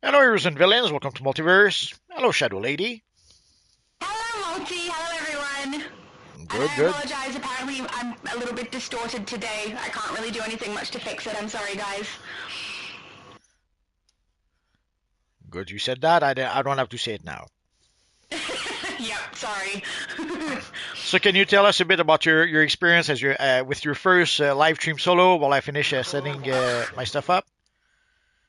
Hello, heroes and villains. Welcome to Multiverse. Hello, Shadow Lady. Hello, Multi. Hello, everyone. And Good, I good. apologize. Apparently, I'm a little bit distorted today. I can't really do anything much to fix it. I'm sorry, guys. Good you said that. I don't have to say it now. Yep, sorry. So, can you tell us a bit about your experience as with your first live stream solo while I finish setting my stuff up?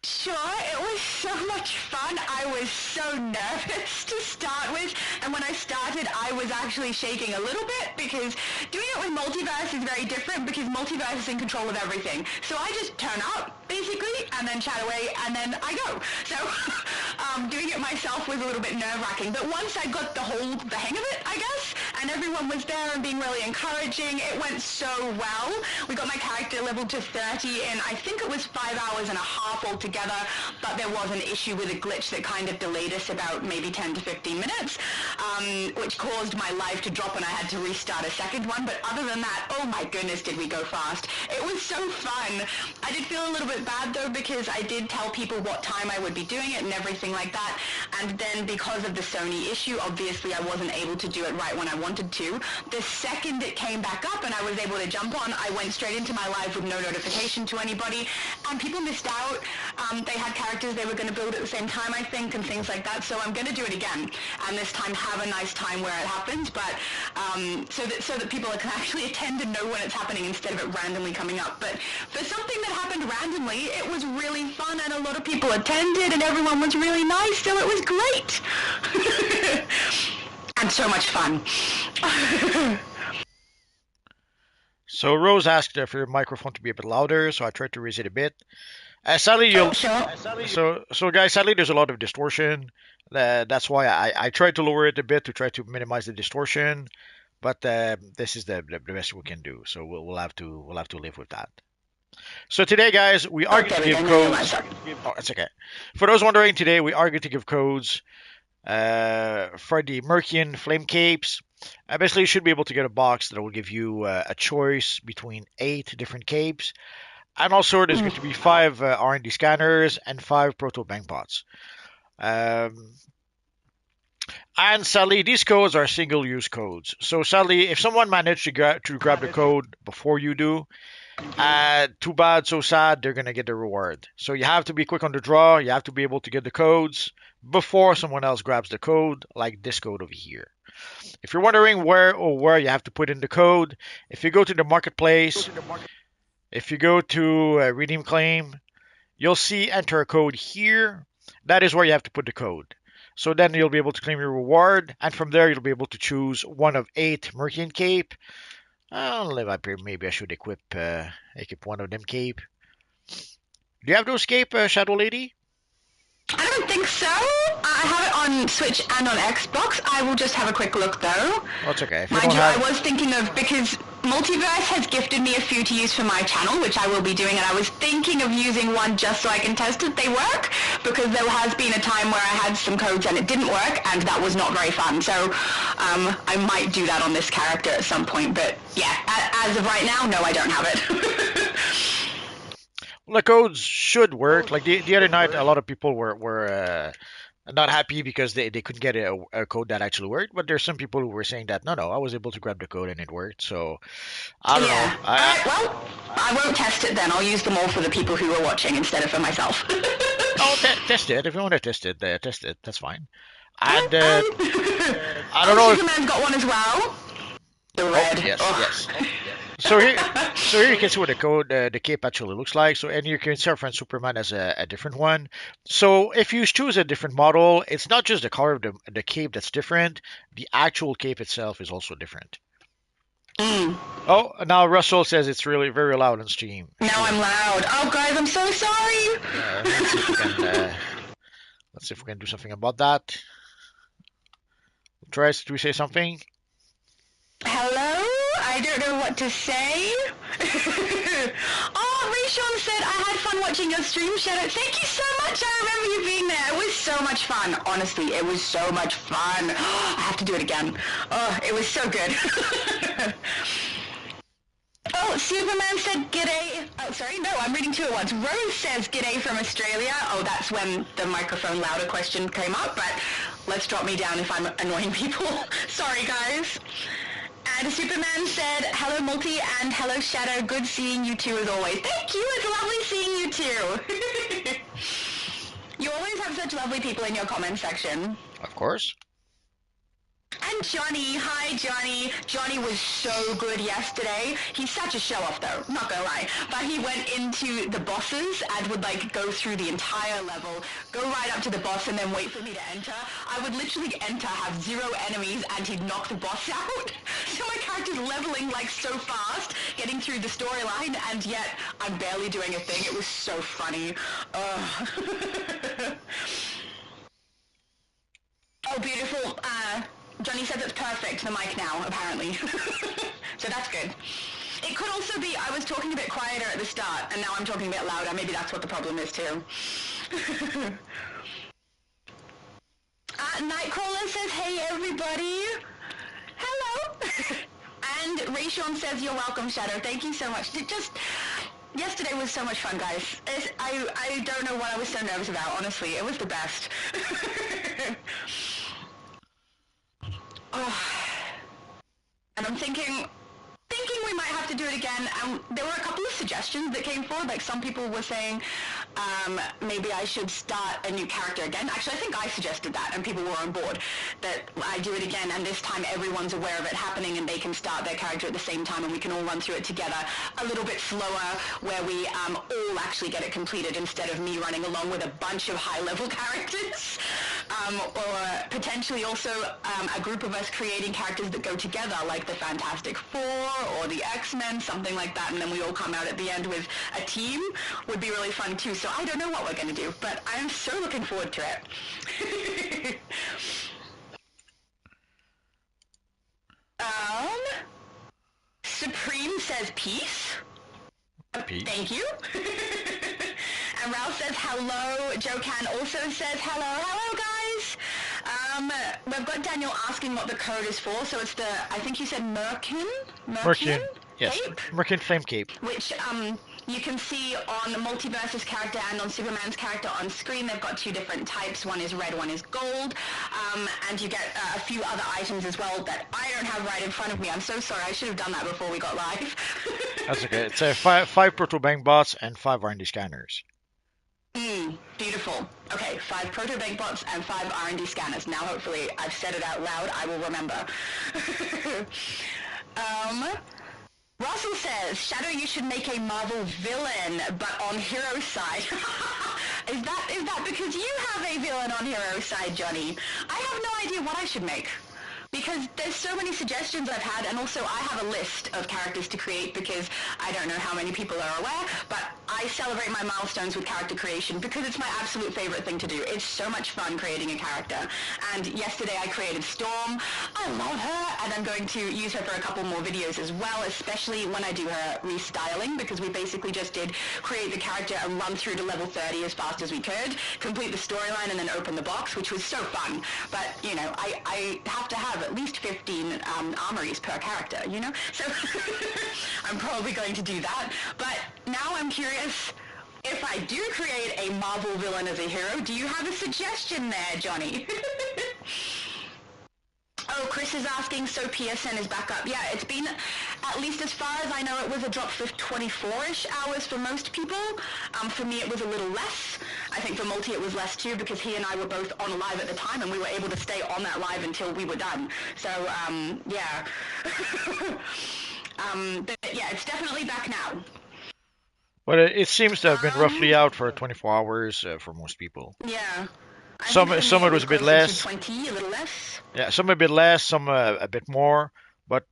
Sure, it was so much fun. I was so nervous to start with, and when I started, I was actually shaking a little bit because doing it with Multiverse is very different because Multiverse is in control of everything. So I just turn up, basically, and then chat away, and then I go. So doing it myself was a little bit nerve-wracking, but once I got the hang of it, I guess, and everyone was there and being really encouraging, it went so well. We got my character leveled to 30 in, I think it was 5 hours and a half altogether, but there was an issue with a glitch that kind of delayed us about maybe 10 to 15 minutes, which caused my life to drop and I had to restart a second one. But other than that, oh my goodness, did we go fast. It was so fun. I did feel a little bit bad though because I did tell people what time I would be doing it and everything like that. And then because of the Sony issue, obviously I wasn't able to do it right when I wanted to. The second it came back up and I was able to jump on, I went straight into my live with no notification to anybody, and people missed out. They had characters they were going to build at the same time, I think, and things like that. So I'm going to do it again, and this time have a nice time where it happens, but so that people can actually attend and know when it's happening instead of it randomly coming up. But for something that happened randomly, it was really fun, and a lot of people attended, and everyone was really nice, so it was great. And so much fun. So, Rose asked for your microphone to be a bit louder, so I tried to raise it a bit. Sadly, Oh, sure. so guys, sadly, there's a lot of distortion. That's why I tried to lower it a bit to try to minimize the distortion. But this is the best we can do. So we'll have to live with that. So today, guys, we are going Okay, to we give can codes. that. Oh, it's okay. For those wondering, today we are going to give codes for the Mearcian flame capes. Basically, you should be able to get a box that will give you a choice between 8 different capes. And also, there's going to be 5 R&D scanners and 5 proto bank bots. And sadly, these codes are single-use codes. So sadly, if someone managed to grab the code before you do, too bad, so sad, they're going to get the reward. So you have to be quick on the draw. You have to be able to get the codes before someone else grabs the code, like this code over here. If you're wondering where you have to put in the code, if you go to the marketplace, if you go to redeem claim, you'll see enter a code here. That is where you have to put the code. So then you'll be able to claim your reward, and from there you'll be able to choose one of 8 Mearcian cape. I'll live up here. Maybe I should equip one of them cape. Do you have those cape, Shadow Lady? I don't think so. I have it on Switch and on Xbox. I will just have a quick look though. Oh, it's okay. If you Mind don't you, I have, was thinking of, because Multiverse has gifted me a few to use for my channel, which I will be doing, and I was thinking of using one just so I can test that they work, because there has been a time where I had some codes and it didn't work, and that was not very fun. So I might do that on this character at some point, but yeah, as of right now, no, I don't have it. the codes should work. Like the other night, a lot of people were not happy because they couldn't get a code that actually worked. But there's some people who were saying that no, I was able to grab the code and it worked. So I don't know. Yeah. Alright, well, I won't test it then. I'll use them all for the people who are watching instead of for myself. Oh, test it. If you want to test it, test it. That's fine. And I don't know. Superman's got one as well. The red. Yes, Oh. yes. So here you can see what the code, the cape actually looks like. So, and you can see our friend Superman as a different one. So, if you choose a different model, it's not just the color of the cape that's different. The actual cape itself is also different. Oh, now Russell says it's really very loud on stream. Now I'm loud. Oh, guys, I'm so sorry. Let's see if we can do something about that. Try to say something. Hello? I don't know what to say. Oh, Mearcian said, I had fun watching your stream, Shadow. Thank you so much. I remember you being there. It was so much fun. Honestly, it was so much fun. I have to do it again. Oh, it was so good. Oh, Superman said g'day. Oh, sorry, no, I'm reading two at once. Rose says g'day from Australia. Oh, that's when the microphone louder question came up, but let's drop me down if I'm annoying people. Sorry, guys. And Superman said, hello, Multi, and hello, Shadow. Good seeing you too, as always. Thank you. It's lovely seeing you too. You always have such lovely people in your comment section. Of course. And Johnny, hi Johnny. Johnny was so good yesterday. He's such a show-off though, not gonna lie. But he went into the bosses and would like go through the entire level, go right up to the boss and then wait for me to enter. I would literally enter, have 0 enemies, and he'd knock the boss out. So my character's leveling like so fast, getting through the storyline, and yet I'm barely doing a thing. It was so funny. Oh, beautiful. Johnny says it's perfect, the mic now, apparently. So that's good. It could also be I was talking a bit quieter at the start, and now I'm talking a bit louder. Maybe that's what the problem is, too. Nightcrawler says, hey, everybody. Hello. And Rayshawn says, you're welcome, Shadow. Thank you so much. Yesterday was so much fun, guys. I don't know what I was so nervous about, honestly. It was the best. And I'm thinking we might have to do it again. There were a couple of suggestions that came forward. Like some people were saying maybe I should start a new character again. Actually, I think I suggested that, and people were on board that I do it again, and this time everyone's aware of it happening, and they can start their character at the same time, and we can all run through it together a little bit slower, where we all actually get it completed instead of me running along with a bunch of high-level characters. Or potentially also a group of us creating characters that go together, like the Fantastic Four or the X-Men, something like that, and then we all come out at the end with a team. Would be really fun too. So I don't know what we're going to do, but I'm so looking forward to it. Supreme says peace. Peace. Thank you. And Ralph says hello. Joe Can also says hello. Hello, guys. We've got Daniel asking what the code is for. So it's the, I think you said Mearcian? Yes, Cape? Mearcian Flame Cape. Which you can see on Multiverse's character and on Superman's character on screen. They've got 2 different types. One is red, one is gold. And you get a few other items as well that I don't have right in front of me. I'm so sorry. I should have done that before we got live. That's okay. It's 5 Proto Bank bots and 5 R&D scanners. Beautiful. Okay, 5 proto-bank bots and 5 R&D scanners. Now hopefully I've said it out loud. I will remember. Russell says, Shadow, you should make a Marvel villain, but on hero side. Is that because you have a villain on hero side, Johnny? I have no idea what I should make. Because there's so many suggestions I've had, and also I have a list of characters to create because I don't know how many people are aware, but I celebrate my milestones with character creation because it's my absolute favorite thing to do. It's so much fun creating a character. And yesterday I created Storm. I love her, and I'm going to use her for a couple more videos as well, especially when I do her restyling, because we basically just did create the character and run through to level 30 as fast as we could, complete the storyline, and then open the box, which was so fun. But, you know, I have to have at least 15 armories per character, you know? So I'm probably going to do that. But now I'm curious, if I do create a Marvel villain as a hero, do you have a suggestion there, Johnny? Oh, Chris is asking, so PSN is back up. Yeah, it's been, at least as far as I know, it was a drop for 24-ish hours for most people. For me, it was a little less. I think for Multi, it was less too, because he and I were both on live at the time, and we were able to stay on that live until we were done. So, yeah. But yeah, it's definitely back now. But it seems to have been roughly out for 24 hours for most people. Yeah. Some of it was a bit less. 20, a little less. Yeah, some a bit less, some a bit more, but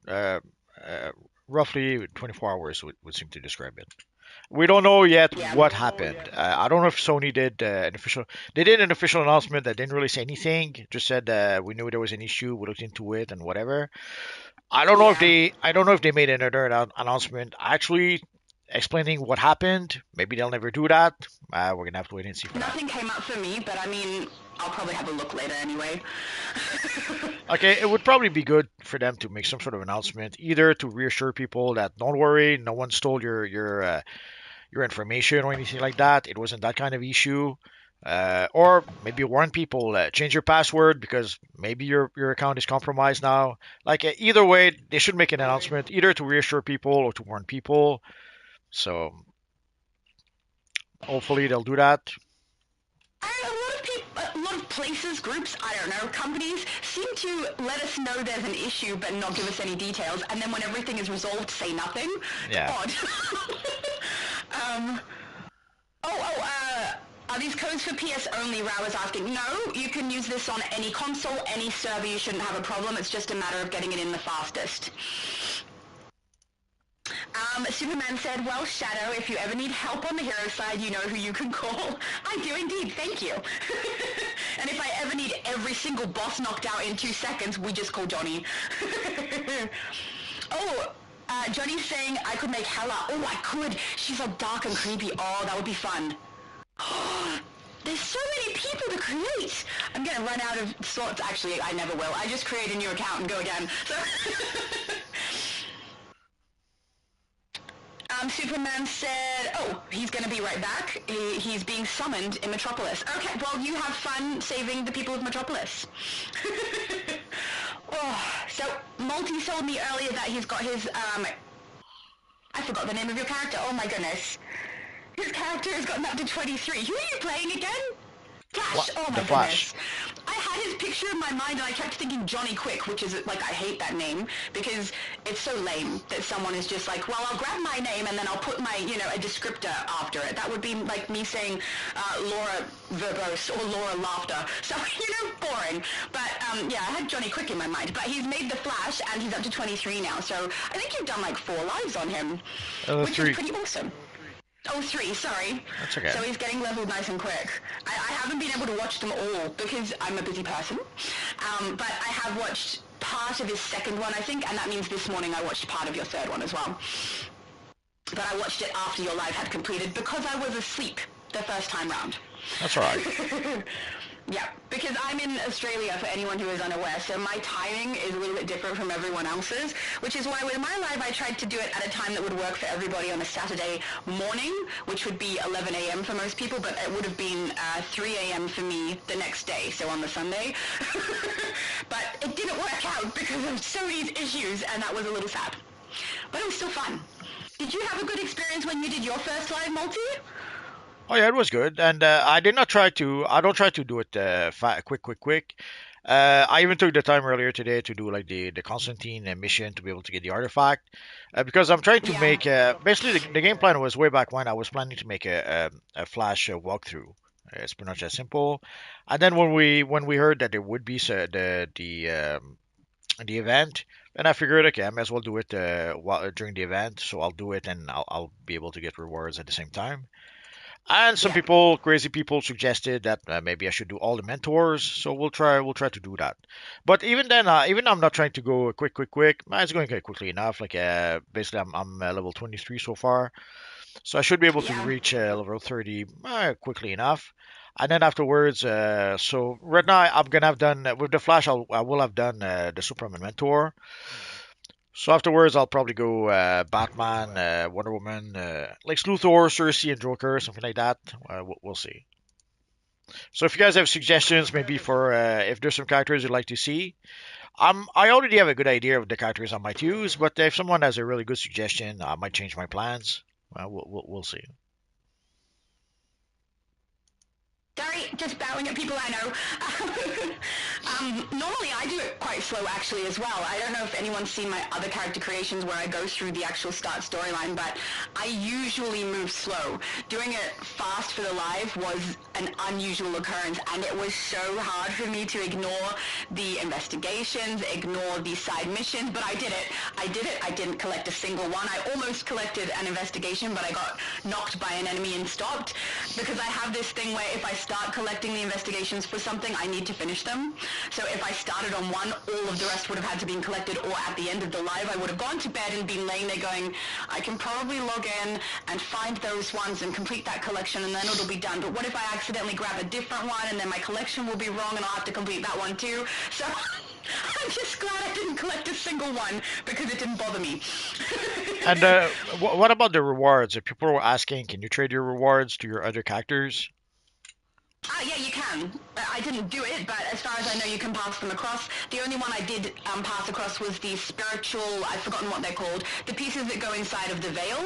roughly 24 hours would seem to describe it. We don't know yet what happened. I don't know if Sony did an official. They did an official announcement that didn't really say anything. Just said we knew there was an issue. We looked into it and whatever. I don't know if they made another announcement actually explaining what happened. Maybe they'll never do that. We're gonna have to wait and see for Nothing came up for me, but I mean, I'll probably have a look later anyway. Okay, it would probably be good for them to make some sort of announcement, either to reassure people that don't worry, no one stole your information or anything like that. It wasn't that kind of issue. Or maybe warn people, change your password because maybe your account is compromised now. Like either way, they should make an announcement, either to reassure people or to warn people. So hopefully they'll do that. A lot of places, groups, I don't know, companies seem to let us know there's an issue but not give us any details, and then when everything is resolved, say nothing. Yeah. Odd. Are these codes for PS only? Ra was asking. No, you can use this on any console, any server. You shouldn't have a problem. It's just a matter of getting it in the fastest. Superman said, well, Shadow, if you ever need help on the hero side, you know who you can call. I do indeed, thank you. And if I ever need every single boss knocked out in 2 seconds, we just call Johnny. Johnny's saying I could make Hella. Oh, I could. She's all dark and creepy. Oh, that would be fun. There's so many people to create. I'm going to run out of slots. Actually, I never will. I just create a new account and go again. So Superman said, oh, he's going to be right back. He's being summoned in Metropolis. Okay, well, you have fun saving the people of Metropolis. So, Multi told me earlier that he's got his, I forgot the name of your character. Oh my goodness. His character has gotten up to 23. Who are you playing again? Flash. What? Oh my The Flash. goodness. I had his picture in my mind and I kept thinking Johnny Quick, which is like, I hate that name because it's so lame that someone is just like, well, I'll grab my name and then I'll put my, a descriptor after it. That would be like me saying Laura Verbose or Laura Laughter. So, boring. But yeah, I had Johnny Quick in my mind. But he's made the Flash and he's up to 23 now. So I think you've done like 4 lives on him, which is pretty awesome. Oh, 3, sorry. That's okay. So he's getting leveled nice and quick. I haven't been able to watch them all because I'm a busy person. But I have watched part of his second one, I think, and that means this morning I watched part of your third one as well. But I watched it after your live had completed because I was asleep the first time round. That's all right. Yeah, because I'm in Australia, for anyone who is unaware, so my timing is a little bit different from everyone else's, which is why with my live I tried to do it at a time that would work for everybody on a Saturday morning, which would be 11 a.m. for most people, but it would have been 3 a.m. for me the next day, so on the Sunday. But it didn't work out because of Sony's issues, and that was a little sad. But it was still fun. Did you have a good experience when you did your first live multi? Oh yeah, it was good, and I did not try to. I don't try to do it quick. I even took the time earlier today to do like the Constantine mission to be able to get the artifact, because I'm trying to make basically the game plan was way back when I was planning to make a Flash walkthrough. It's pretty much as simple. And then when we heard that there would be the event, then I figured, okay, I might as well do it during the event, so I'll do it and I'll be able to get rewards at the same time. And some people, crazy people, suggested that maybe I should do all the mentors. So we'll try to do that. But even then, even I'm not trying to go quick. It's going quickly enough. Like basically, I'm level 23 so far, so I should be able to reach level 30 quickly enough. And then afterwards, so right now I'm gonna have done with the Flash. I will have done the Superman mentor. So afterwards, I'll probably go Batman, Wonder Woman, Lex Luthor, Cersei, and Joker, something like that. We'll see. So if you guys have suggestions, maybe for if there's some characters you'd like to see, I already have a good idea of the characters I might use. But if someone has a really good suggestion, I might change my plans. We'll see. Sorry, just bowing at people I know. Normally I do it quite slow actually as well. I don't know if anyone's seen my other character creations where I go through the actual start storyline, but I usually move slow. Doing it fast for the live was an unusual occurrence, and it was so hard for me to ignore the investigations, ignore the side missions, but I did it. I didn't collect a single one. I almost collected an investigation, but I got knocked by an enemy and stopped, because I have this thing where if I start collecting the investigations for something, I need to finish them. So if I started on one, all of the rest would have had to be collected, or at the end of the live, I would have gone to bed and been laying there going, I can probably log in and find those ones and complete that collection, and then it'll be done. But what if I accidentally grab a different one, and then my collection will be wrong, and I'll have to complete that one too? So I'm just glad I didn't collect a single one, because it didn't bother me. And what about the rewards? If people were asking, can you trade your rewards to your other characters? Yeah, you can. I didn't do it, but as far as I know, you can pass them across. The only one I did pass across was the spiritual, I've forgotten what they're called, the pieces that go inside of the veil.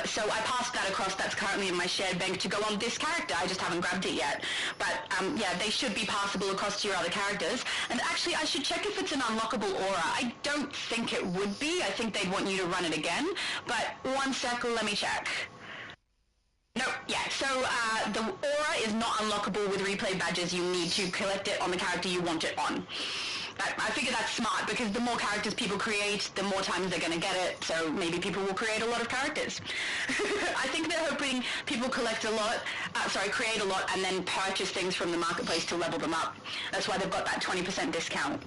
So I passed that across. That's currently in my shared bank to go on this character. I just haven't grabbed it yet. But yeah, they should be passable across to your other characters. And actually, I should check if it's an unlockable aura. I don't think it would be. I think they'd want you to run it again. But one sec, let me check. No, yeah, so the aura is not unlockable with replay badges. You need to collect it on the character you want it on. I figure that's smart, because the more characters people create, the more times they're going to get it, so maybe people will create a lot of characters. I think they're hoping people create a lot, and then purchase things from the marketplace to level them up. That's why they've got that 20% discount.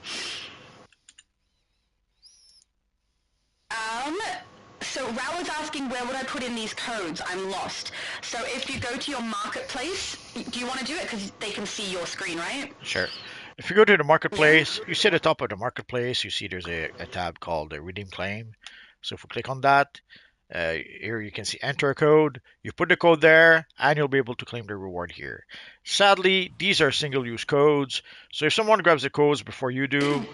So Rao was asking, where would I put in these codes? I'm lost. So if you go to your marketplace, do you want to do it? Because they can see your screen, right? Sure. If you go to the marketplace, you see at the top of the marketplace, you see there's a tab called Redeem Claim. So if we click on that, here you can see enter a code. You put the code there, and you'll be able to claim the reward here. Sadly, these are single-use codes. So if someone grabs the codes before you do,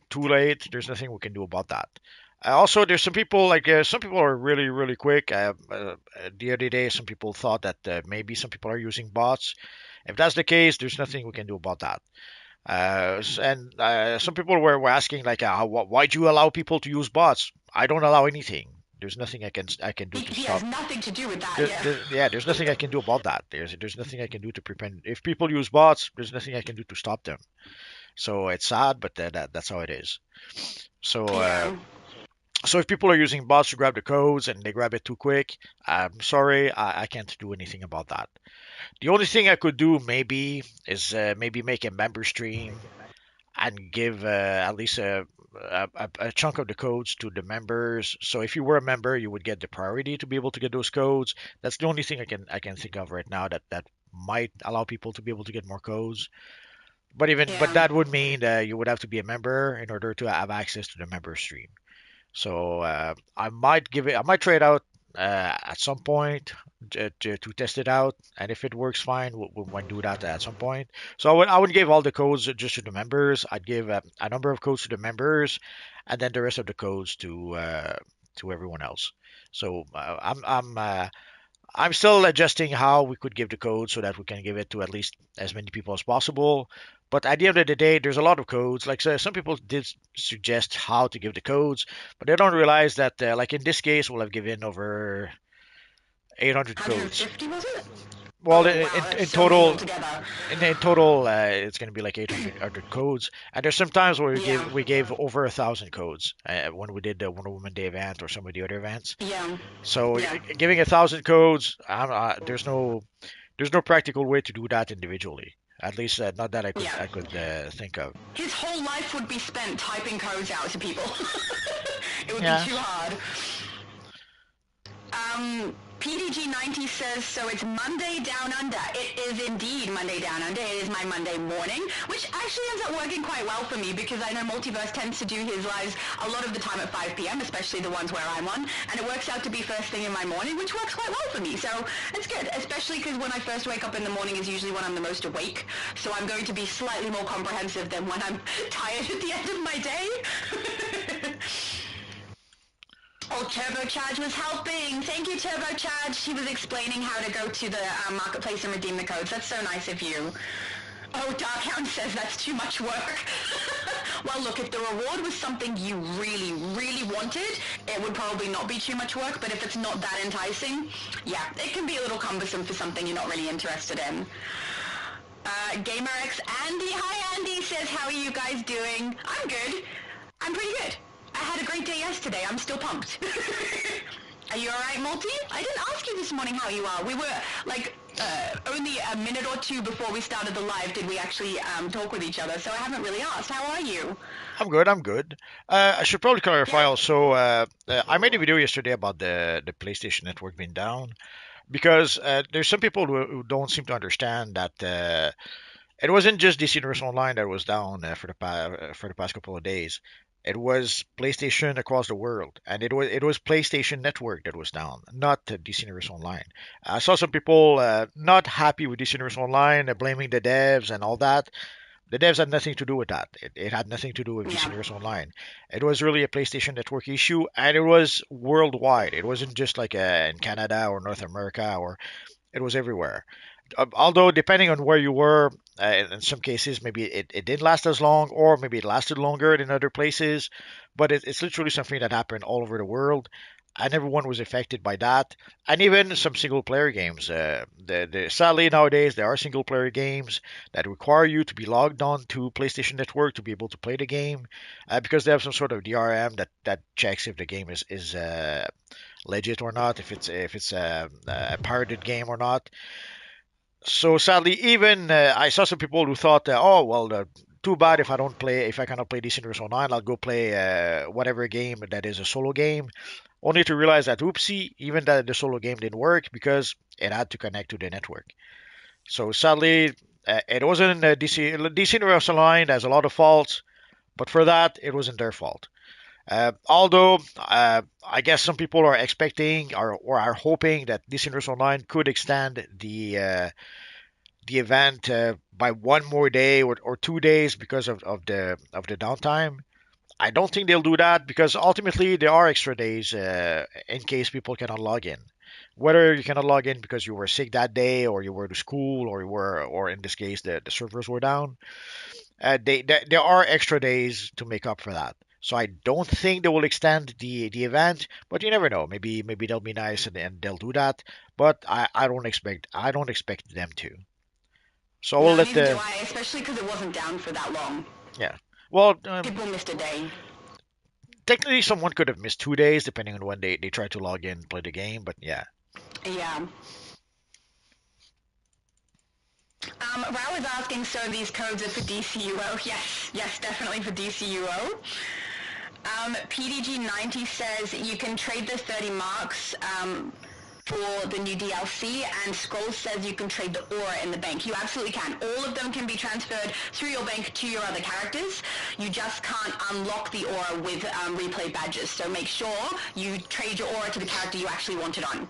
too late. There's nothing we can do about that. Also, there's some people some people are really, really quick. The other day, some people thought that maybe some people are using bots. If that's the case, there's nothing we can do about that. And some people were asking why do you allow people to use bots? I don't allow anything. There's nothing I can do to He stop. has nothing to do with that. Yeah, there's nothing I can do about that. There's nothing I can do to prevent. If people use bots, there's nothing I can do to stop them. So it's sad, but that's how it is. So. Yeah. So if people are using bots to grab the codes and they grab it too quick, I'm sorry, I can't do anything about that. The only thing I could do maybe is maybe make a member stream and give at least a chunk of the codes to the members. So if you were a member, you would get the priority to be able to get those codes. That's the only thing I can think of right now that might allow people to be able to get more codes. But that would mean that you would have to be a member in order to have access to the member stream. So I might try it out at some point to test it out, and if it works fine, we'll might do that at some point. So I would give all the codes just to the members. I'd give a number of codes to the members, and then the rest of the codes to everyone else. So I'm still adjusting how we could give the code so that we can give it to at least as many people as possible. But at the end of the day, there's a lot of codes. Like some people did suggest how to give the codes, but they don't realize that, like in this case, we'll have given over 800 codes. 150 was it? Well, Wow, in so total, altogether. in total, it's going to be like 800 codes. And there's some times where we gave over 1,000 codes when we did the Wonder Woman Day event or some of the other events. Yeah. So Yeah. giving 1,000 codes, there's no practical way to do that individually. At least not that I could think of. His whole life would be spent typing codes out to people. It would Yeah. be too hard. PDG90 says, so it's Monday Down Under. It is indeed Monday Down Under. It is my Monday morning, which actually ends up working quite well for me because I know Multiverse tends to do his lives a lot of the time at 5 p.m., especially the ones where I'm on, and it works out to be first thing in my morning, which works quite well for me. So it's good, especially because when I first wake up in the morning is usually when I'm the most awake. So I'm going to be slightly more comprehensive than when I'm tired at the end of my day. Oh, Turbocharge was helping. Thank you, Turbocharge. She was explaining how to go to the marketplace and redeem the codes. That's so nice of you. Oh, Darkhound says that's too much work. Well, look, if the reward was something you really, really wanted, it would probably not be too much work, but if it's not that enticing, yeah, it can be a little cumbersome for something you're not really interested in. GamerX Andy, hi Andy, says, how are you guys doing? I'm good. I'm pretty good. I had a great day yesterday. I'm still pumped. Are you alright, Multi? I didn't ask you this morning how you are. We were, like, only a minute or two before we started the live did we actually talk with each other, so I haven't really asked. How are you? I'm good. I'm good. I should probably clarify Yeah. also. I made a video yesterday about the PlayStation Network being down because there's some people who don't seem to understand that it wasn't just DC Universe Online that was down for the past couple of days. It was PlayStation across the world, and it was PlayStation Network that was down, not DC Universe Online. I saw some people not happy with DC Universe Online, blaming the devs and all that. The devs had nothing to do with that. It had nothing to do with DC Yeah. Universe Online. It was really a PlayStation Network issue, and it was worldwide. It wasn't just like in Canada or North America, or it was everywhere. Although, depending on where you were, in some cases, maybe it didn't last as long, or maybe it lasted longer than other places. But it's literally something that happened all over the world, and everyone was affected by that. And even some single player games. Sadly, nowadays, there are single player games that require you to be logged on to PlayStation Network to be able to play the game, because they have some sort of DRM that checks if the game is legit or not, if it's a pirated game or not. So sadly, even I saw some people who thought, oh well, too bad if I cannot play Decent Universe Online, I'll go play whatever game that is a solo game. Only to realize that oopsie, even that the solo game didn't work because it had to connect to the network. So sadly, it wasn't DC Universe Online has a lot of faults, but for that, it wasn't their fault. Although I guess some people are expecting or are hoping that DC Universe Online could extend the event by one more day or 2 days because of the downtime. I don't think they'll do that because ultimately there are extra days in case people cannot log in. Whether you cannot log in because you were sick that day, or you were to school, or in this case the servers were down, there are extra days to make up for that. So I don't think they will extend the event, but you never know. Maybe they'll be nice and they'll do that. But I don't expect them to. So I will No, let neither do the I, especially because it wasn't down for that long. yeah. Well, People missed a day. technically, someone could have missed 2 days depending on when they try to log in and play the game. But yeah, Yeah. Rao is asking, so these codes are for DCUO? Yes, yes, definitely for DCUO. PDG90 says you can trade the 30 marks for the new DLC, and Scroll says you can trade the aura in the bank. You absolutely can. All of them can be transferred through your bank to your other characters. You just can't unlock the aura with replay badges. So make sure you trade your aura to the character you actually want it on.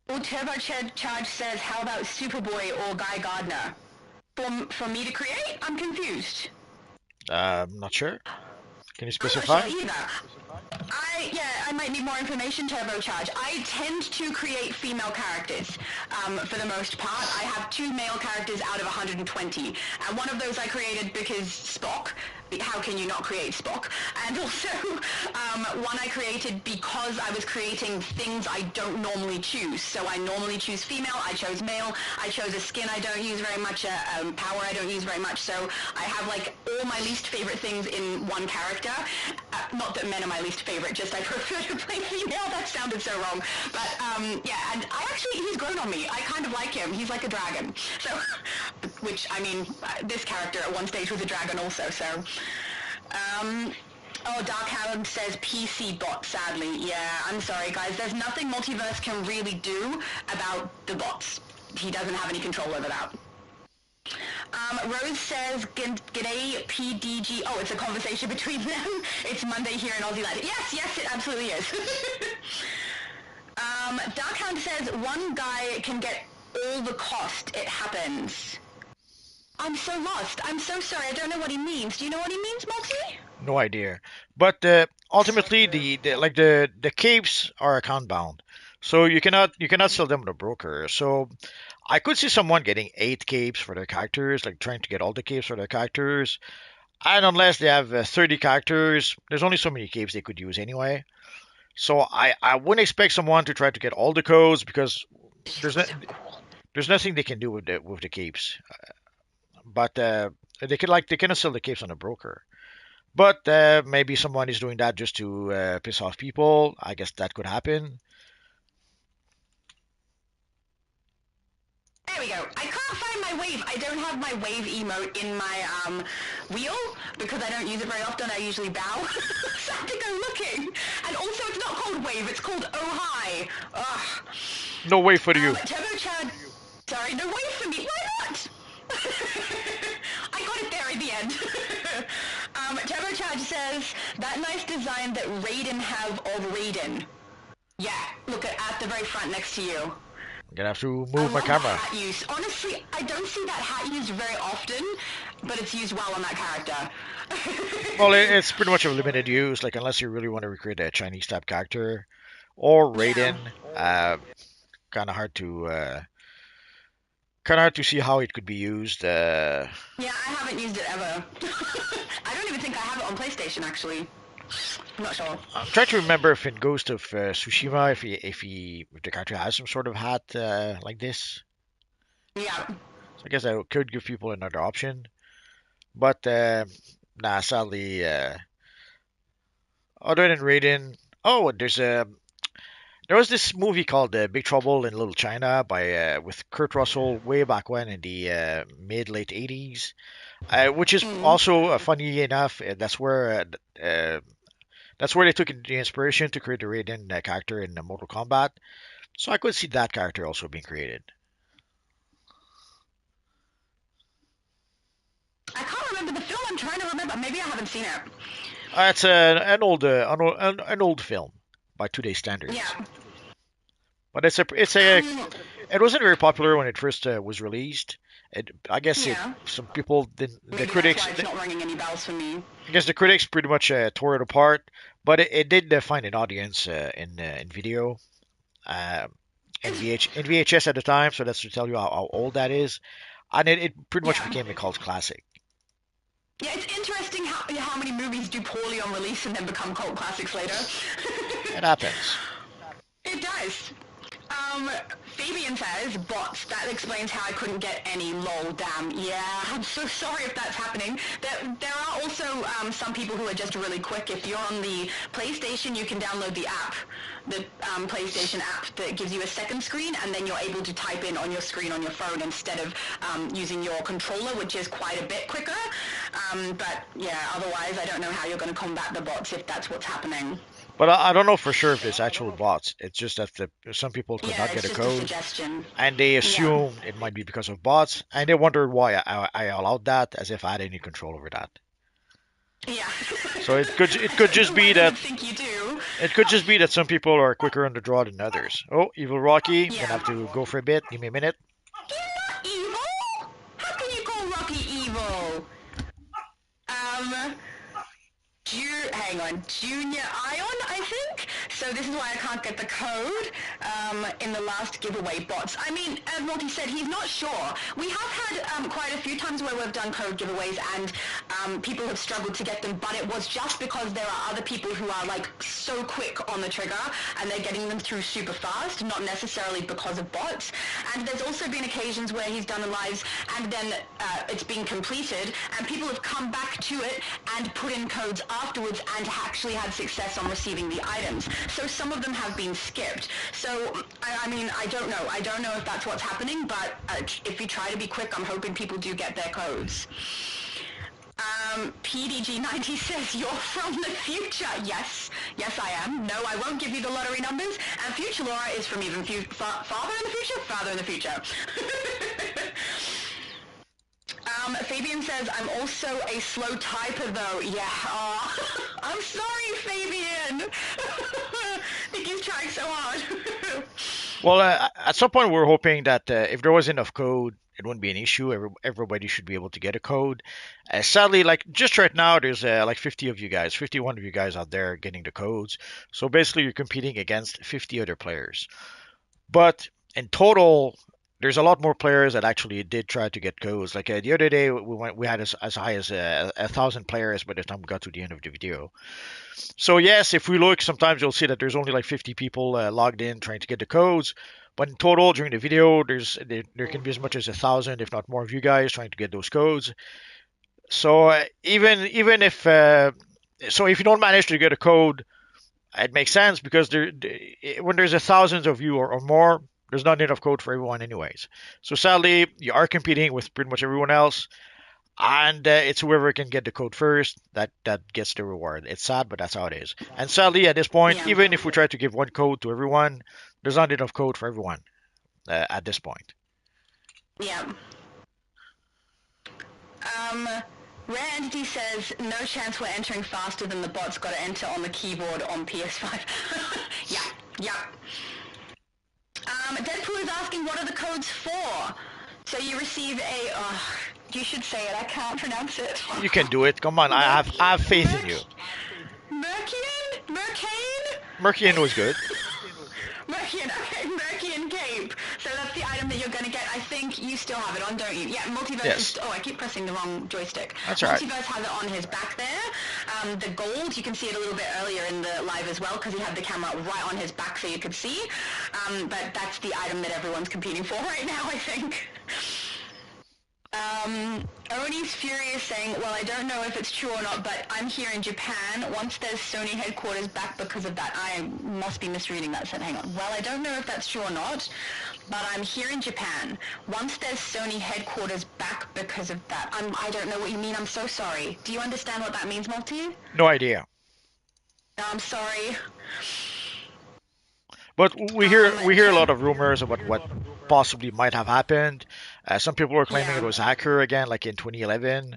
Oh, Turbocharge says, how about Superboy or Guy Gardner? For me to create? I'm confused. I'm not sure. Can you I'm not sure specify? either. I might need more information, Turbocharge. I tend to create female characters, for the most part. I have 2 male characters out of 120. And one of those I created because Spock. How can you not create Spock? And also, one I created because I was creating things I don't normally choose. So I normally choose female, I chose male, I chose a skin I don't use very much, power I don't use very much. So I have like all my least favorite things in one character. Not that men are my least favorite, just I prefer to play female. That sounded so wrong. But yeah, and he's grown on me. I kind of like him. He's like a dragon. So, which, I mean, this character at one stage was a dragon also, so. Oh, Dark Hound says PC bot, sadly. Yeah, I'm sorry, guys. There's nothing Multiverse can really do about the bots. He doesn't have any control over that. Rose says, G'day PDG. Oh, it's a conversation between them. It's Monday here in Aussie Land. Yes, yes, it absolutely is. Darkhound says, one guy can get all the cost. It happens. I'm so lost. I'm so sorry. I don't know what he means. Do you know what he means, Multi? No idea. But ultimately, the capes are account bound, so you cannot sell them to a broker. So I could see someone getting 8 capes for their characters, like trying to get all the capes for their characters. And unless they have 30 characters, there's only so many capes they could use anyway. So I wouldn't expect someone to try to get all the codes because there's no, there's nothing they can do with the capes. But they can sell the capes on a broker. But maybe someone is doing that just to piss off people. I guess that could happen. There we go. I can't find my wave. I don't have my wave emote in my wheel because I don't use it very often. I usually bow. So I have to go looking. And also, it's not called wave. It's called oh hi. Ugh. No way for you. Turbo Chad. Sorry, no wave for me. Why not? I got it there at the end. Turbo Charge says, that nice design that Raiden have of Raiden. Yeah, look at the very front next to you. I'm gonna have to move my camera. Hat use. Honestly, I don't see that hat used very often, but it's used well on that character. Well, it's pretty much a limited use. Like unless you really want to recreate a Chinese type character or Raiden, kind of hard to see how it could be used. Yeah, I haven't used it ever. I don't even think I have it on PlayStation actually. I'm not sure. I'm trying to remember if in Ghost of Tsushima, if the character has some sort of hat like this. Yeah. So I guess I could give people another option, but nah, sadly, other than Raiden, oh, there was this movie called Big Trouble in Little China by with Kurt Russell way back when in the mid late 80s, which is also funny enough. That's where they took the inspiration to create the Raiden character in Mortal Kombat. So I could see that character also being created. I can't remember the film. I'm trying to remember. Maybe I haven't seen it. It's an old film by today's standards. Yeah. But it wasn't very popular when it first was released. I guess Yeah. some people didn't. Maybe The critics, that's why it's not ringing any bells for me. I guess the critics pretty much tore it apart. But it did find an audience in video, uh, in VHS at the time. So that's to tell you how old that is. And it pretty much Yeah. became a cult classic. Yeah, it's interesting how many movies do poorly on release and then become cult classics later. It happens. It does. Fabian says, bots, that explains how I couldn't get any lol, damn. Yeah, I'm so sorry if that's happening. There are also some people who are just really quick. If you're on the PlayStation, you can download the app, the PlayStation app that gives you a second screen, and then you're able to type in on your screen on your phone instead of using your controller, which is quite a bit quicker. But yeah, otherwise, I don't know how you're going to combat the bots if that's what's happening. But I don't know for sure if it's actual bots. It's just that some people could not get a just code, a suggestion. and they assume it might be because of bots, and they wondered why I allowed that, as if I had any control over that. Yeah. So it could just be that think you do. it could just be that some people are quicker on the draw than others. Oh, Evil Rocky, Yeah. gonna have to go for a bit. Give me a minute. You're not evil. How can you call Rocky evil? Hang on, Junior Ion, I think? So this is why I can't get the code in the last giveaway bots. I mean, as Morty said, he's not sure. We have had quite a few times where we've done code giveaways and people have struggled to get them, but it was just because there are other people who are like so quick on the trigger and they're getting them through super fast, not necessarily because of bots. And there's also been occasions where he's done a lives and then it's been completed and people have come back to it and put in codes afterwards and actually had success on receiving the items. So some of them have been skipped. So, I mean, I don't know. I don't know if that's what's happening, but if you try to be quick, I'm hoping people do get their codes. PDG90 says, you're from the future. Yes, I am. No, I won't give you the lottery numbers. And Future Laura is from even farther in the future? Farther in the future. Fabian says, I'm also a slow typer though. Yeah, I'm sorry, Fabian. He's trying so hard. Well, at some point we were hoping that if there was enough code, it wouldn't be an issue. Everybody should be able to get a code. Sadly, like just right now, there's like 50 of you guys, 51 of you guys out there getting the codes. So basically, you're competing against 50 other players. But in total, there's a lot more players that actually did try to get codes. Like the other day, we had as high as 1,000 players by the time we got to the end of the video. So yes, if we look, sometimes you'll see that there's only like 50 people logged in trying to get the codes. But in total, during the video, there can be as much as 1,000, if not more, of you guys trying to get those codes. So even if so if you don't manage to get a code, it makes sense because when there's a thousands of you or more, there's not enough code for everyone anyways. So sadly, you are competing with pretty much everyone else, and it's whoever can get the code first that gets the reward. It's sad, but that's how it is. And sadly, at this point, Yeah. even if we try to give one code to everyone, there's not enough code for everyone at this point. Yeah. Um, Rare Entity says, no chance we're entering faster than the bot's got to enter on the keyboard on PS5. Yeah, yeah. Deadpool is asking, what are the codes for? So you receive a, you should say it, I can't pronounce it. You can do it. Come on, I have faith in you. Mearcian? Mearcian? Mearcian was good. Mearcian, okay, Mearcian cape. So that's the item that you're going to get. I think you still have it on, don't you? Yeah, Multiverse Yes, is... Oh, I keep pressing the wrong joystick. that's all right. Multiverse has it on his back there. The gold, you can see it a little bit earlier in the live as well because he had the camera right on his back so you could see. But that's the item that everyone's competing for right now, I think. Oni's furious saying, well, I don't know if it's true or not, but I'm here in Japan. Once there's Sony headquarters back because of that, I must be misreading that. So hang on. Well, I don't know if that's true or not, but I'm here in Japan. Once there's Sony headquarters back because of that. I don't know what you mean. I'm so sorry. Do you understand what that means, Multi? No idea. I'm sorry. But we hear a lot of rumors about what possibly might have happened. Some people are claiming it Yeah. was a hacker again, like in 2011.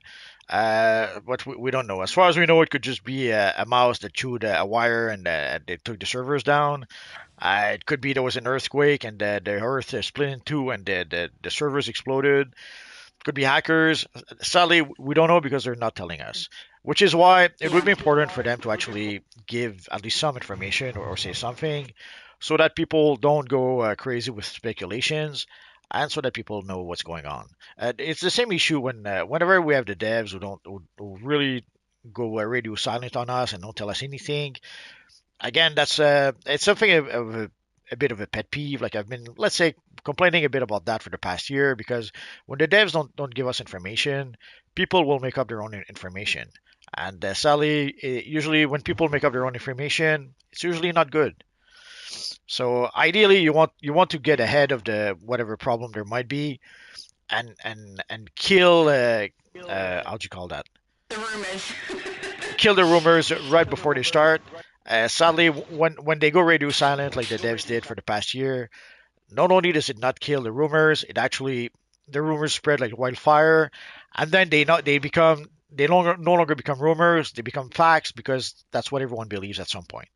But we don't know. As far as we know, it could just be a mouse that chewed a wire and they took the servers down. It could be there was an earthquake and the earth split in two and the servers exploded. Could be hackers. Sadly, we don't know because they're not telling us. Which is why it would Yeah. be important for them to actually give at least some information or say something so that people don't go crazy with speculations and so that people know what's going on. It's the same issue whenever we have the devs who really go radio silent on us and don't tell us anything. Again, that's it's something of a bit of a pet peeve. Like I've been, let's say, complaining a bit about that for the past year because when the devs don't give us information, people will make up their own information. And sadly, usually when people make up their own information, it's usually not good. So ideally, you want to get ahead of the whatever problem there might be, and kill how'd you call that? The rumors. Kill the rumors right before they start. Sadly, when they go radio silent like the devs did for the past year, not only does it not kill the rumors, it actually the rumors spread like wildfire, and then they no longer become rumors, they become facts because that's what everyone believes at some point.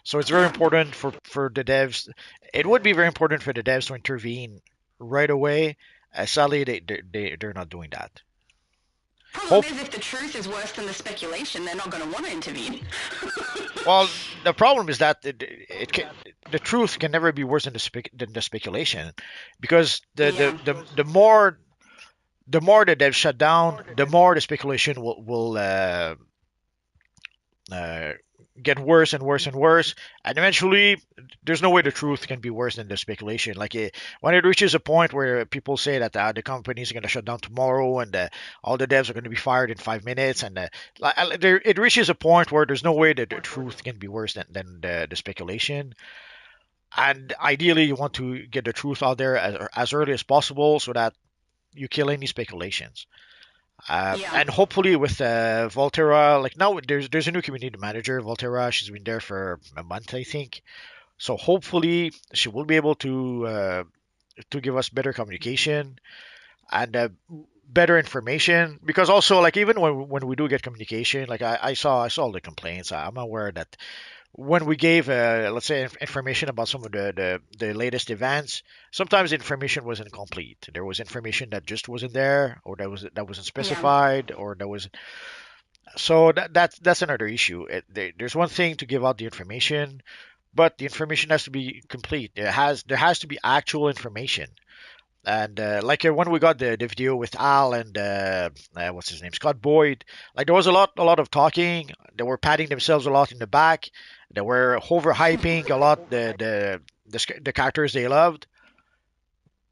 So it's very Yeah. important for the devs. It would be very important for the devs to intervene right away. Sadly, they're not doing that. Problem Hope is, if the truth is worse than the speculation, they're not going to want to intervene. Well, the problem is that the truth can never be worse than the speculation, because Yeah. the more the devs shut down, the more the speculation will uh, get worse and worse and worse, and eventually there's no way the truth can be worse than the speculation. Like when it reaches a point where people say that the companies are going to shut down tomorrow and all the devs are going to be fired in 5 minutes, and it reaches a point where there's no way that the truth can be worse than the speculation. And ideally, you want to get the truth out there as early as possible so that you kill any speculations. Yeah. And hopefully with Volterra, like now there's a new community manager, Volterra. She's been there for a month, I think. So hopefully she will be able to give us better communication and better information. Because also like even when we do get communication, like I saw all the complaints. I'm aware that when we gave let's say information about some of the latest events, sometimes the information was incomplete. There was information that just wasn't there, or that wasn't Yeah. specified, or that was so that's another issue. There's one thing to give out the information, but the information has to be complete. There has to be actual information. And like when we got the video with Al and what's his name, Scott Boyd, like there was a lot of talking. They were patting themselves a lot in the back. They were overhyping a lot the characters they loved.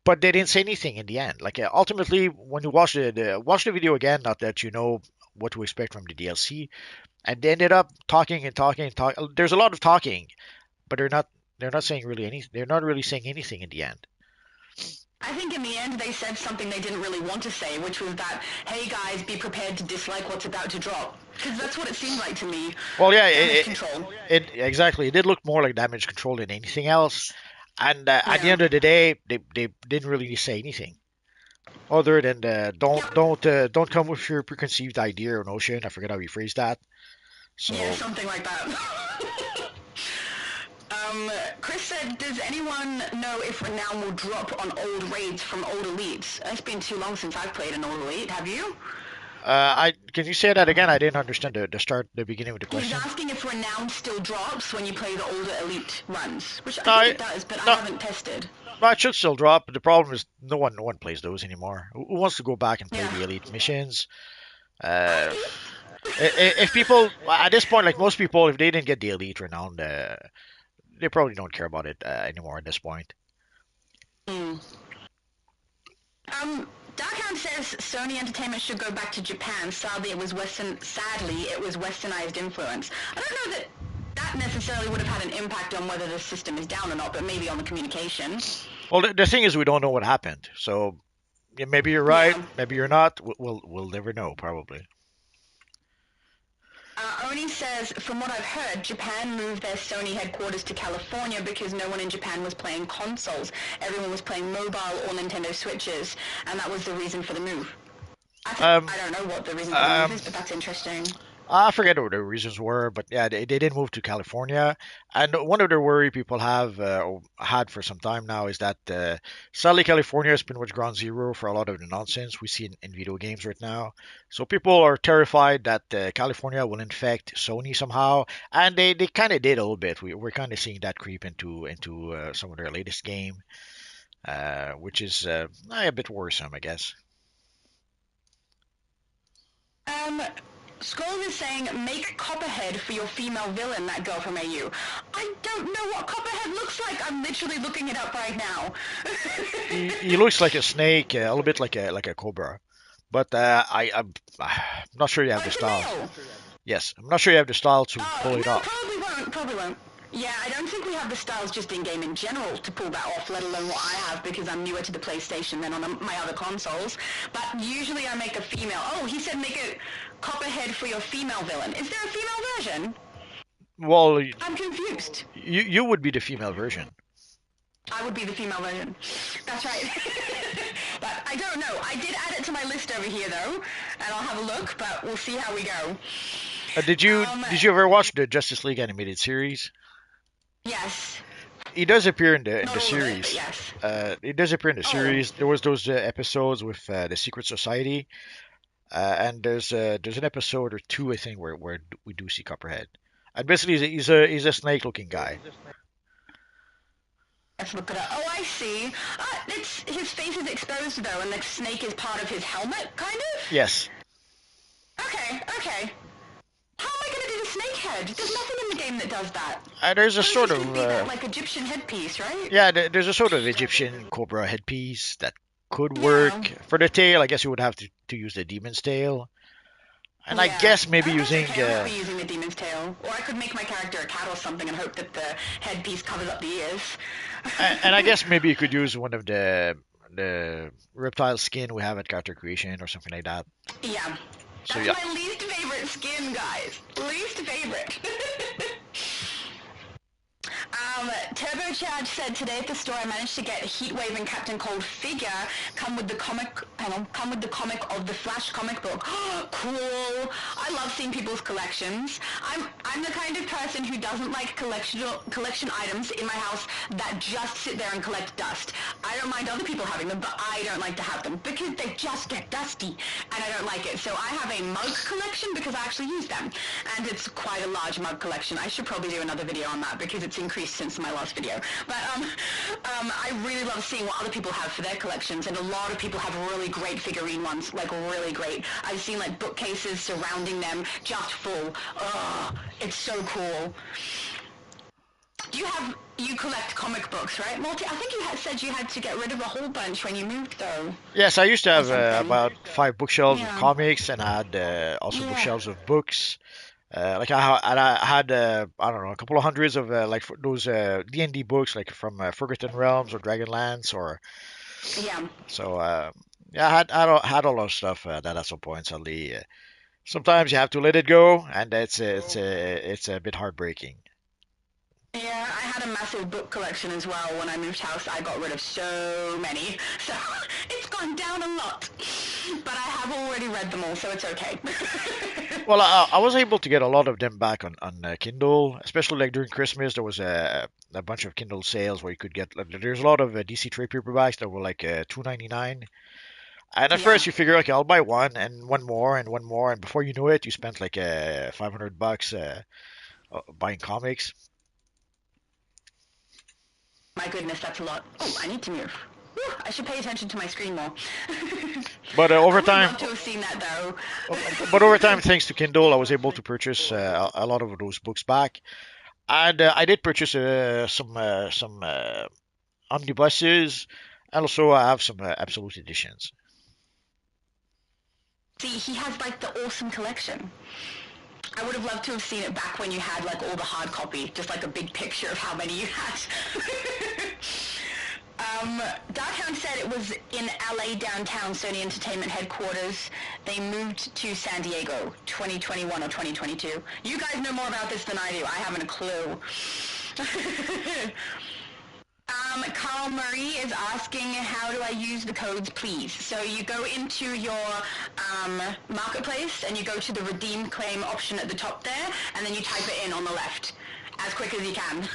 but they didn't say anything in the end. Like ultimately, when you watch the video again, not that you know what to expect from the DLC, and they ended up talking and talking and talking. There's a lot of talking, but they're not saying really any. They're not really saying anything in the end. I think in the end they said something they didn't really want to say, which was that, hey guys, be prepared to dislike what's about to drop. Because that's what it seemed like to me. Well, yeah, Damage control. it exactly. It did look more like damage control than anything else. And at the Yeah. end of the day, they didn't really say anything other than Yep. don't come with your preconceived idea or notion. I forget how you phrased that. Yeah, So, something like that. Chris said, does anyone know if Renown will drop on old raids from old elites? It's been too long since I've played an old elite. Have you? I can you say that again? I didn't understand the beginning of the He's question. asking if Renown still drops when you play the older elite runs, which I No, think it does, but I no, haven't tested. no, it should still drop. But the problem is no one plays those anymore. Who wants to go back and play Yeah. the elite missions? I Uh, do. if people at this point, like most people, if they didn't get the elite renowned, they probably don't care about it anymore at this point. Mm. Darkhound says Sony Entertainment should go back to Japan. Sadly, it was westernized influence. I don't know that that necessarily would have had an impact on whether the system is down or not, but maybe on the communication. Well, the thing is, we don't know what happened. So yeah, maybe you're right, Yeah. maybe you're not. We'll never know, probably. Oni says, from what I've heard, Japan moved their Sony headquarters to California because no one in Japan was playing consoles. Everyone was playing mobile or Nintendo Switches, and that was the reason for the move. Um, I don't know what the reason for the move um, is, but that's interesting. I forget what the reasons were, but yeah, they did move to California. And one of the worry people have or had for some time now is that sadly California has been what's ground zero for a lot of the nonsense we see in video games right now. So people are terrified that California will infect Sony somehow, and they kind of did a little bit. We're kind of seeing that creep into some of their latest game, which is a bit worrisome, I guess. Um, Skull is saying, make Copperhead for your female villain, that girl from AU. I don't know what Copperhead looks like. I'm literally looking it up right now. He looks like a snake, a little bit like a cobra. But I'm not sure you have Oh, the it's a style. male. Yes, I'm not sure you have the style to Oh, pull it no, off. probably won't. Probably won't. Yeah, I don't think we have the styles just in game in general to pull that off, let alone what I have because I'm newer to the PlayStation than on my other consoles. But usually I make a female. Oh, he said make a Copperhead for your female villain. Is there a female version? Well, I'm confused. you would be the female version. I would be the female version. That's right. But I don't know. I did add it to my list over here though, and I'll have a look, but we'll see how we go. Did you ever watch the Justice League animated series? Yes. He does appear in Not the all of it, but series. yes. He does appear in the Oh. series. There was those episodes with the Secret Society, and there's an episode or two I think where we do see Copperhead. And basically he's a snake looking guy. Let's look it up. Oh, I see. It's his face is exposed though, and the snake is part of his helmet, kind of. Yes. Okay, okay. How am I gonna do the snake head? There's nothing in the game that does that. There's a It sort just of would be that like Egyptian headpiece, right? yeah, there's a sort of Egyptian cobra headpiece that could Yeah. work. For the tail, I guess you would have to use the demon's tail, and I Yeah, guess maybe that's using okay. I'm happy using the demon's tail, or I could make my character a cat or something and hope that the headpiece covers up the ears. and I guess maybe you could use one of the reptile skin we have at character creation or something like that. Yeah, So that's yeah, my least favorite skin, guys. Least favorite. TurboCharge said today at the store I managed to get Heatwave and Captain Cold figure come with the comic of the Flash comic book. Cool. I love seeing people's collections. I'm the kind of person who doesn't like collection items in my house that just sit there and collect dust. I don't mind other people having them, but I don't like to have them because they just get dusty and I don't like it. So I have a mug collection because I actually use them, and it's quite a large mug collection. I should probably do another video on that because it's increased since my last video. But I really love seeing what other people have for their collections, and a lot of people have really great figurine ones, like really great. I've seen like bookcases surrounding them just full. It's so cool. Do You collect comic books, right? Multi, I think you had said you had to get rid of a whole bunch when you moved, though, Yes, I used to or have something. about 5 bookshelves of Yeah. comics, and I had also Yeah. bookshelves of books. I had I don't know, a couple of hundreds of those D&D books, like from Forgotten Realms or Dragonlance, or Yeah. so. Yeah, I had a lot of stuff that at some point suddenly. Sometimes you have to let it go, and it's a bit heartbreaking. Yeah, I had a massive book collection as well when I moved house. I got rid of so many, so it's gone down a lot. But I have already read them all, so it's okay. Well, I was able to get a lot of them back on Kindle, especially like during Christmas. There was a bunch of Kindle sales where you could get. There's a lot of DC trade paperbacks that were like $2.99. And at Yeah. first you figure, okay, I'll buy one and one more and one more, and before you know it, you spent like $500 buying comics. My goodness, that's a lot. Oh, I need to move. Whew, I should pay attention to my screen more. But I would love to have seen that though. over time, thanks to Kindle, I was able to purchase a lot of those books back. And I did purchase some omnibuses, and also I have some absolute editions. See, he has like the awesome collection. I would have loved to have seen it back when you had like all the hard copy, just like a big picture of how many you had. Darkhound said it was in LA downtown, Sony Entertainment headquarters. They moved to San Diego, 2021 or 2022. You guys know more about this than I do. I haven't a clue. Carl Murray is asking, how do I use the codes, please? So you go into your marketplace and you go to the redeem claim option at the top there, and then you type it in on the left as quick as you can.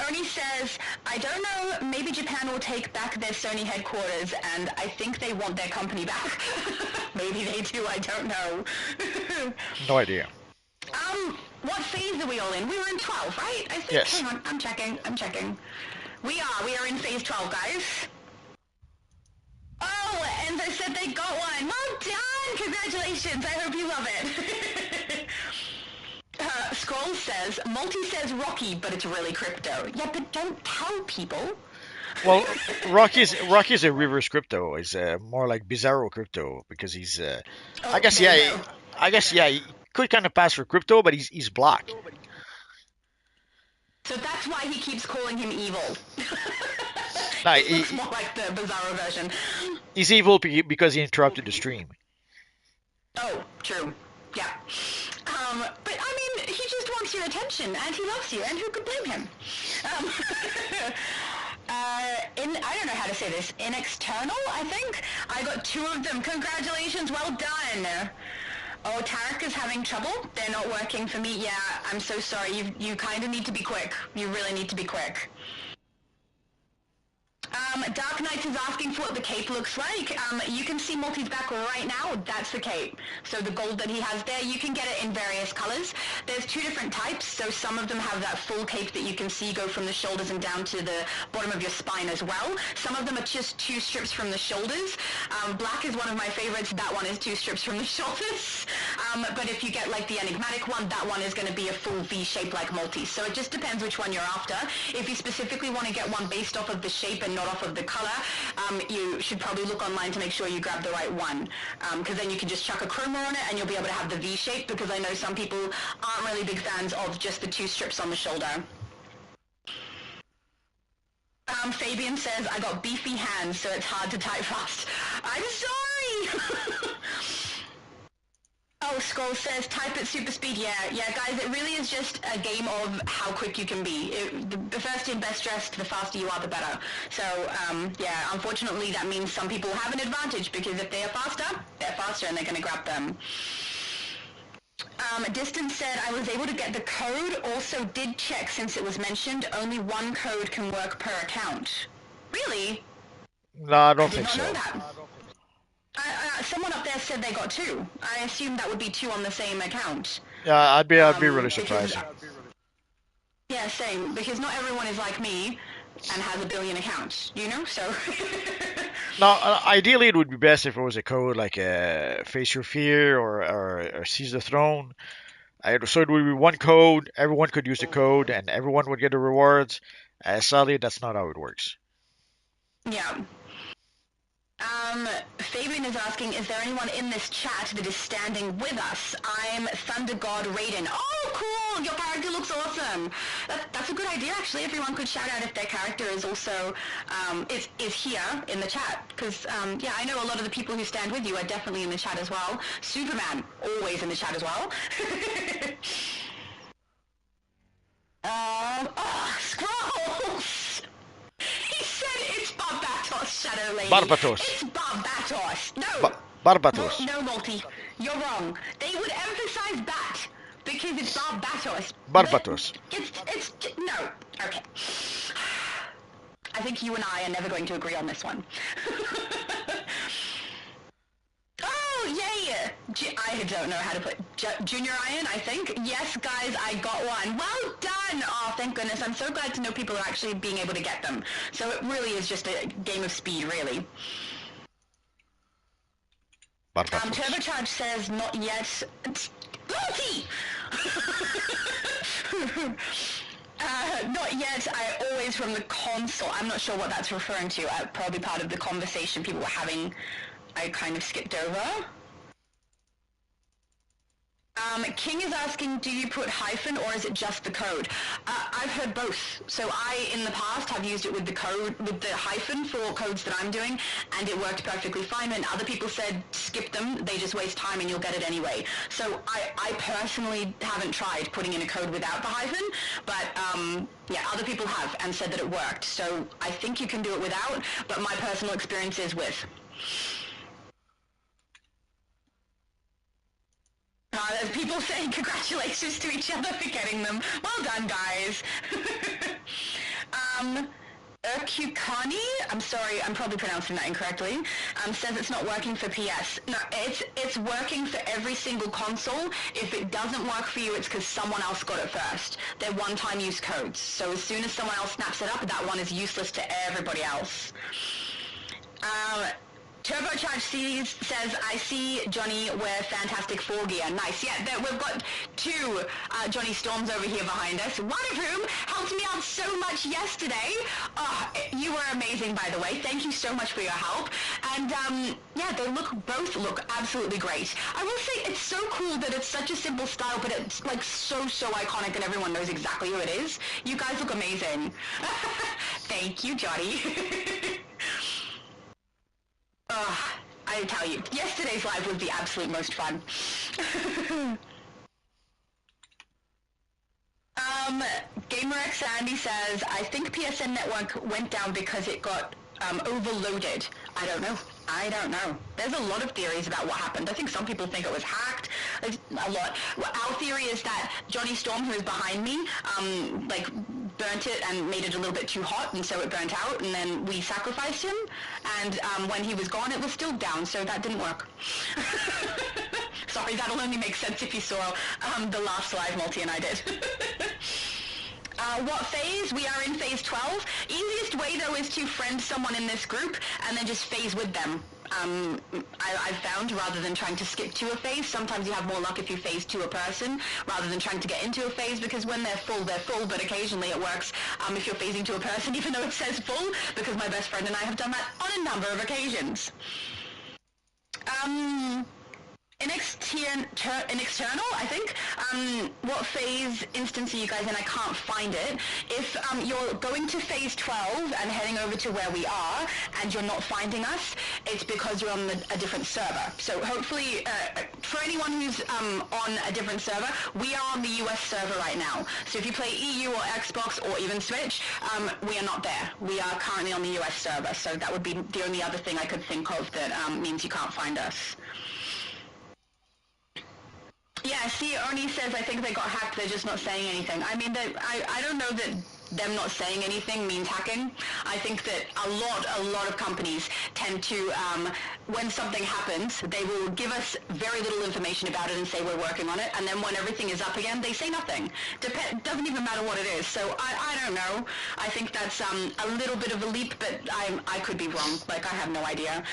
Ernie says, I don't know, maybe Japan will take back their Sony headquarters, and I think they want their company back. Maybe they do, I don't know. No idea. What phase are we all in? We were in 12, right? I think. Yes. Hang on, I'm checking. We are in phase 12, guys. Oh, and they said they got one. Well done! Congratulations, I hope you love it. Scroll says, Multi says Rocky, but it's really crypto. Yeah, but don't tell people. Well, Rocky's a reverse crypto. Is more like Bizarro crypto because he's. I Oh, guess there yeah. you go. I guess yeah. He could kind of pass for crypto, but he's black. So that's why he keeps calling him evil. No, It looks more like the Bizarro version. he's evil because he interrupted the stream. Oh, true. Yeah. But I mean, he just wants your attention, and he loves you, and who could blame him? Um, I don't know how to say this. In external, I think I got 2 of them. Congratulations, well done. Oh, Tarek is having trouble. They're not working for me. Yeah, I'm so sorry. You kind of need to be quick. You really need to be quick. Dark Knight is asking for what the cape looks like. You can see Multi's back right now. That's the cape. So the gold that he has there, you can get it in various colors. There's 2 different types. So some of them have that full cape that you can see go from the shoulders and down to the bottom of your spine as well. Some of them are just 2 strips from the shoulders. Black is one of my favorites. That one is 2 strips from the shoulders. But if you get like the enigmatic one, that one is going to be a full V shape like Multi. So it just depends which one you're after. If you specifically want to get one based off of the shape and not off of the color, you should probably look online to make sure you grab the right one, because then you can just chuck a chroma on it and you'll be able to have the V shape, because I know some people aren't really big fans of just the 2 strips on the shoulder. Fabian says, I got beefy hands, so it's hard to type fast. I'm sorry! Oh, Skull says, type at super speed. Yeah, guys, it really is just a game of how quick you can be. The first in, best dressed, the faster you are, the better. So, yeah, unfortunately that means some people have an advantage, because if they are faster, they're faster and they're going to grab them. Distance said, I was able to get the code, also did check since it was mentioned, only 1 code can work per account. Really? No, I don't I did think not know so. that. Someone up there said they got 2. I assumed that would be 2 on the same account. Yeah, I'd be really Because, surprised. yeah, same. Because not everyone is like me and has a billion accounts, you know? So. Now, ideally, it would be best if it was a code like Face Your Fear or Seize the Throne. So it would be one code, everyone could use the code, and everyone would get the rewards. Sadly, that's not how it works. Yeah. Fabian is asking, is there anyone in this chat that is standing with us? I'm Thunder God Raiden. Oh, cool! Your character looks awesome. That's a good idea, actually. Everyone could shout out if their character is also is here in the chat. Because yeah, I know a lot of the people who stand with you are definitely in the chat as well. Superman, always in the chat as well. Scrolls! He said it's Barbatos, Shadow Lady. Barbatos. It's Barbatos. Ba No. Barbatos. No, Multi. You're wrong. They would emphasize bat because it's Barbatos. Barbatos. It's no. Okay. I think you and I are never going to agree on this one. Oh, yay! I don't know how to put Junior Iron, I think. Yes, guys, I got one. Well done! Oh, thank goodness. I'm so glad to know people are actually being able to get them. So it really is just a game of speed, really. Turbocharge says not yet. Multi! Not yet. I always from the console. I'm not sure what that's referring to. Probably part of the conversation people were having. I kind of skipped over. King is asking, do you put hyphen or is it just the code? I've heard both. So I, in the past, have used it with the code, with the hyphen for codes that I'm doing, and it worked perfectly fine. And other people said, skip them, they just waste time and you'll get it anyway. So I personally haven't tried putting in a code without the hyphen, but yeah, other people have and said that it worked. So I think you can do it without, but my personal experience is with. There's people saying congratulations to each other for getting them. Well done, guys. Urkukani, I'm sorry, I'm probably pronouncing that incorrectly, says it's not working for PS. No, it's working for every single console. If it doesn't work for you, it's because someone else got it first. They're one-time use codes. So as soon as someone else snaps it up, that one is useless to everybody else. Turbocharge says, I see Johnny wear Fantastic Four gear. Nice. Yeah, we've got two Johnny Storms over here behind us, one of whom helped me out so much yesterday. Oh, you were amazing, by the way. Thank you so much for your help. And yeah, they both look absolutely great. I will say it's so cool that it's such a simple style, but it's like so iconic and everyone knows exactly who it is. You guys look amazing. Thank you, Johnny. I tell you, yesterday's live was the absolute most fun. GamerX Andy says, I think PSN Network went down because it got overloaded. I don't know. There's a lot of theories about what happened. I think some people think it was hacked. There's a lot. Well, our theory is that Johnny Storm, who is behind me, like burnt it and made it a little bit too hot, and so it burnt out, and then we sacrificed him, and when he was gone, it was still down, so that didn't work. Sorry, that'll only make sense if you saw the last live Multi and I did. What phase? We are in phase 12. Easiest way, though, is to friend someone in this group and then just phase with them. I've found, rather than trying to skip to a phase, sometimes you have more luck if you phase to a person rather than trying to get into a phase, because when they're full, but occasionally it works if you're phasing to a person, even though it says full, because my best friend and I have done that on a number of occasions. An external, I think. What phase instance are you guys in? I can't find it. If you're going to phase 12 and heading over to where we are and you're not finding us, it's because you're on a different server. So hopefully, for anyone who's on a different server, we are on the US server right now. So if you play EU or Xbox or even Switch, we are not there. We are currently on the US server. So that would be the only other thing I could think of that means you can't find us. Yeah, see, Ernie says, I think they got hacked, they're just not saying anything. I mean, I don't know that them not saying anything means hacking. I think that a lot of companies tend to, when something happens, they will give us very little information about it and say we're working on it, and then when everything is up again, they say nothing. Doesn't even matter what it is. So I don't know. I think that's a little bit of a leap, but I could be wrong. Like, I have no idea.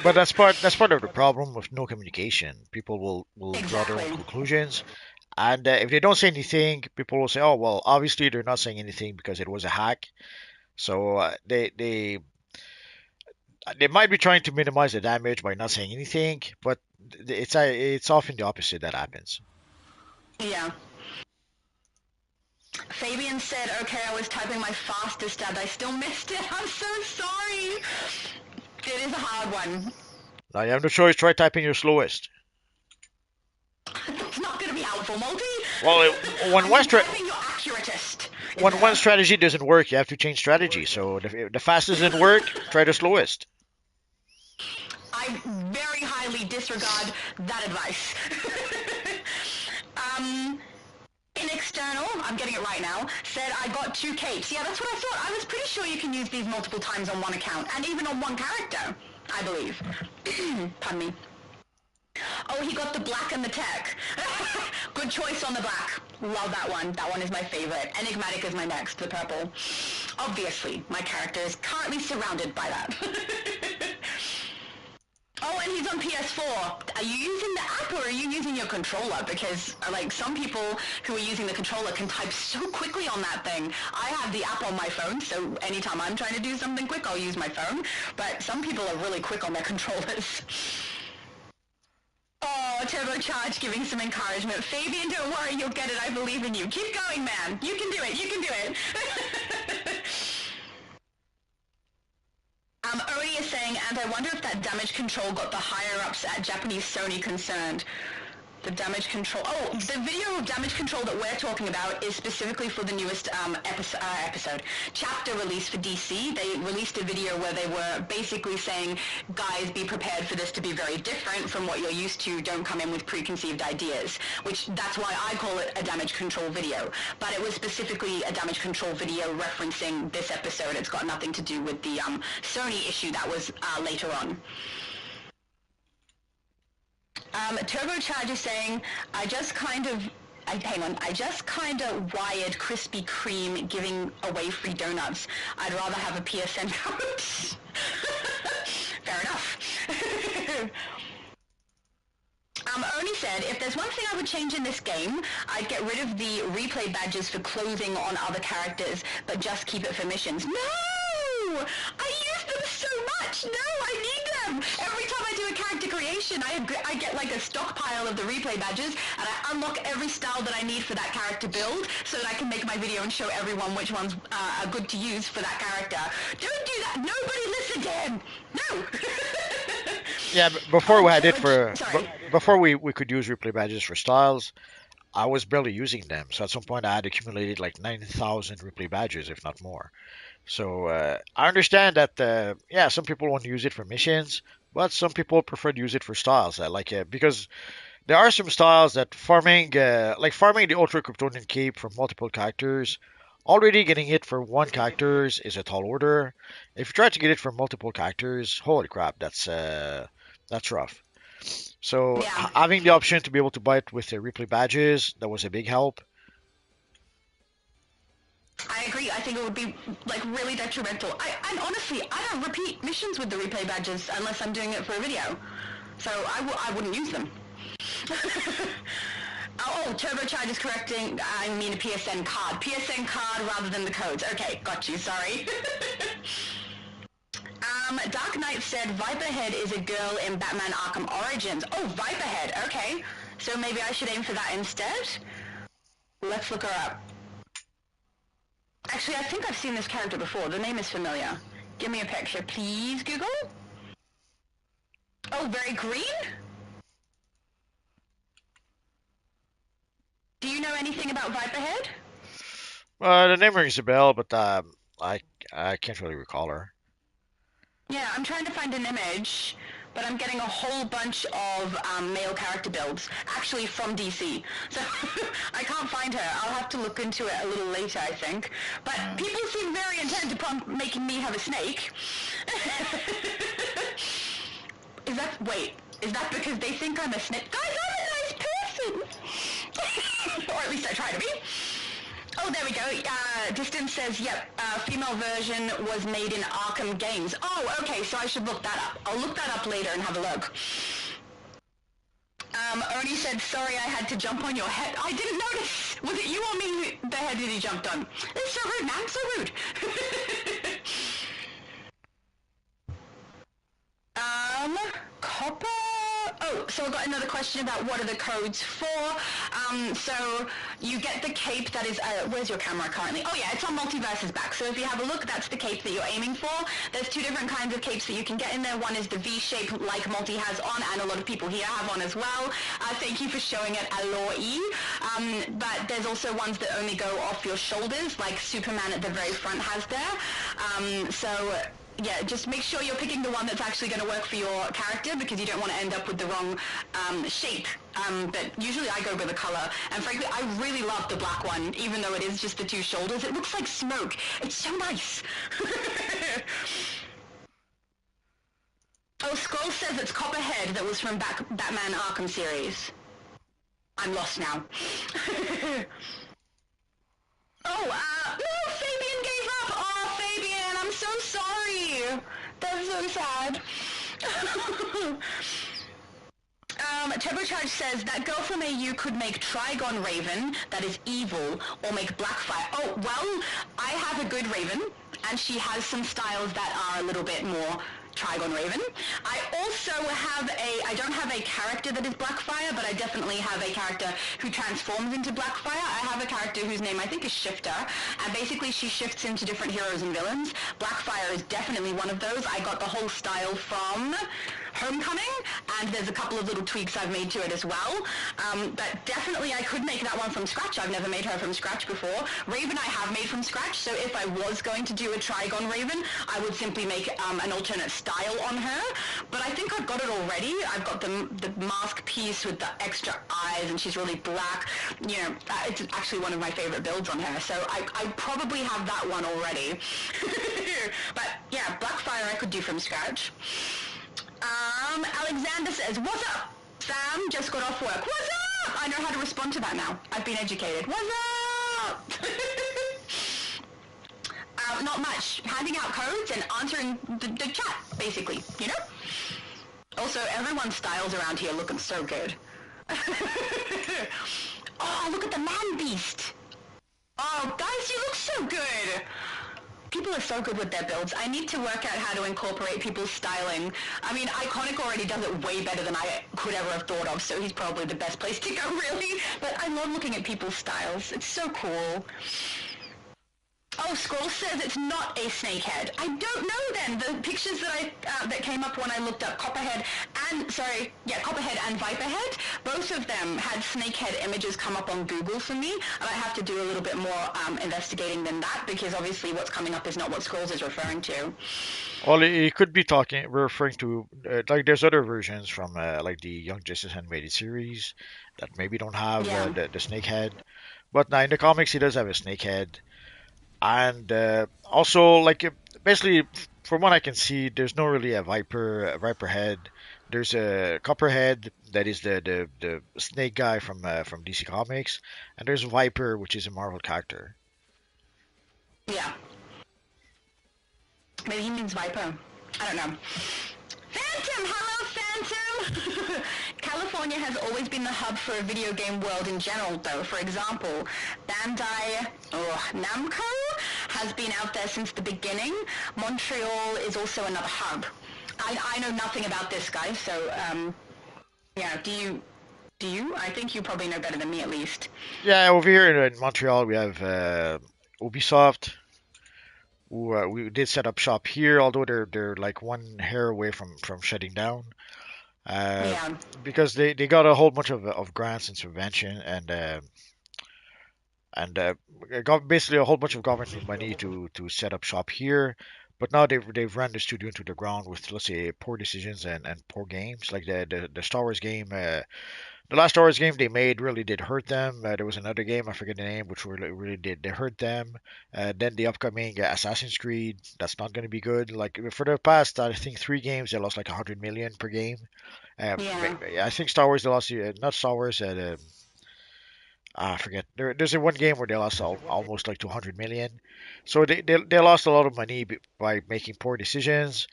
But that's part of the problem with no communication. People will draw their own Exactly. conclusions. And if they don't say anything, people will say, "Oh, well, obviously they're not saying anything because it was a hack." So they might be trying to minimize the damage by not saying anything, but it's often the opposite that happens. Yeah. Fabian said, okay, I was typing my fastest and I still missed it. I'm so sorry. It is a hard one. Now you have no choice. Try typing your slowest. It's not going to be helpful, Multi. Well, when I'm typing your accuratist. when one strategy doesn't work, you have to change strategy. So if the fastest didn't work, try the slowest. I very highly disregard that advice. In external, I'm getting it right now, said I got 2 capes. Yeah, that's what I thought. I was pretty sure you can use these multiple times on one account, and even on one character, I believe. Pardon me. Oh, he got the black and the tech. Good choice on the black. Love that one. That one is my favorite. Enigmatic is my next, the purple. Obviously, my character is currently surrounded by that. Oh, and he's on PS4. Are you using the app or are you using your controller? Because, like, some people who are using the controller can type so quickly on that thing. I have the app on my phone, so anytime I'm trying to do something quick, I'll use my phone. But some people are really quick on their controllers. Oh, Turbocharge giving some encouragement. Fabian, don't worry, you'll get it. I believe in you. Keep going, man. You can do it. You can do it. Oni is saying, and I wonder if that damage control got the higher-ups at Japanese Sony concerned. The damage control... Oh, the video of damage control that we're talking about is specifically for the newest chapter release for DC. They released a video where they were basically saying, guys, be prepared for this to be very different from what you're used to. Don't come in with preconceived ideas, which that's why I call it a damage control video. But it was specifically a damage control video referencing this episode. It's got nothing to do with the Sony issue that was later on. Turbocharge is saying, I just kind of wired Krispy Kreme giving away free donuts. I'd rather have a PSN house. Fair enough. Oni said, if there's one thing I would change in this game, I'd get rid of the replay badges for clothing on other characters, but just keep it for missions. No! I use them so much! No, I need them! Every time I do a character creation, I get like a stockpile of the replay badges, and I unlock every style that I need for that character build, so that I can make my video and show everyone which ones are good to use for that character. Don't do that! Nobody listen to him! No! Yeah, before we had it for before we could use replay badges for styles, I was barely using them. So at some point I had accumulated like 9,000 replay badges, if not more. So I understand that yeah, some people want to use it for missions, but some people prefer to use it for styles. Because there are some styles that farming farming the Ultra Kryptonian Cape for multiple characters. Already getting it for one character is a tall order. If you try to get it for multiple characters, holy crap, that's rough. So Yeah. having the option to be able to buy it with the replay badges, that was a big help. I agree. I think it would be like really detrimental. And honestly, I don't repeat missions with the replay badges unless I'm doing it for a video. So I wouldn't use them. Oh, Turbocharge is correcting, I mean a PSN card. PSN card rather than the codes. Okay, got you, sorry. Dark Knight said Viperhead is a girl in Batman Arkham Origins. Oh, Viperhead, okay. So maybe I should aim for that instead? Let's look her up. Actually, I think I've seen this character before. The name is familiar. Give me a picture, please, Google. Oh, very green? Do you know anything about Viperhead? The name rings a bell, but I can't really recall her. Yeah, I'm trying to find an image, but I'm getting a whole bunch of male character builds, actually from DC. So I can't find her. I'll have to look into it a little later, I think. But people seem very intent upon making me have a snake. Is that because they think I'm a snake? Guys, I'm a nice person! Or at least I try to be. Oh, there we go. Distance says, yep, female version was made in Arkham games. Oh, okay, so I should look that up. I'll look that up later and have a look. Oni said, sorry I had to jump on your head. I didn't notice. Was it you or me the head that he jumped on? It's so rude, man. So rude. Copper? Oh, so I got another question about what are the codes for. So you get the cape that is, where's your camera currently? Oh yeah, it's on Multiverse's back. So if you have a look, that's the cape that you're aiming for. There's two different kinds of capes that you can get in there. One is the V-shape like Multi has on, and a lot of people here have on as well. Thank you for showing it, Aloy. But there's also ones that only go off your shoulders, like Superman at the very front has there. So yeah, just make sure you're picking the one that's actually going to work for your character, because you don't want to end up with the wrong shape. But usually I go by the color, and frankly, I really love the black one, even though it is just the two shoulders. It looks like smoke. It's so nice. Oh, Scroll says it's Copperhead that was from Batman Arkham series. I'm lost now. Oh, no, Fabian gave up! Oh, Fabian, I'm so sorry! That's so sad. Turbocharge says, that girl from AU could make Trigon Raven, that is evil, or make Blackfire. Oh, well, I have a good Raven, and she has some styles that are a little bit more Trigon Raven. I also have I don't have a character that is Blackfire, but I definitely have a character who transforms into Blackfire. I have a character whose name I think is Shifter, and basically she shifts into different heroes and villains. Blackfire is definitely one of those. I got the whole style from Homecoming, and there's a couple of little tweaks I've made to it as well. But definitely I could make that one from scratch. I've never made her from scratch before. Raven I have made from scratch, so if I was going to do a Trigon Raven, I would simply make an alternate style on her. But I think I've got it already. I've got the mask piece with the extra eyes, and she's really black. You know, it's actually one of my favorite builds on her, so I probably have that one already. But yeah, Blackfire I could do from scratch. Alexander says, what's up, fam? Just got off work. What's up? I know how to respond to that now. I've been educated. What's up? Not much. Handing out codes and answering the chat, basically, you know? Also, everyone's styles around here looking so good. Oh, look at the man beast. Oh, guys, you look so good. People are so good with their builds. I need to work out how to incorporate people's styling. I mean, Iconic already does it way better than I could ever have thought of, so he's probably the best place to go, really. But I love looking at people's styles. It's so cool. Oh, Scroll says it's not a snakehead. I don't know then. The pictures that came up when I looked up Copperhead and Viperhead, both of them had snakehead images come up on Google for me, and I have to do a little bit more investigating than that, because obviously what's coming up is not what Scrolls is referring to. Well, it could be referring to like there's other versions from like the Young Justice animated series that maybe don't have Yeah. the snake head, but now in the comics he does have a snake head, and also like basically from what I can see, there's no really a viper head. There's a copperhead that is the snake guy from DC Comics, and there's Viper, which is a Marvel character. Yeah. Maybe he means Viper. I don't know. Phantom! Hello, Phantom! California has always been the hub for a video game world in general, though. For example, Namco has been out there since the beginning. Montreal is also another hub. I know nothing about this, guys, so, yeah, do you? I think you probably know better than me, at least. Yeah, over here in Montreal we have Ubisoft, who we did set up shop here, although they're like one hair away from shutting down. Uh, Yeah. because they got a whole bunch of grants and subvention and got basically a whole bunch of government money to set up shop here. But now they've run the studio into the ground with, let's say, poor decisions and poor games. Like the Star Wars game, the last Star Wars game they made really did hurt them. There was another game, I forget the name, which really did they hurt them. Then the upcoming Assassin's Creed, that's not going to be good. Like for the past, I think 3 games they lost like 100 million per game. Yeah. I think Star Wars they lost, not Star Wars, I forget. There's a one game where they lost almost like 200 million. So they lost a lot of money by making poor decisions.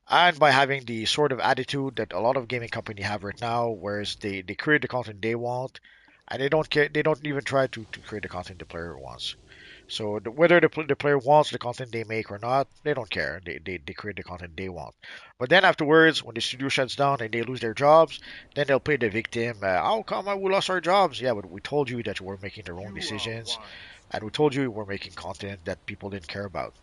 And by having the sort of attitude that a lot of gaming company have right now, whereas they create the content they want, and they don't care, they don't even try to create the content the player wants. So whether the player wants the content they make or not, they don't care. They create the content they want. But then afterwards, when the studio shuts down and they lose their jobs, then they'll play the victim. How come we lost our jobs? Yeah, but we told you that we're making the wrong decisions, and we told you we're making content that people didn't care about.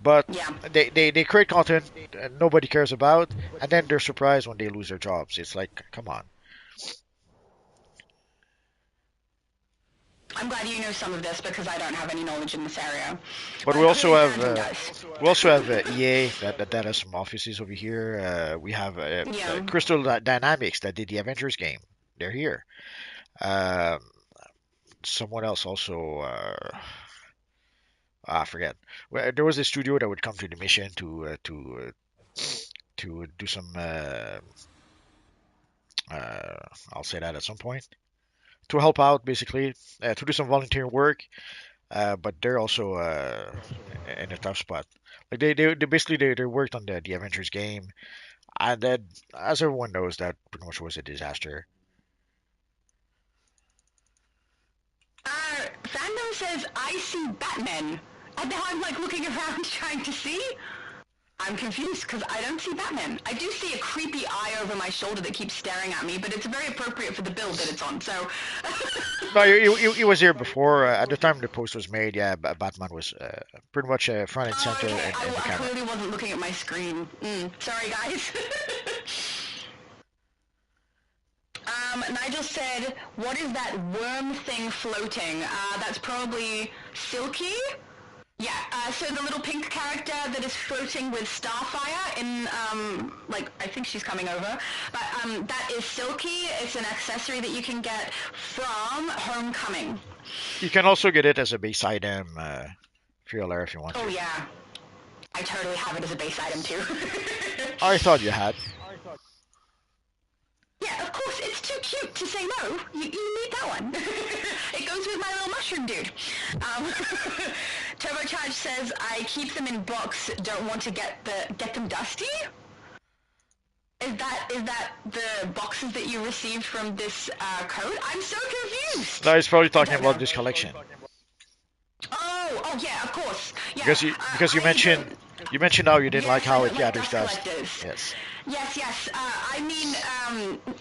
But Yeah. they create content nobody cares about, and then they're surprised when they lose their jobs. It's like, come on. I'm glad you know some of this because I don't have any knowledge in this area. But But clearly Phantom does. we also have EA that has some offices over here. We have Yeah. Crystal Dynamics that did the Avengers game. They're here. Um, Someone else also. I forget. Well, there was a studio that would come to the mission to do some. I'll say that at some point to help out, basically, to do some volunteer work. But they're also in a tough spot. Like they basically they worked on the Avengers game, and then as everyone knows, that pretty much was a disaster. Fandom says I see Batman. And now I'm like looking around trying to see. I'm confused because I don't see Batman. I do see a creepy eye over my shoulder that keeps staring at me, but it's very appropriate for the build that it's on. So. No, he was here before. At the time the post was made, yeah, Batman was pretty much front and center Okay, in the I camera. clearly wasn't looking at my screen. Sorry, guys. Nigel said, "What is that worm thing floating?" That's probably Silky. Yeah, so the little pink character that is floating with Starfire in, like, I think she's coming over. But that is Silky. It's an accessory that you can get from Homecoming. You can also get it as a base item for your lair if you want Oh, to. yeah. I totally have it as a base item, too. I thought you had. Yeah, of course, it's too cute to say no. You need that one. It goes with my little mushroom dude. Turbocharge says, I keep them in box, don't want to get them dusty? Is that the boxes that you received from this code? I'm so confused. No, he's probably talking about this collection. Oh yeah, of course. Yeah, Because you mentioned how you didn't like how it gathers dust. Collectors. Yes. Yes. I mean,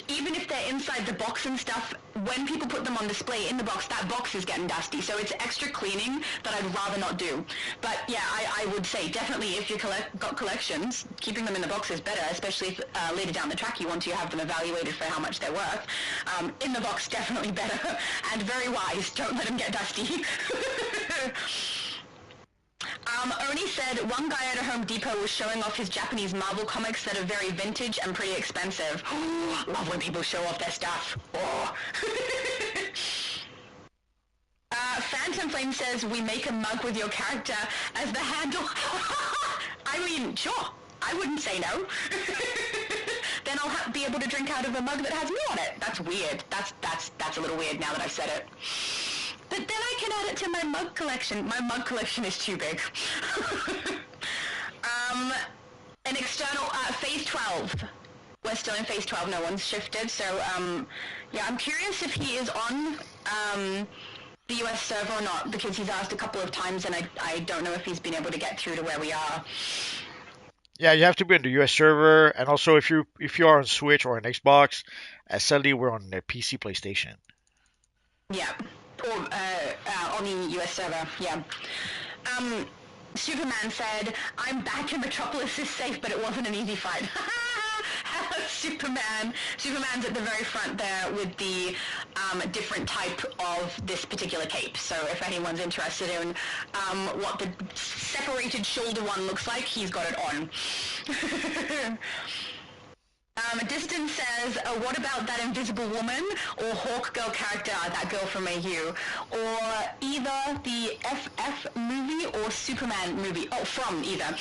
even if they're inside the box and stuff, when people put them on display in the box, that box is getting dusty. So it's extra cleaning that I'd rather not do. But yeah, I would say definitely if you got collections, keeping them in the box is better, especially if later down the track you want to have them evaluated for how much they're worth. In the box, definitely better. And very wise, don't let them get dusty. Oni said one guy at a Home Depot was showing off his Japanese Marvel comics that are very vintage and pretty expensive. Love when people show off their stuff. Oh. Phantom Flame says we make a mug with your character as the handle. I mean, sure. I wouldn't say no. Then I'll be able to drink out of a mug that has me on it. That's weird. That's a little weird now that I've said it. But then I can add it to my mug collection. My mug collection is too big. An external, phase 12. We're still in phase 12, no one's shifted. So, yeah, I'm curious if he is on the US server or not, because he's asked a couple of times and I don't know if he's been able to get through to where we are. Yeah, you have to be on the US server, and also if you are on Switch or on Xbox, sadly we're on the PC PlayStation. Yeah. Or on the US server, yeah. Superman said, I'm back and Metropolis is safe, but it wasn't an easy fight. Superman. Superman's at the very front there with the different type of this particular cape. So if anyone's interested in what the separated shoulder one looks like, he's got it on. Distant says, what about that Invisible Woman or Hawk Girl character, that girl from Mayhew? Or either the FF movie or Superman movie. Oh, from either.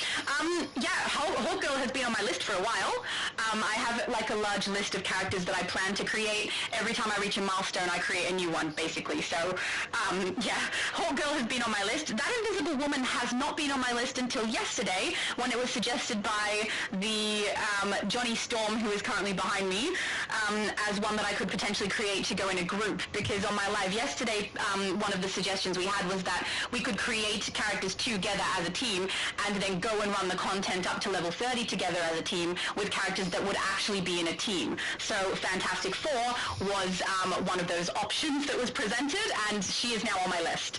Yeah, Hawk Girl has been on my list for a while. I have like a large list of characters that I plan to create. Every time I reach a milestone, I create a new one, basically. So, yeah, Hawk Girl has been on my list. That Invisible Woman has not been on my list until yesterday, when it was suggested by the Johnny Storm, who is currently behind me, as one that I could potentially create to go in a group. Because on my live yesterday, one of the suggestions we had was that we could create characters together as a team and then go and run the content up to level 30 together as a team with characters that would actually be in a team. So Fantastic Four was one of those options that was presented, and she is now on my list.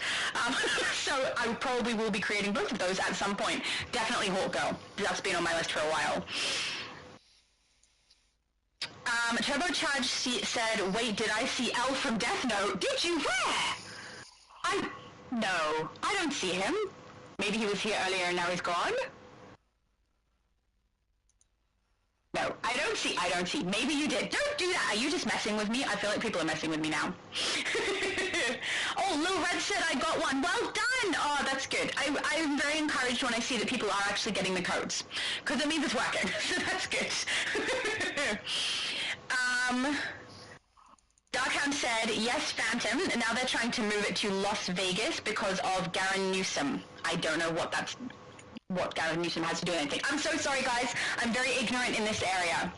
So I probably will be creating both of those at some point. Definitely Hawk Girl. That's been on my list for a while. Turbocharge said, wait, did I see L from Death Note? Did you? Where? No, I don't see him. Maybe he was here earlier and now he's gone? No, I don't see. Maybe you did. Don't do that. Are you just messing with me? I feel like people are messing with me now. Oh, Lil Red said I got one. Well done! Oh, that's good. I'm very encouraged when I see that people are actually getting the codes. Because it means it's working. So that's good. Darkhound said, yes, Phantom. Now they're trying to move it to Las Vegas because of Garen Newsom. I don't know what Garen Newsom has to do with anything. I'm so sorry, guys. I'm very ignorant in this area.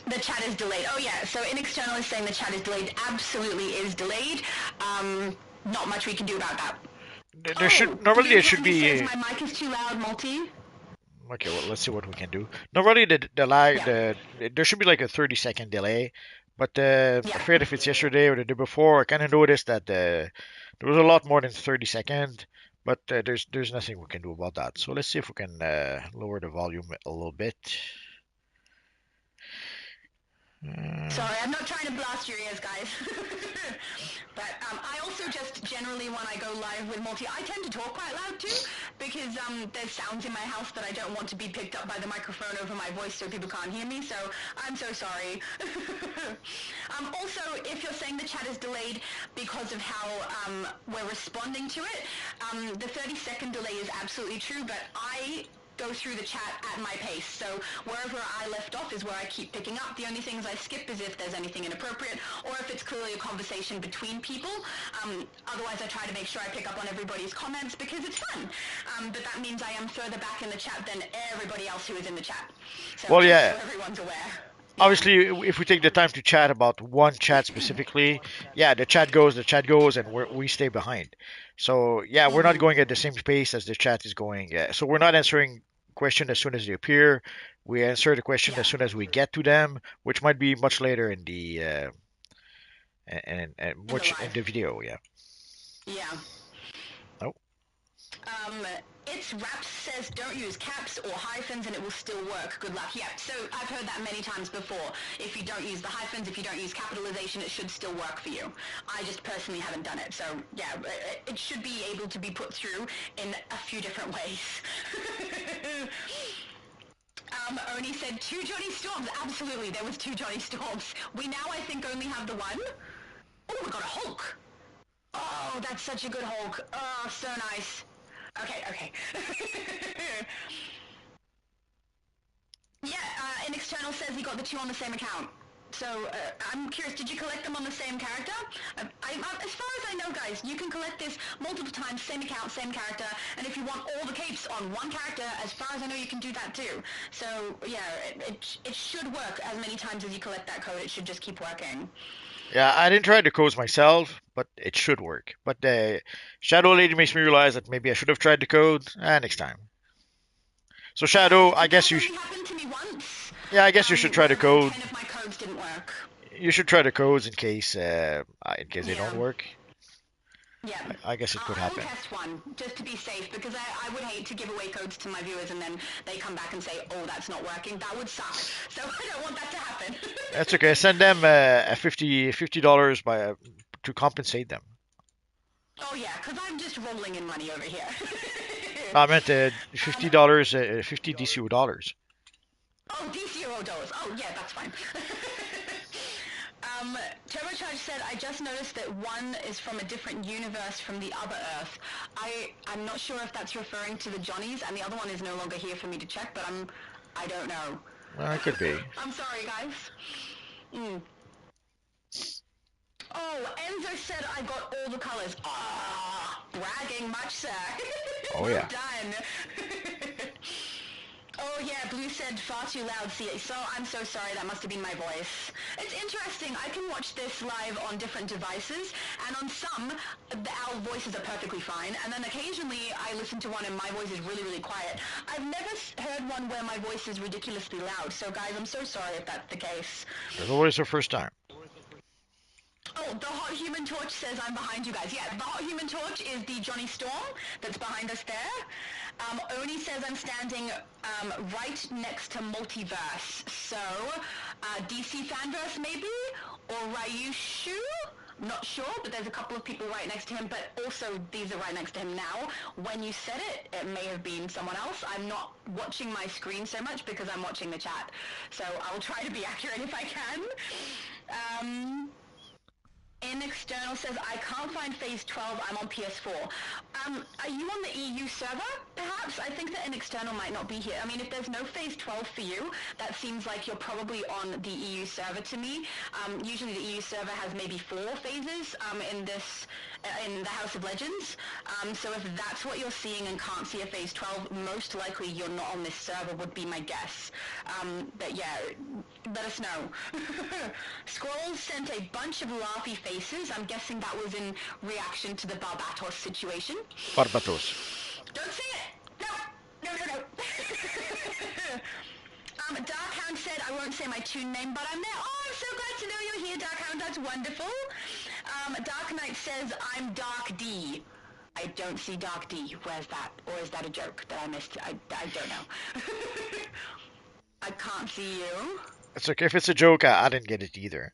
The chat is delayed. Oh yeah, so InExternal is saying the chat is delayed. Absolutely is delayed. Not much we can do about that. There should be. Says my mic is too loud, Multi. Okay, well, let's see what we can do. Normally, the lag, there should be like a 30-second delay, but I forget if it's yesterday or the day before. I kind of noticed that there was a lot more than 30 seconds, but there's nothing we can do about that. So let's see if we can lower the volume a little bit. Sorry, I'm not trying to blast your ears, guys. But I also just generally, when I go live with Multi, I tend to talk quite loud too, because there's sounds in my house that I don't want to be picked up by the microphone over my voice so people can't hear me, so I'm so sorry. Also, if you're saying the chat is delayed because of how we're responding to it, the 30-second delay is absolutely true, but I go through the chat at my pace. So wherever I left off is where I keep picking up. The only things I skip is if there's anything inappropriate or if it's clearly a conversation between people. Otherwise, I try to make sure I pick up on everybody's comments because it's fun. But that means I am further back in the chat than everybody else who is in the chat. So well, yeah. So everyone's aware. Obviously, if we take the time to chat about one chat specifically, yeah, the chat goes, and we stay behind. So yeah, we're not going at the same pace as the chat is going. So we're not answering questions as soon as they appear. We answer the question as soon as we get to them, which might be much later in the in the video. Yeah. Yeah. Oh. It's Raps says don't use caps or hyphens and it will still work. Good luck. Yeah, so I've heard that many times before. If you don't use the hyphens, if you don't use capitalization, it should still work for you. I just personally haven't done it. So yeah, it should be able to be put through in a few different ways. Oni said 2 Johnny Storms. Absolutely, there was 2 Johnny Storms. We now, I think, only have the one. Oh, we got a Hulk. Oh, that's such a good Hulk. Oh, so nice. Okay. Yeah, InExternal says he got the 2 on the same account. So, I'm curious, did you collect them on the same character? As far as I know, guys, you can collect this multiple times, same account, same character, and if you want all the capes on one character, as far as I know, you can do that too. So, yeah, it should work as many times as you collect that code. It should just keep working. Yeah, I didn't try the codes myself, but it should work. But Shadow Lady makes me realize that maybe I should have tried the code next time. So Shadow, I guess you should. Happened to me once. Yeah, I guess you should try the code. 10 of my codes didn't work. You should try the codes in case they don't work. Yeah. I guess it could happen. I'll test one, just to be safe, because I would hate to give away codes to my viewers and then they come back and say, oh, that's not working. That would suck. So I don't want that to happen. That's okay. Send them $50 to compensate them. Oh, yeah, because I'm just rolling in money over here. I meant $50, 50 DCU dollars. Oh, DCUO dollars. Oh, yeah, that's fine. Turbocharge said, I just noticed that one is from a different universe from the other Earth. I'm not sure if that's referring to the Johnnies, and the other one is no longer here for me to check, but I don't know. It could be. I'm sorry, guys. Oh, Enzo said I got all the colors. Ah, bragging much, sir. Oh, well yeah. done. Oh yeah, Blue said far too loud. See, so I'm so sorry. That must have been my voice. It's interesting. I can watch this live on different devices, and on some, our voices are perfectly fine. And then occasionally, I listen to one and my voice is really, really quiet. I've never heard one where my voice is ridiculously loud. So guys, I'm so sorry if that's the case. It's always the first time. Oh, the Hot Human Torch says I'm behind you guys. Yeah, the Hot Human Torch is the Johnny Storm that's behind us there. Oni says I'm standing right next to Multiverse. So, DC Fanverse maybe? Or Ryushu? I'm not sure, but there's a couple of people right next to him, but also these are right next to him now. When you said it, it may have been someone else. I'm not watching my screen so much because I'm watching the chat. So I'll try to be accurate if I can. In External says, I can't find Phase 12, I'm on PS4. Are you on the EU server, perhaps? I think that In External might not be here. I mean, if there's no Phase 12 for you, that seems like you're probably on the EU server to me. Usually the EU server has maybe 4 phases in the House of Legends. So if that's what you're seeing and can't see a Phase 12, most likely you're not on this server would be my guess. But yeah, let us know. Scrolls sent a bunch of laughy faces. I'm guessing that was in reaction to the Barbatos situation. Barbatos. Don't say it! No! Darkhound said, I won't say my toon name, but I'm there. Oh, I'm so glad to know you're here, Darkhound. That's wonderful. Dark Knight says, I'm Dark D. I don't see Dark D. Where's that? Or is that a joke that I missed? I don't know. I can't see you. It's okay. If it's a joke, I didn't get it either.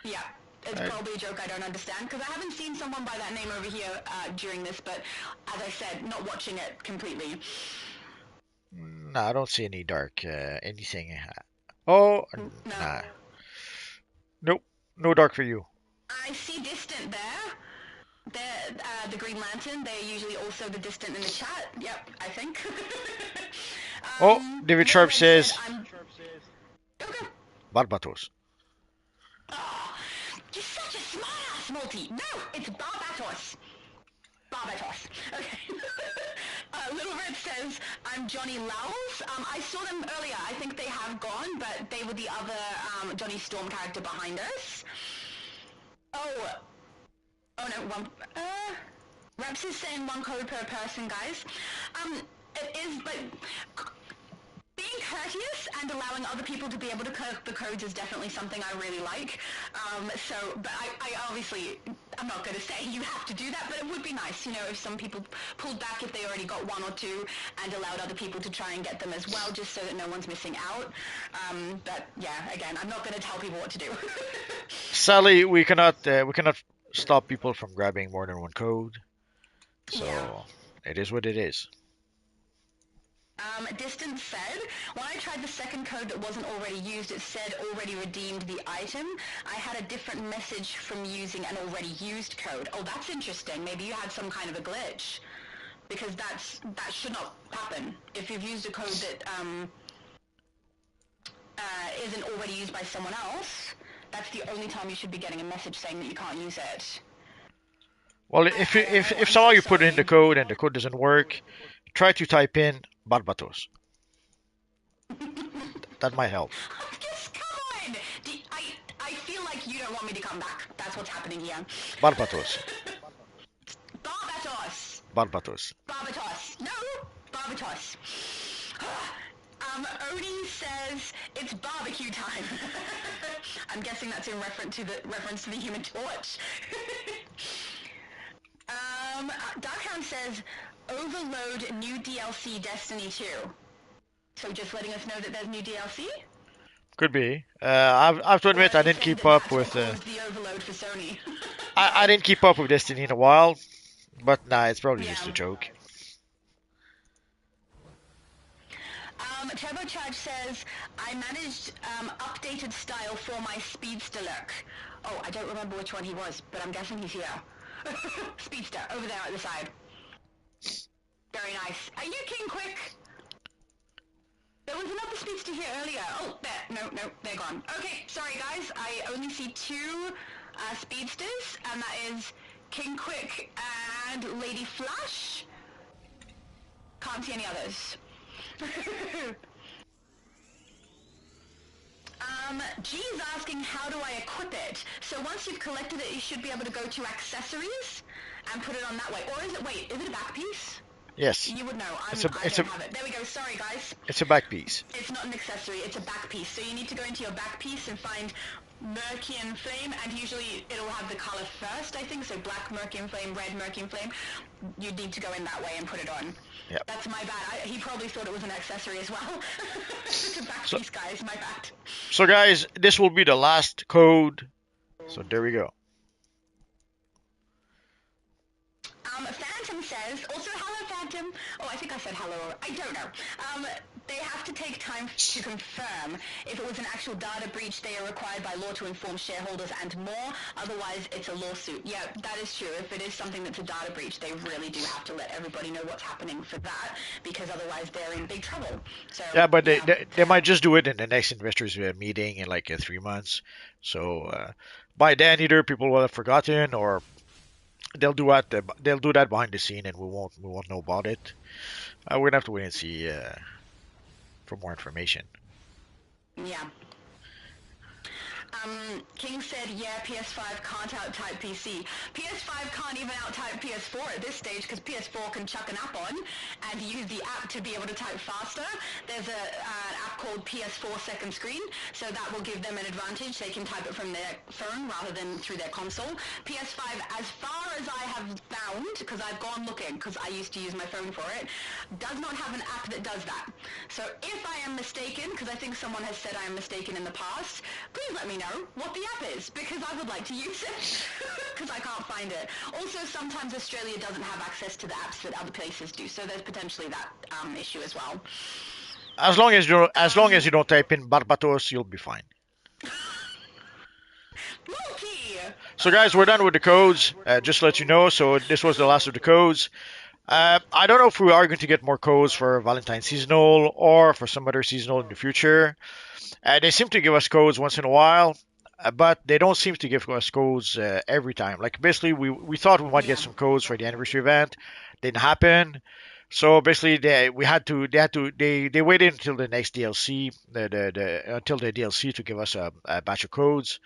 Yeah, it's probably a joke I don't understand, because I haven't seen someone by that name over here during this, but as I said, not watching it completely. No, I don't see any dark anything. Oh, No. nah. Nope. No dark for you. I see Distant there. They're the Green Lantern. They're usually also the Distant in the chat. Yep, I think. David Sharp says, Okay. Barbatos. Oh, you're such a smart-ass, Multi. No, it's Barbatos. Barbatos. Okay. Little Red says, I'm Johnny Lowells. I saw them earlier. I think they have gone, but they were the other Johnny Storm character behind us. Oh no, Reps is saying 1 code per person, guys. It is, but being courteous and allowing other people to be able to click the codes is definitely something I really like. But I obviously, I'm not going to say you have to do that, but it would be nice, if some people pulled back if they already got 1 or 2 and allowed other people to try and get them as well, just so that no one's missing out. But yeah, again, I'm not going to tell people what to do. Sadly, we cannot stop people from grabbing more than 1 code. So yeah. It is what it is. Distance said, when I tried the second code that wasn't already used, it said already redeemed the item. I had a different message from using an already used code. Oh, that's interesting. Maybe you had some kind of a glitch. Because that should not happen. If you've used a code that isn't already used by someone else, that's the only time you should be getting a message saying that you can't use it. Well, if somehow you put in the code and the code doesn't work, try to type in Barbatos. That might help. Just come on! I feel like you don't want me to come back. That's what's happening here. Barbatos. Barbatos. Barbatos. Barbatos. No! Barbatos. Odie says it's barbecue time. I'm guessing that's in reference to the Human Torch. Darkhound says Overload new DLC Destiny 2. So just letting us know that there's new DLC? Could be. I have to admit I didn't keep up with the Overload for Sony. I didn't keep up with Destiny in a while, but nah, it's probably just a joke. Turbocharge says, I managed updated style for my Speedster look. Oh, I don't remember which one he was, but I'm guessing he's here. Speedster, over there at the side. Very nice. Are you King Quick? There was another Speedster here earlier. Oh, there. No, they're gone. Okay, sorry guys. I only see two Speedsters, and that is King Quick and Lady Flash. Can't see any others. G is asking, how do I equip it? So once you've collected it, you should be able to go to accessories and put it on that way. Or is it a back piece? Yes. You would know. I don't have it. There we go. Sorry, guys. It's a back piece. It's not an accessory. It's a back piece. So you need to go into your back piece and find Mearcian Flame, and usually it'll have the color first, I think. So black Mearcian Flame, red Mearcian Flame. You need to go in that way and put it on. Yep. That's my bad. He probably thought it was an accessory as well. It's a back piece, guys. My bad. So guys, this will be the last code. So there we go. Phantom says, also hello Phantom. Oh, I think I said hello. I don't know. They have to take time to confirm if it was an actual data breach. They are required by law to inform shareholders and more. Otherwise, it's a lawsuit. Yeah, that is true. If it is something that's a data breach, they really do have to let everybody know what's happening for that, because otherwise they're in big trouble. So yeah, but they might just do it in the next investors meeting in like 3 months. So by then, either people will have forgotten, or they'll do that behind the scene, and we won't know about it. We're gonna have to wait and see for more information. Yeah. King said, yeah, PS5 can't out-type PC. PS5 can't even out-type PS4 at this stage, because PS4 can chuck an app on and use the app to be able to type faster. There's an app called PS4 Second Screen, so that will give them an advantage. They can type it from their phone rather than through their console. PS5, as far as I have found, because I've gone looking, because I used to use my phone for it, does not have an app that does that. So if I am mistaken, because I think someone has said I am mistaken in the past, please let me know what the app is, because I would like to use it, because I can't find it. Also, sometimes Australia doesn't have access to the apps that other places do, so there's potentially that issue as well. As long as you don't type in Barbatos, you'll be fine. Multi! So guys, we're done with the codes. Just to let you know, so this was the last of the codes. I don't know if we are going to get more codes for Valentine seasonal or for some other seasonal in the future. They seem to give us codes once in a while, but they don't seem to give us codes every time. Like basically, we thought we might get some codes for the anniversary event, didn't happen. So basically, they waited until the next DLC, until the DLC to give us a batch of codes.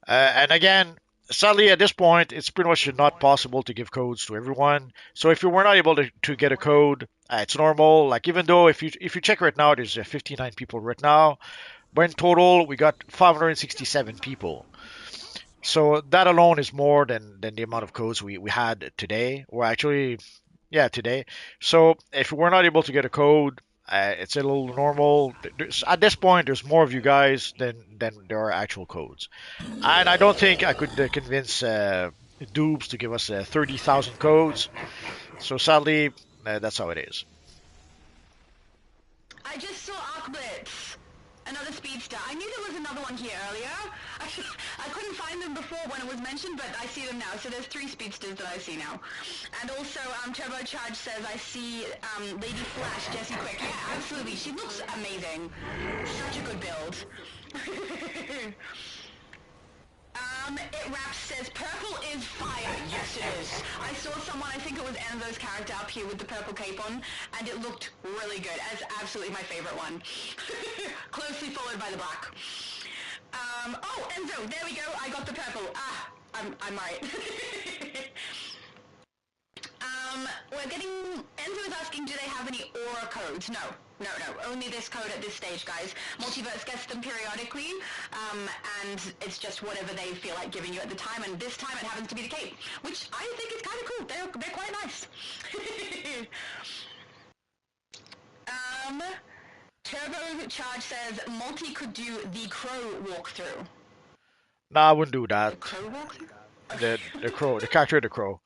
And again, sadly, at this point, it's pretty much not possible to give codes to everyone. So if you were not able to get a code, it's normal. Like even though if you check right now, there's 59 people right now. But in total, we got 567 people. So that alone is more than the amount of codes we had today. Or actually, yeah, today. So if we're not able to get a code, it's a little normal. At this point, there's more of you guys than there are actual codes. And I don't think I could convince Dubes to give us 30,000 codes. So sadly, that's how it is. I just saw Arcblitz. Another speedster. I knew there was another one here earlier. I couldn't find them before when it was mentioned, but I see them now. So there's 3 speedsters that I see now. And also, Turbocharge says I see Lady Flash, Jessie Quick. Yeah, absolutely. She looks amazing. Such a good build. It Raps says purple is fire. Yes, it is. I saw someone, I think it was Enzo's character up here with the purple cape on, and it looked really good. It's absolutely my favorite one. Closely followed by the black. Oh, Enzo, there we go. I got the purple. I'm right. We're getting... Enzo is asking, do they have any aura codes? No. Only this code at this stage, guys. Multiverse gets them periodically, and it's just whatever they feel like giving you at the time, and this time it happens to be the cape, which I think is kind of cool. They're quite nice. Turbo Charge says Multi could do the Crow walkthrough. Nah, I wouldn't do that. The Crow walkthrough? The Crow, the character of the Crow.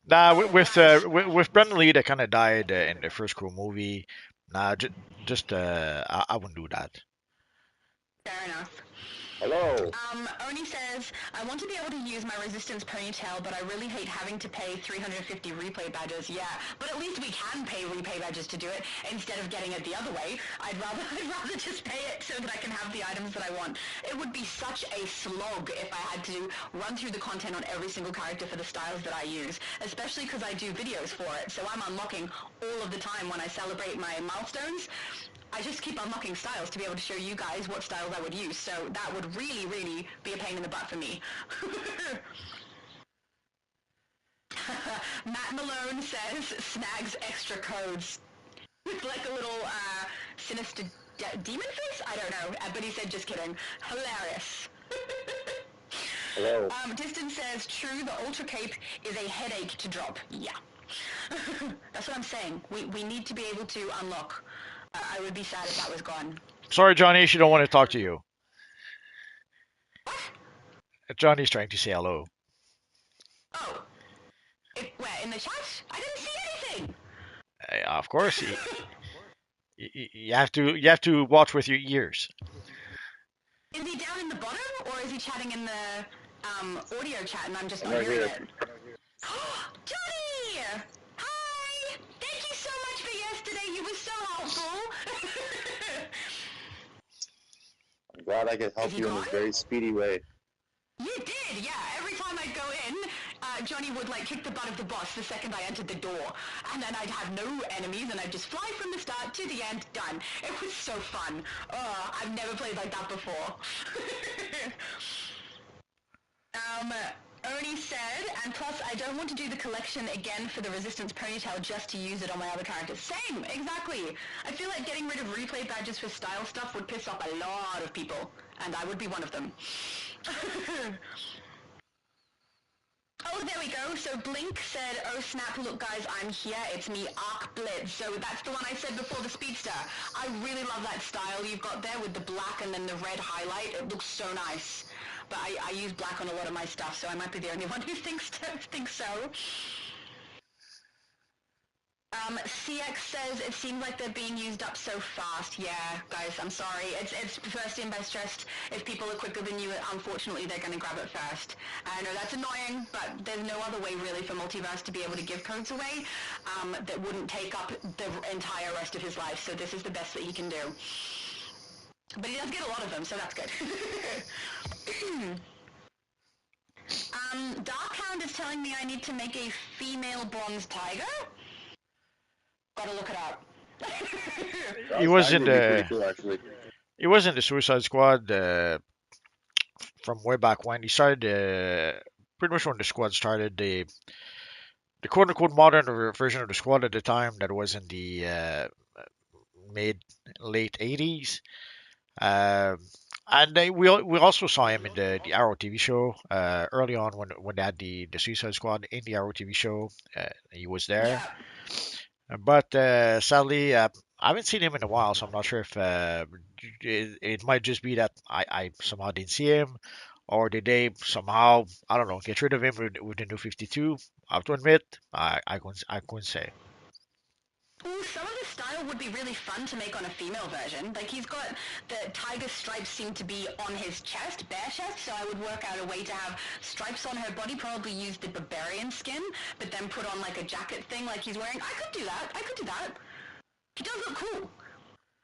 Nah, with Brendan Lee, that kind of died in the first Crow movie. Nah, just I wouldn't do that. Fair enough. Hello. Oni says, I want to be able to use my resistance ponytail, but I really hate having to pay 350 replay badges. Yeah, but at least we can pay replay badges to do it instead of getting it the other way. I'd rather just pay it so that I can have the items that I want. It would be such a slog if I had to run through the content on every single character for the styles that I use, especially because I do videos for it, so I'm unlocking all of the time when I celebrate my milestones. I just keep unlocking styles to be able to show you guys what styles I would use, so that would really, really be a pain in the butt for me. Matt Malone says, snags extra codes. With like a little, sinister demon face? I don't know, but he said, just kidding. Hilarious. Hello. Distance says, true, the Ultra Cape is a headache to drop. Yeah. That's what I'm saying. We need to be able to unlock. I would be sad if that was gone. Sorry, Johnny, she don't want to talk to you. Johnny's trying to say hello. Oh. Where, in the chat? I didn't see anything! Of course, you have to watch with your ears. Is he down in the bottom, or is he chatting in the audio chat and I'm just not Right hearing here. it? Johnny! Hi! Thank you so much for yesterday. You were so helpful. I'm glad I could help Is he you in gone? a very speedy way. You did, yeah. Every time I'd go in, Johnny would like kick the butt of the boss the second I entered the door. And then I'd have no enemies and I'd just fly from the start to the end, done. It was so fun. I've never played like that before. Oni said, and plus I don't want to do the collection again for the Resistance ponytail just to use it on my other characters. Same, exactly. I feel like getting rid of replay badges for style stuff would piss off a lot of people, and I would be one of them. Oh, there we go. So Blink said, oh snap, look guys, I'm here. It's me, Arc Blitz. So that's the one I said before, the Speedster. I really love that style you've got there with the black and then the red highlight. It looks so nice. But I use black on a lot of my stuff, so I might be the only one who thinks so. CX says, it seems like they're being used up so fast. Yeah, guys, I'm sorry. It's first in, best dressed. If people are quicker than you, unfortunately, they're going to grab it first. I know that's annoying, but there's no other way, really, for Multiverse to be able to give codes away that wouldn't take up the entire rest of his life, so this is the best that he can do. But he does get a lot of them, so that's good. Darkhound is telling me I need to make a female bronze tiger? Gotta look it up. He was in That would be the pretty cool, actually. he was in the Suicide Squad from way back when. He started pretty much when the squad started. The quote unquote modern version of the squad at the time that was in the mid late 80s. And we also saw him in the Arrow TV show early on when they had the Suicide Squad in the Arrow TV show. He was there. Yeah. But sadly, I haven't seen him in a while, so I'm not sure if it might just be that I somehow didn't see him, or did they somehow, I don't know, get rid of him with the new 52? I have to admit, I couldn't say. Ooh, some of the style would be really fun to make on a female version. Like, he's got the tiger stripes seem to be on his chest, bare chest, so I would work out a way to have stripes on her body, probably use the barbarian skin, but then put on, like, a jacket thing like he's wearing. I could do that. He does look cool.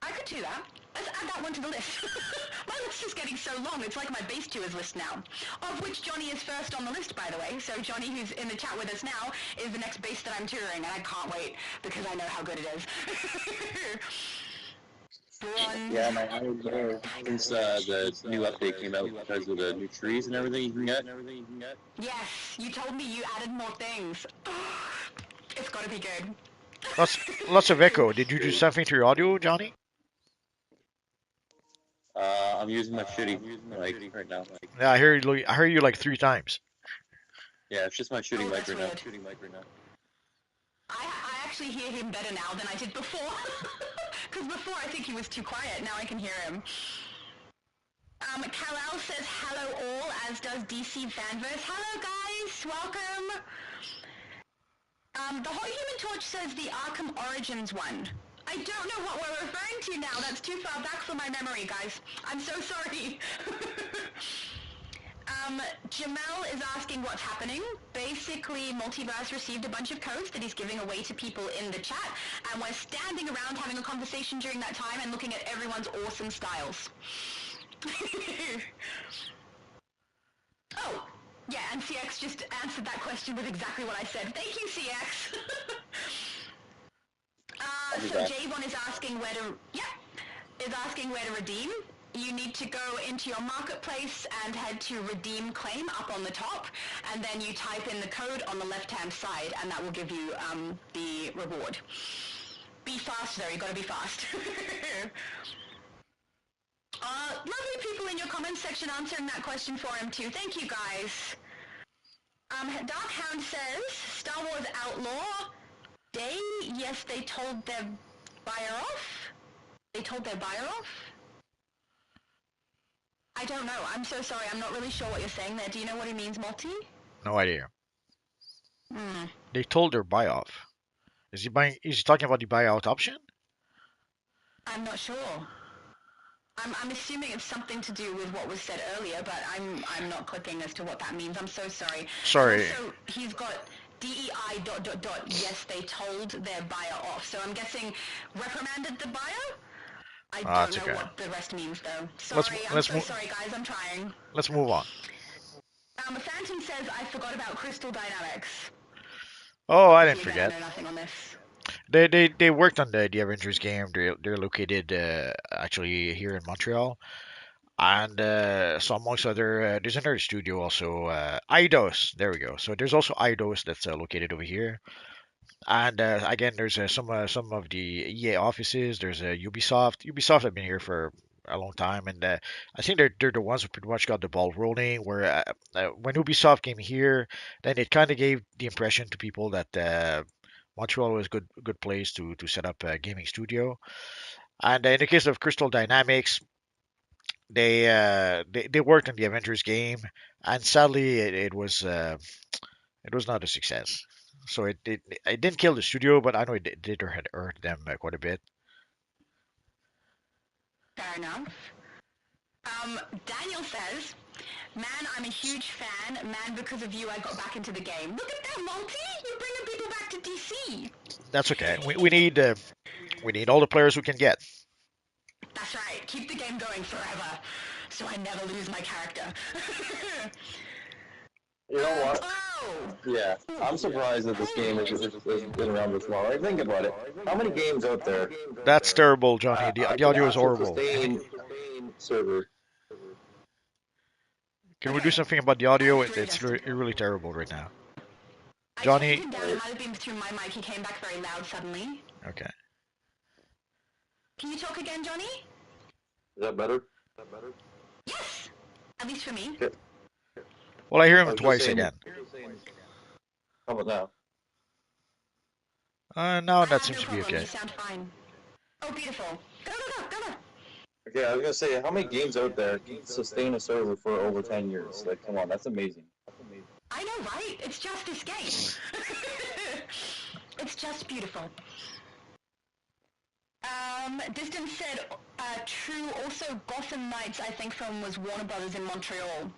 I could do that. Let's add that one to the list. My list is getting so long, it's like my base tours list now. Of which Johnny is first on the list, by the way. So Johnny, who's in the chat with us now, is the next base that I'm touring, and I can't wait, because I know how good it is. Bronze. Yeah, and I would know since the new update came out because of the new trees and everything you can get. Yes, you told me you added more things. It's gotta be good. Lots of echo. Did you do something to your audio, Johnny? I'm using my shitty mic right now. Yeah, I hear you like 3 times. Yeah, it's just my shooting Oh, mic that's right now. weird. I actually hear him better now than I did before. Because before I think he was too quiet. Now I can hear him. Kal-El says hello all, as does DC Fanverse. Hello guys, welcome. The Hot Human Torch says the Arkham Origins one. I don't know what we're referring to now. That's too far back for my memory, guys. I'm so sorry. Jamel is asking what's happening. Basically, Multiverse received a bunch of codes that he's giving away to people in the chat, and we're standing around having a conversation during that time and looking at everyone's awesome styles. Oh, yeah, and CX just answered that question with exactly what I said. Thank you, CX. So Javon is asking where to redeem. You need to go into your marketplace and head to redeem claim up on the top, and then you type in the code on the left-hand side, and that will give you the reward. Be fast though, you gotta be fast. Lovely people in your comments section answering that question for him too. Thank you guys. Dark Hound says, Star Wars Outlaw Day, yes, they told their buyer off? They told their buyer off? I don't know. I'm so sorry. I'm not really sure what you're saying there. Do you know what he means, Multi? No idea. Hmm. They told their buy off. Is he talking about the buyout option? I'm not sure. I'm assuming it's something to do with what was said earlier, but I'm not clicking as to what that means. I'm so sorry. Sorry. And also, he's got DEI ... Yes, they told their buyer off. So I'm guessing reprimanded the buyer? I don't know what the rest means though. Sorry, I'm so sorry guys, I'm trying. Let's move on. Phantom says I forgot about Crystal Dynamics. Oh, I didn't forget. I know nothing on this. They worked on the Avengers game. They're located actually here in Montreal, and so amongst other there's another studio also, Eidos. There we go. So there's also Eidos that's located over here, and again there's some of the EA offices. There's Ubisoft. Ubisoft have been here for a long time, and I think they're the ones who pretty much got the ball rolling. Where when Ubisoft came here, then it kind of gave the impression to people that Montreal was a good place to set up a gaming studio. And in the case of Crystal Dynamics, they worked on the Avengers game, and sadly it was not a success. So it didn't kill the studio, but I know it did hurt them quite a bit. Fair enough. Daniel says, man, I'm a huge fan. Man, because of you, I got back into the game. Look at that, Multi! You're bringing people back to DC. That's okay. We need all the players we can get. That's right. Keep the game going forever, so I never lose my character. You know what? Oh! Yeah, I'm surprised that this game has been around this long. Like, think about it. How many games out there? That's terrible, Johnny. The audio is horrible. Server. Can we do something about the audio? It's really terrible right now. Johnny. It might have been through my mic. He came back very loud suddenly. Okay. Can you talk again, Johnny? Is that better? Yes! At least for me. Okay. Well, I hear him twice again. How about now? Now that seems to be okay. You sound fine. Oh, beautiful. Go. Okay, I was gonna say, how many games out there can sustain a server for over 10 years? Like, come on, that's amazing. I know, right? It's just this game. It's just beautiful. Distance said, true. Also, Gotham Knights, I think, from was Warner Brothers in Montreal.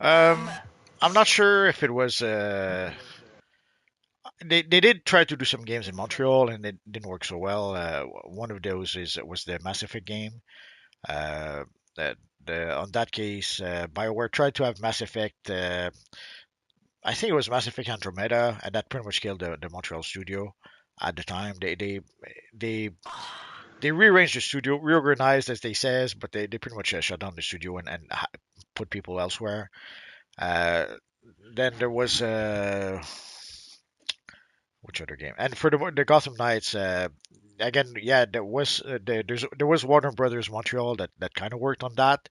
I'm not sure if it was. They did try to do some games in Montreal and it didn't work so well. One of those was the Mass Effect game. On that case, BioWare tried to have Mass Effect. I think it was Mass Effect Andromeda, and that pretty much killed the Montreal studio at the time. They rearranged the studio, reorganized as they says, but they pretty much shut down the studio and put people elsewhere. Then there was which other game? And for the Gotham Knights, again, yeah, there was Warner Brothers Montreal that kind of worked on that.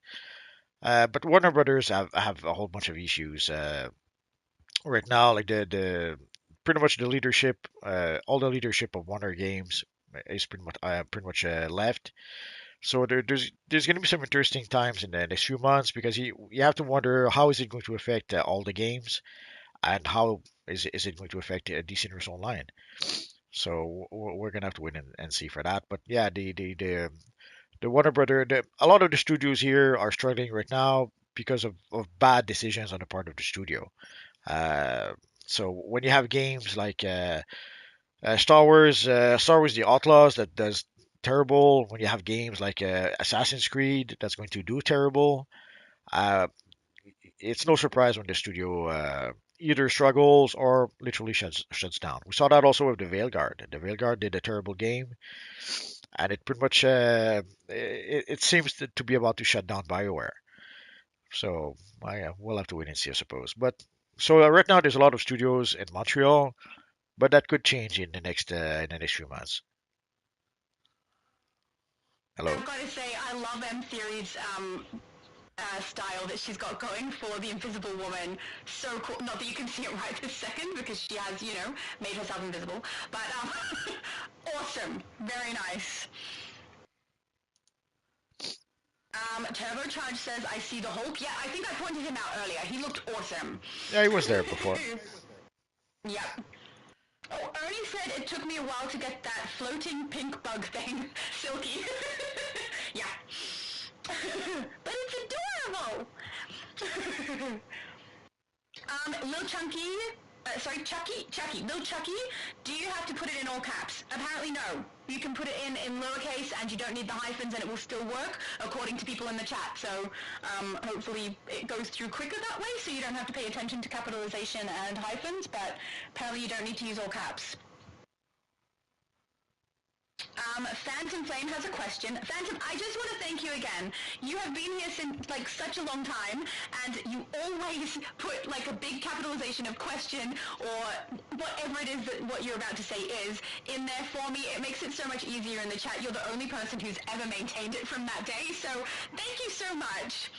But Warner Brothers have a whole bunch of issues right now. Like the pretty much the leadership, all the leadership of Warner Games is pretty much left. So there's going to be some interesting times in the next few months because you have to wonder how is it going to affect all the games and how is it going to affect DC Universe Online. So we're gonna have to wait and see for that. But yeah, the Warner Brother, a lot of the studios here are struggling right now because of bad decisions on the part of the studio. Uh, so when you have games like Star Wars: The Outlaws that does terrible, when you have games like Assassin's Creed that's going to do terrible, uh, it's no surprise when the studio either struggles or literally shuts down. We saw that also with the Veilguard. The Veilguard did a terrible game, and it pretty much it seems to be about to shut down BioWare. So yeah, we'll have to wait and see, I suppose. But so right now there's a lot of studios in Montreal, but that could change in the next few months. Hello. I've got to say, I love M Theory's style that she's got going for the Invisible Woman. So cool. Not that you can see it right this second because she has, made herself invisible. But awesome. Very nice. Turbocharge says, I see the Hulk. Yeah, I think I pointed him out earlier. He looked awesome. Yeah, he was there before. Yep. Oh, Ernie said it took me a while to get that floating pink bug thing, Silky. Yeah. But it's adorable! Lil Chunky, Chucky, Lil Chucky, do you have to put it in all caps? Apparently no. You can put it in lowercase and you don't need the hyphens and it will still work, according to people in the chat. So hopefully it goes through quicker that way so you don't have to pay attention to capitalization and hyphens, but apparently you don't need to use all caps. Phantom Flame has a question. Phantom, I just want to thank you again. You have been here since like such a long time, and you always put like a big capitalization of question or whatever it is that what you're about to say is in there for me. It makes it so much easier in the chat. You're the only person who's ever maintained it from that day, so thank you so much.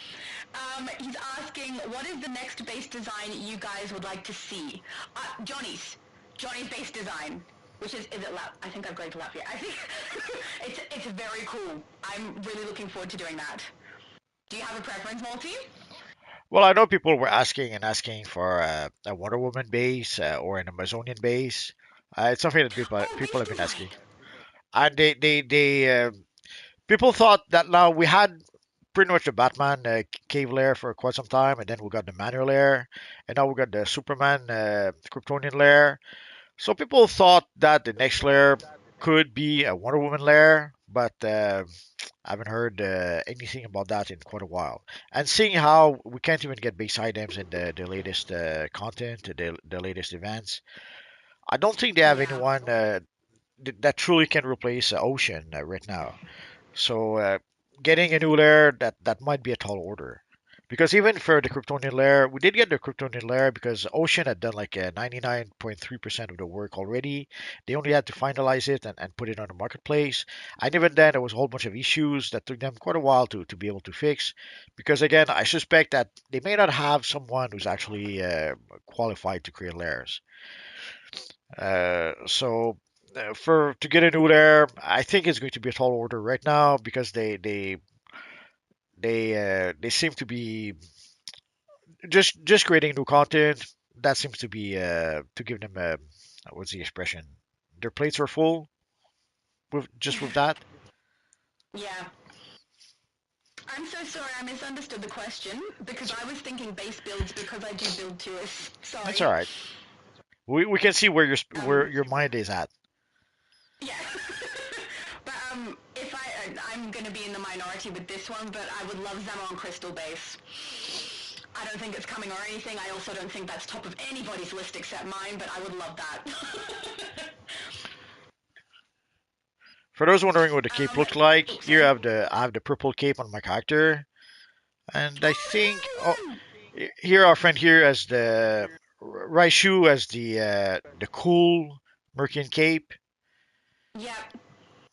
He's asking, what is the next base design you guys would like to see? Johnny's base design. Which is it loud? I think I'm going to laugh here. I think it's very cool. I'm really looking forward to doing that. Do you have a preference, Multi? Well, I know people were asking for a Wonder Woman base or an Amazonian base. It's something that Oh, people base have been asking, design. and people thought that now we had pretty much the Batman cave lair for quite some time, and then we got the Manor lair, and now we got the Superman Kryptonian lair. So people thought that the next lair could be a Wonder Woman lair, but I haven't heard anything about that in quite a while. And seeing how we can't even get base items in the latest content, the latest events, I don't think they have Yeah. anyone that truly can replace Ocean right now. So getting a new layer that might be a tall order. Because even for the Kryptonian layer, we did get the Kryptonian layer because Ocean had done like 99.3% of the work already. They only had to finalize it and put it on the marketplace. And even then, there was a whole bunch of issues that took them quite a while to be able to fix. Because again, I suspect that they may not have someone who's actually qualified to create layers. So for to get a new layer, I think it's going to be a tall order right now because they seem to be just creating new content. That seems to be to give them a what's the expression? Their plates are full with that. Yeah. I'm so sorry I misunderstood the question because So I was thinking base builds because I do build tours. it's all Sorry. right. We can see where Um, your mind is at. yeah. But if I'm gonna be in the minority with this one, but I would love them on Crystal base. I don't think it's coming or anything. I also don't think that's top of anybody's list except mine, but I would love that. For those wondering what the cape looks like, Oh, here sorry. I have the purple cape on my character, and I Oh, think oh hell here our friend here as the Raishu as the cool Mearcian cape. yeah. Yep.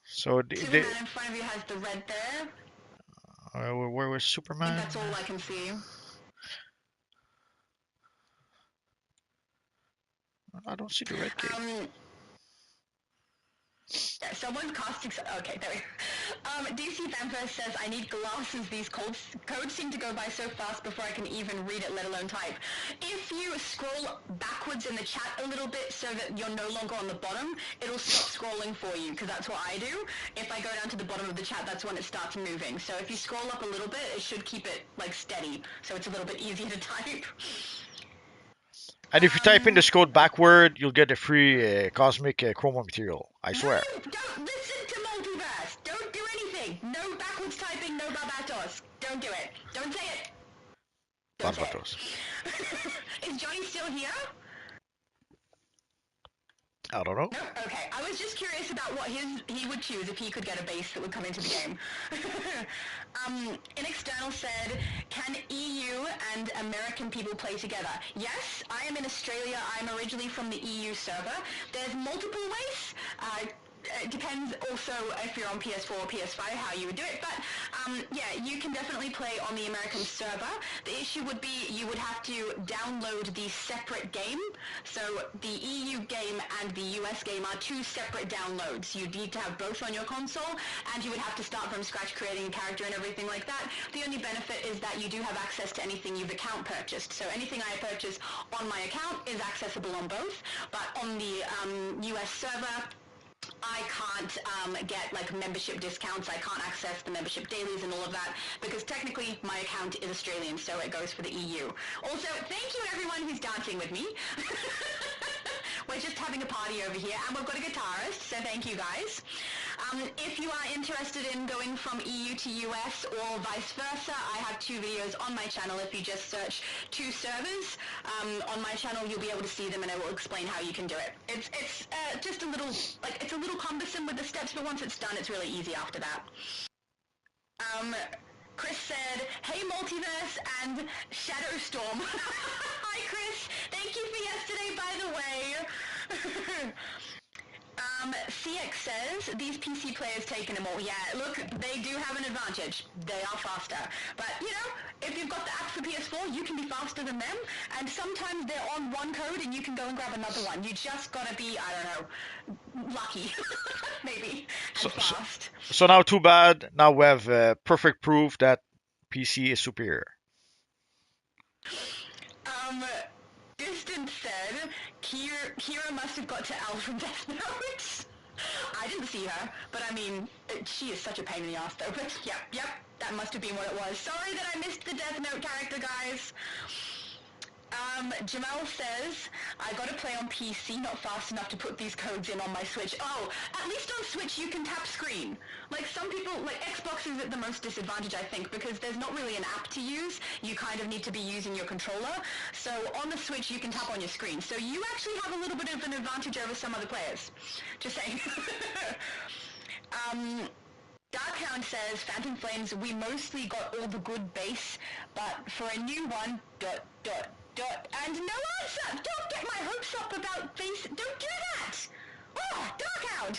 So Superman in front of you has the red there. where was I think Superman? that's all I can see. I don't see the red cape. Um, Yeah, someone's casting. Okay, there we go. DC Vampire says, I need glasses. These codes seem to go by so fast before I can even read it, let alone type. If you scroll backwards in the chat a little bit so that you're no longer on the bottom, it'll stop scrolling for you, because that's what I do. If I go down to the bottom of the chat, that's when it starts moving. So if you scroll up a little bit, it should keep it like steady, so it's a little bit easier to type. And if you type in the code backward, you'll get a free cosmic chroma material. I swear. No, don't listen to Multiverse. Don't do anything. No backwards typing, no barbatos. Don't do it. Don't say it. Don't say Barbatos. it. Is Johnny still here? I don't know. No? Okay. I was just curious about what he would choose if he could get a base that would come into the game. In External said, can EU and American people play together? Yes, I am in Australia. I'm originally from the EU server. There's multiple ways. It depends also if you're on PS4 or PS5 how you would do it, but yeah, you can definitely play on the American server. The issue would be you would have to download the separate game. So the EU game and the US game are two separate downloads. You need to have both on your console, and you would have to start from scratch creating a character and everything like that. The only benefit is that you do have access to anything you've account purchased. So anything I purchase on my account is accessible on both, but on the US server, I can't get like membership discounts. I can't access the membership dailies and all of that because technically my account is Australian, so it goes for the EU. Also, thank you everyone who's dancing with me. We're just having a party over here, and we've got a guitarist, so thank you guys. If you are interested in going from EU to US or vice versa, I have two videos on my channel. If you just search two servers on my channel, you'll be able to see them, and I will explain how you can do it. It's just a little, like, it's a little cumbersome with the steps, but once it's done, it's really easy after that. Chris said, hey Multiverse and Shadowstorm. Hi Chris, thank you for yesterday by the way. CX says, these PC players taking them all. Yeah, look, they do have an advantage. They are faster. But, you know, if you've got the app for PS4, you can be faster than them. And sometimes they're on one code and you can go and grab another one. You just gotta be, I don't know, lucky. Maybe. And fast. So now, too bad. Now we have perfect proof that PC is superior. Distant said, Kira must have got to L from Death Note. I didn't see her, but I mean, she is such a pain in the ass though, but yep, that must have been what it was. Sorry that I missed the Death Note character, guys. Jamal says, I gotta play on PC, not fast enough to put these codes in on my Switch. Oh, at least on Switch you can tap screen. Like some people, like Xbox is at the most disadvantage I think because there's not really an app to use. You kind of need to be using your controller. So on the Switch you can tap on your screen. So you actually have a little bit of an advantage over some other players. Just saying. Darkhound says, Phantom Flames, we mostly got all the good base, but for a new one, ... And no answer! Don't get my hopes up about base, don't do that! Oh, Darkhound!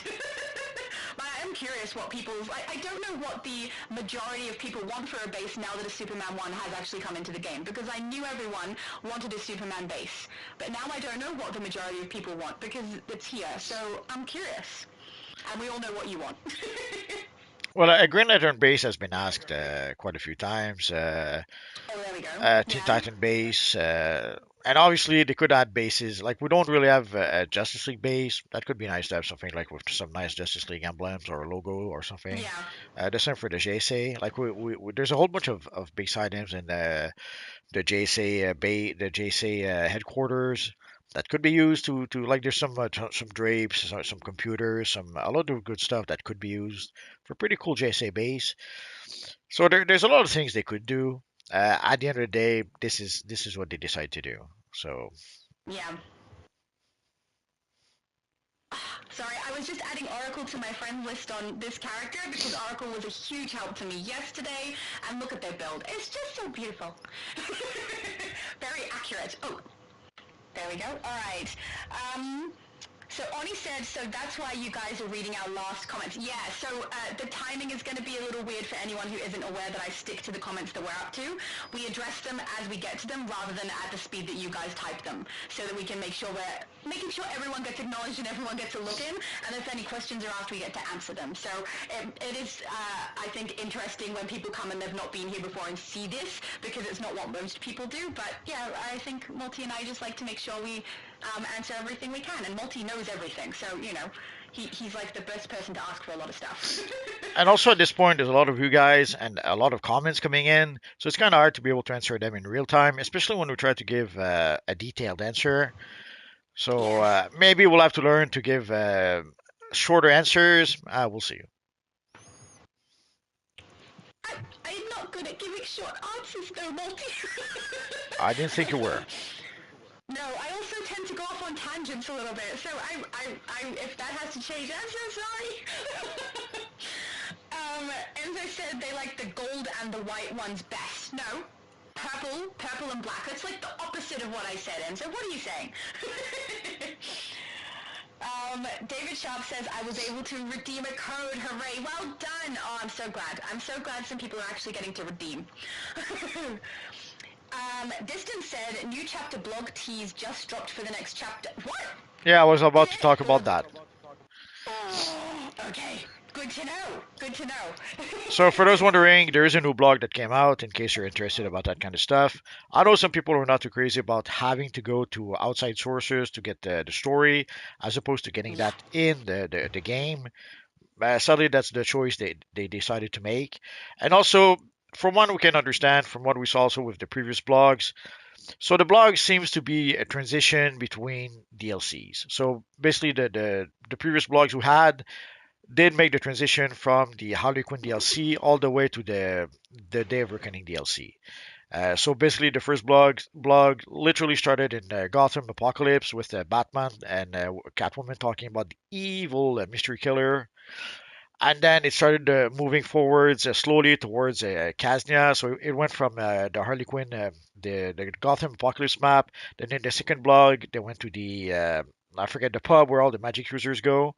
But I am curious what people, I don't know what the majority of people want for a base now that a Superman 1 has actually come into the game, because I knew everyone wanted a Superman base, but now I don't know what the majority of people want, because it's here, so I'm curious. And we all know what you want. Well, a Green Lantern base has been asked quite a few times. Oh, there we go. Teen Titan base. And obviously, they could add bases. Like, we don't really have a Justice League base. That could be nice to have something like with some nice Justice League emblems or a logo or something. Yeah. The same for the JSA. Like, there's a whole bunch of base items in the JSA the JSA headquarters that could be used to like there's some drapes, some computers, a lot of good stuff that could be used for pretty cool JSA base. So there's a lot of things they could do. At the end of the day, this is what they decide to do. So yeah. Sorry, I was just adding Oracle to my friend list on this character because Oracle was a huge help to me yesterday, and look at their build. It's just so beautiful. Very accurate. Oh, there we go. All right. So Oni said, so that's why you guys are reading our last comments. Yeah, so the timing is going to be a little weird for anyone who isn't aware that I stick to the comments that we're up to. We address them as we get to them rather than at the speed that you guys type them, so that we can make sure we're making sure everyone gets acknowledged and everyone gets a look in, and if any questions are asked, we get to answer them. So it is, I think, interesting when people come and they've not been here before and see this, because it's not what most people do. But yeah, I think Multi and I just like to make sure we answer everything we can, and Multi knows everything, so he's like the best person to ask for a lot of stuff. And also at this point, there's a lot of you guys and a lot of comments coming in, so it's kind of hard to be able to answer them in real time, especially when we try to give a detailed answer. So Yes. maybe we'll have to learn to give shorter answers. We'll see. I'm not good at giving short answers though, Multi. I didn't think you were. No, I also tend to go off on tangents a little bit, so if that has to change, I'm so sorry. Enzo said they like the gold and the white ones best. No, purple and black. It's like the opposite of what I said, Enzo. What are you saying? David Sharp says, I was able to redeem a code. Hooray. Well done. Oh, I'm so glad. I'm so glad some people are actually getting to redeem. Distant said, new chapter blog tease just dropped for the next chapter. What? Yeah, I was about to talk about that. Oh, okay. Good to know. Good to know. So for those wondering, there is a new blog that came out in case you're interested about that kind of stuff. I know some people are not too crazy about having to go to outside sources to get the story as opposed to getting that in the game. Sadly, that's the choice they decided to make. And also, from what we can understand, from what we saw also with the previous blogs, so the blog seems to be a transition between DLCs. So basically, the previous blogs we had did make the transition from the Harley Quinn DLC all the way to the Day of Reckoning DLC. So basically, the first blog literally started in Gotham Apocalypse with Batman and Catwoman talking about the evil mystery killer, and then it started moving forwards slowly towards Kaznia. So it went from the Harley Quinn, the Gotham Apocalypse map. Then in the second blog, they went to the I forget the pub where all the magic users go.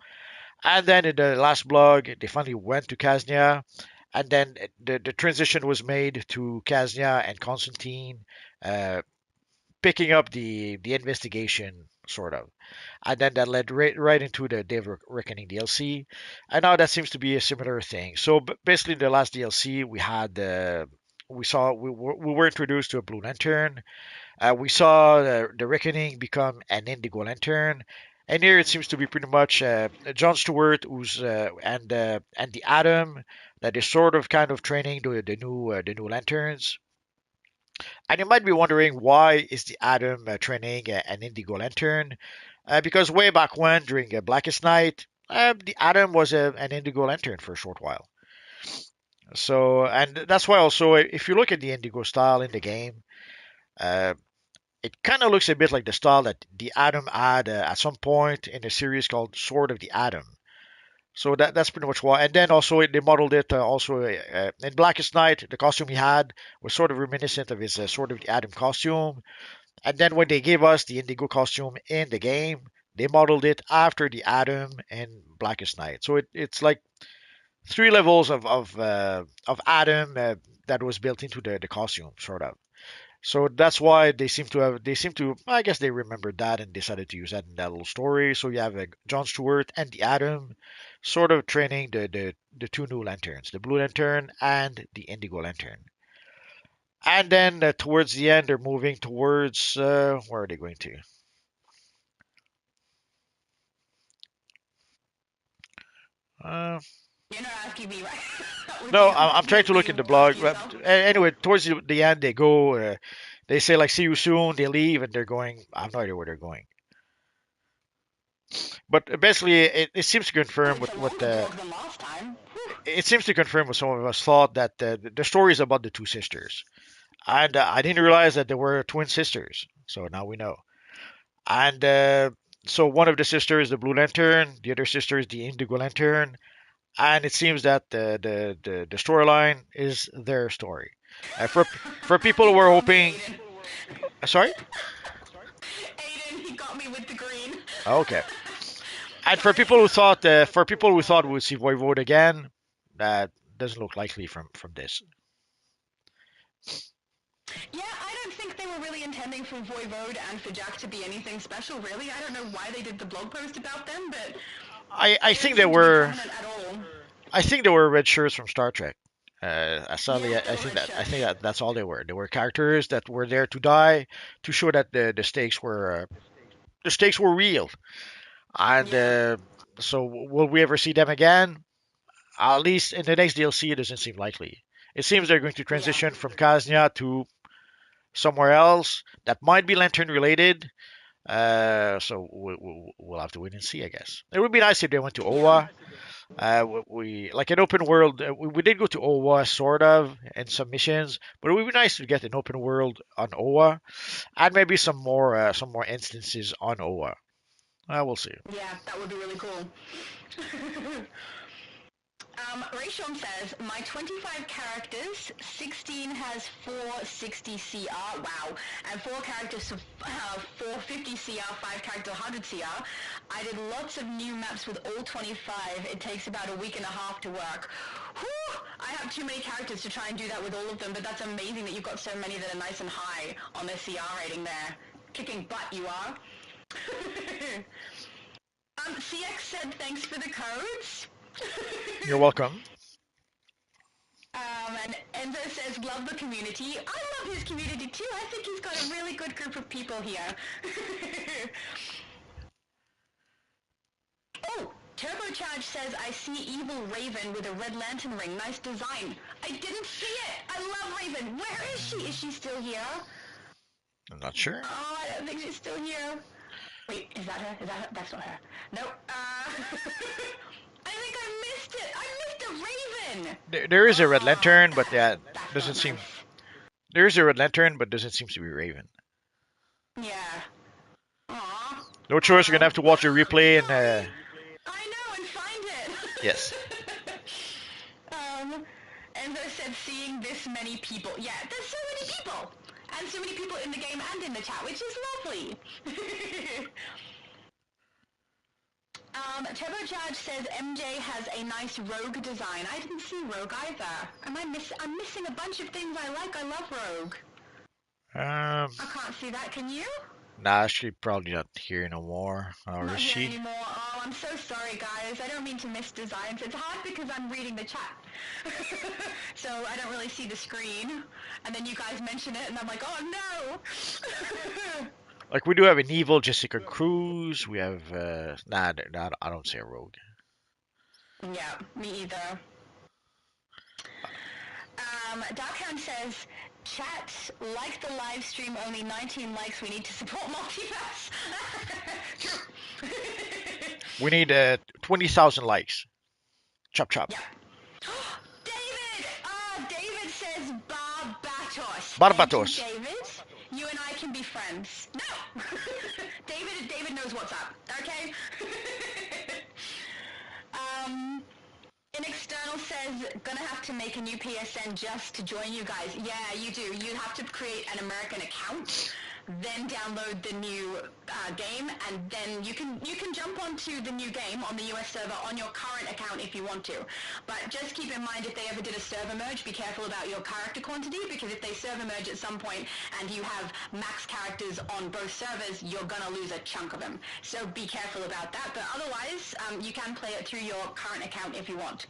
And then in the last blog, they finally went to Kaznia. And then the transition was made to Kaznia and Constantine uh, picking up the investigation, sort of. And then that led right into the Day of Reckoning DLC. And now that seems to be a similar thing. So basically, in the last DLC, we had we were introduced to a Blue Lantern. We saw the Reckoning become an Indigo Lantern. And here it seems to be pretty much John Stewart, who's and the Atom that is sort of kind of training the new Lanterns. And you might be wondering, why is the Atom training an Indigo Lantern? Because way back when, during Blackest Night, the Atom was an Indigo Lantern for a short while. So, and that's why also, if you look at the Indigo style in the game, uh, it kind of looks a bit like the style that the Atom had at some point in a series called Sword of the Atom. So that's pretty much why. And then also they modeled it also in Blackest Night. The costume he had was sort of reminiscent of his Sword of the Atom costume. And then when they gave us the Indigo costume in the game, they modeled it after the Atom in Blackest Night. So it's like three levels of Atom that was built into the costume, sort of. So that's why they seem to I guess they remembered that and decided to use that in that little story. So you have John Stewart and the Atom sort of training the two new lanterns, the Blue Lantern and the Indigo Lantern. And then towards the end, they're moving towards where are they going to? Uh, You're not asking me, right? no, I'm trying to look in the blog. But anyway, towards the end, they go. They say like, "See you soon." They leave, and they're going. I have no idea where they're going. But basically, it seems to confirm It's with a what longer blog than last time. it seems to confirm what some of us thought that the story is about the two sisters. And I didn't realize that they were twin sisters. So now we know. And so one of the sisters is the Blue Lantern, the other sister is the Indigo Lantern, and it seems that the storyline is their story. For people who were hoping, sorry, Aiden, he got me with the green. okay. And for people who thought we would see Voivode again, that doesn't look likely from this. Yeah, I don't think they were really intending for Voivode and for Jack to be anything special, really. I don't know why they did the blog post about them, but I they don't think they seem to be were prominent at all. I think they were red shirts from Star Trek. Sadly, Yeah, they I were think red that I think shirts. that that's all they were. They were characters that were there to die, to show that the stakes were real. And Yeah, so, will we ever see them again? At least in the next DLC, it doesn't seem likely. It seems they're going to yeah. transition from Kaznia to somewhere else that might be Lantern related. So we'll have to wait and see, I guess. It would be nice if they went to Yeah. Owa. We like an open world. We did go to Owa sort of in some missions, but it would be nice to get an open world on Owa and maybe some more instances on Owa. We'll see. Yeah, that would be really cool. Rayshon says, my 25 characters, 16 has 460 CR, wow, and 4 characters 450 CR, 5 characters 100 CR. I did lots of new maps with all 25. It takes about a week and a half to work. Whew! I have too many characters to try and do that with all of them, but that's amazing that you've got so many that are nice and high on their CR rating there. Kicking butt, you are. CX said thanks for the codes. You're welcome. And Enzo says, love the community. I love his community too. I think he's got a really good group of people here. Oh, Turbocharge says, I see Evil Raven with a red lantern ring. Nice design. I didn't see it. I love Raven. Where is she? Is she still here? I'm not sure. Oh, I don't think she's still here. Wait, is that her? Is that her? That's not her. Nope. I think I missed it. I missed a Raven. There is a red lantern, but that That's doesn't not seem. nice. There is a red lantern, but doesn't seem to be Raven. Yeah. Aww. No choice. We're gonna have to watch a replay and. I know, and find it. Yes. Enzo said seeing this many people. Yeah, there's so many people. And so many people in the game and in the chat, which is lovely. Turbocharge says MJ has a nice rogue design. I didn't see rogue either. I'm missing a bunch of things I like. I love rogue. I can't see that. Can you? Nah, she's probably not here no more. Or Not is here she? anymore. Oh, I'm so sorry, guys. I don't mean to miss designs. It's hard because I'm reading the chat. So I don't really see the screen. And then you guys mention it, and I'm like, oh, no! Like, we do have an evil Jessica Cruz. We have, nah, I don't see a rogue. Yeah, me either. Darkhound says, chat, like the live stream, only 19 likes. We need to support multiverse. True. We need 20,000 likes. Chop chop. Yeah. David! David says Barbatos. Barbatos. Thank you, David. You and I can be friends. No! David knows what's up, okay? An external says, gonna have to make a new PSN just to join you guys. Yeah, you do. You have to create an American account, then download the new game, and then you can jump onto the new game on the US server on your current account if you want to. But just keep in mind, if they ever did a server merge, be careful about your character quantity, because if they server merge at some point and you have max characters on both servers, you're gonna lose a chunk of them. So be careful about that. But otherwise, you can play it through your current account if you want.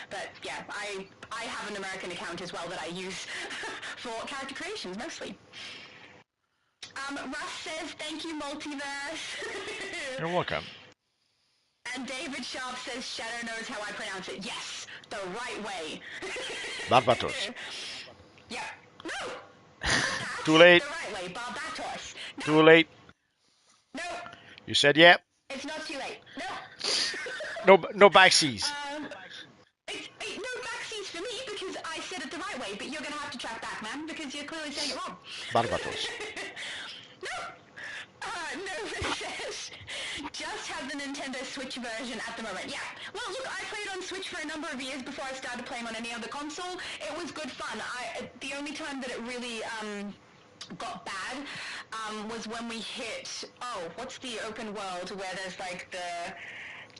But yeah, I have an American account as well that I use for character creations mostly. Russ says, thank you, Multiverse. You're welcome. And David Sharp says, Shadow knows how I pronounce it. Yes, the right way. Barbatos. Yeah. No! Too late. The right way, Barbatos. No. Too late. No. You said yeah. It's not too late. No backseas. It's no backseas for me because I said it the right way, but you're going to have to track back, man, because you're clearly saying it wrong. Barbatos. No. Nova says, just have the Nintendo Switch version at the moment. Yeah. Well, look, I played on Switch for a number of years before I started playing on any other console. It was good fun. The only time that it really got bad was when we hit, what's the open world where there's like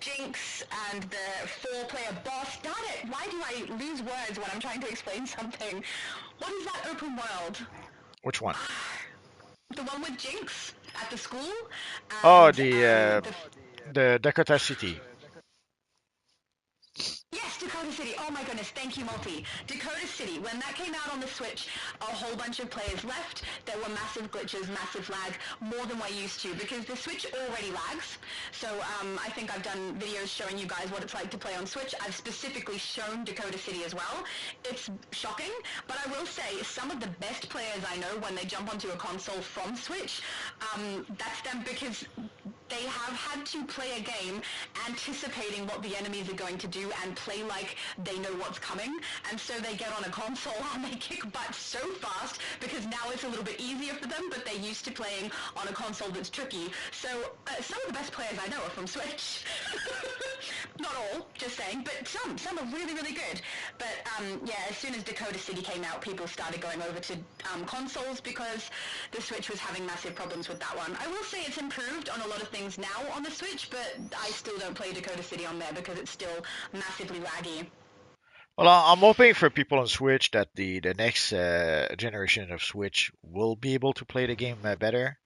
Jinx and the 4-player boss. Darn it! Why do I lose words when I'm trying to explain something? What is that open world? Which one? The one with Jinx at the school Oh, and the Dakota City. Yes, Dakota City. Oh my goodness, thank you, Multi. Dakota City, when that came out on the Switch, a whole bunch of players left. There were massive glitches, massive lag, more than we're used to, because the Switch already lags. So I think I've done videos showing you guys what it's like to play on Switch. I've specifically shown Dakota City as well. It's shocking, but I will say some of the best players I know when they jump onto a console from Switch, that's them because they have had to play a game anticipating what the enemies are going to do and play like they know what's coming. And so they get on a console and they kick butt so fast because now it's a little bit easier for them, but they're used to playing on a console that's tricky. So some of the best players I know are from Switch. Not all, just saying, but some are really, really good. But yeah, as soon as Dakota City came out, people started going over to consoles because the Switch was having massive problems with that one. I will say it's improved on a lot of things now on the Switch, but I still don't play Dakota City on there because it's still massively laggy. Well, I'm hoping for people on Switch that the next generation of Switch will be able to play the game better.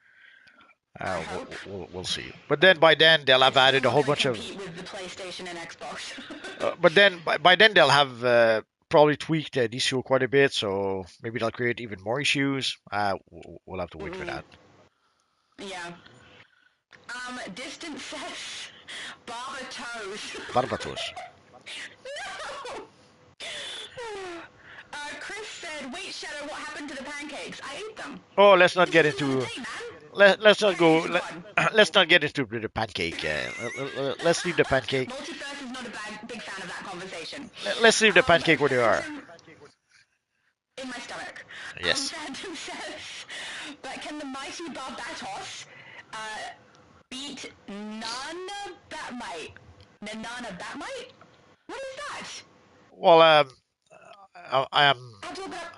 I hope. We'll see. But then by then they'll have It's still added a not whole going to bunch of. compete with the PlayStation and Xbox. But then by then they'll have probably tweaked DCUO quite a bit, so maybe they'll create even more issues. We'll have to wait for that. Yeah. Distance says Barber Toes. Barbatos. No! Chris said, wait, Shadow, what happened to the pancakes? I ate them. Oh, let's not This get is another into. day, man. Let's not go. Pancakes are gone. Let's not get into the pancake. Let's leave the pancake. Multiverse is not a big fan of that conversation. Let's leave the pancake where they are. Phantom in my stomach. Yes. Phantom says, but can the mighty Barbatos beat Nana Batmite? Nana Batmite? What is that? Well, I'm How do I look it up?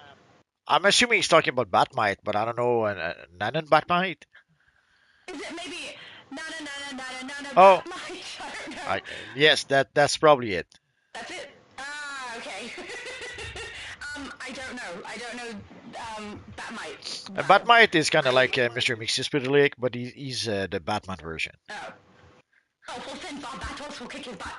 I'm assuming he's talking about Batmite, but I don't know. Nanan Batmite? Is it maybe Nana Oh, Batmite? I don't know. yes, that's probably it. That's it? Ah, okay. I don't know, Batmite. Wow. Batmite is kind of like Mr. Mixispedulic, but he's the Batman version. Oh. Oh, well then Barbatos will kick his butt.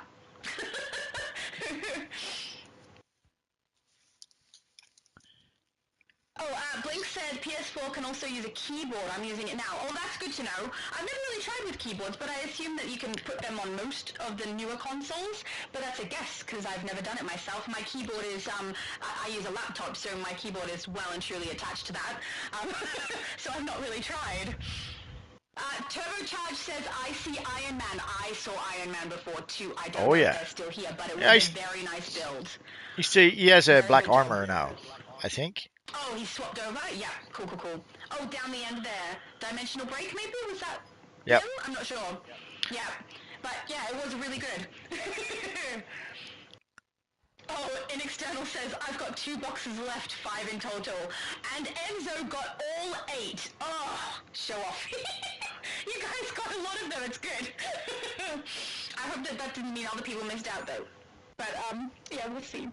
Blink said PS4 can also use a keyboard. I'm using it now. Oh, that's good to know. I've never really tried with keyboards, but I assume that you can put them on most of the newer consoles. But that's a guess, because I've never done it myself. My keyboard is, I use a laptop, so my keyboard is well and truly attached to that. So I've not really tried. Turbocharge says, I see Iron Man. I saw Iron Man before, too. I don't know if they're still here, but it was a very nice build. He has a black armor now, I think. Oh, he swapped over? Yeah, cool. Oh, down the end there. Dimensional break, maybe? Was that Yep. him? I'm not sure. Yeah, but yeah, it was really good. Oh, Inexternal says, I've got 2 boxes left, 5 in total. And Enzo got all 8. Oh, show off. You guys got a lot of them, it's good. I hope that didn't mean other people missed out, though. But, yeah, we'll see.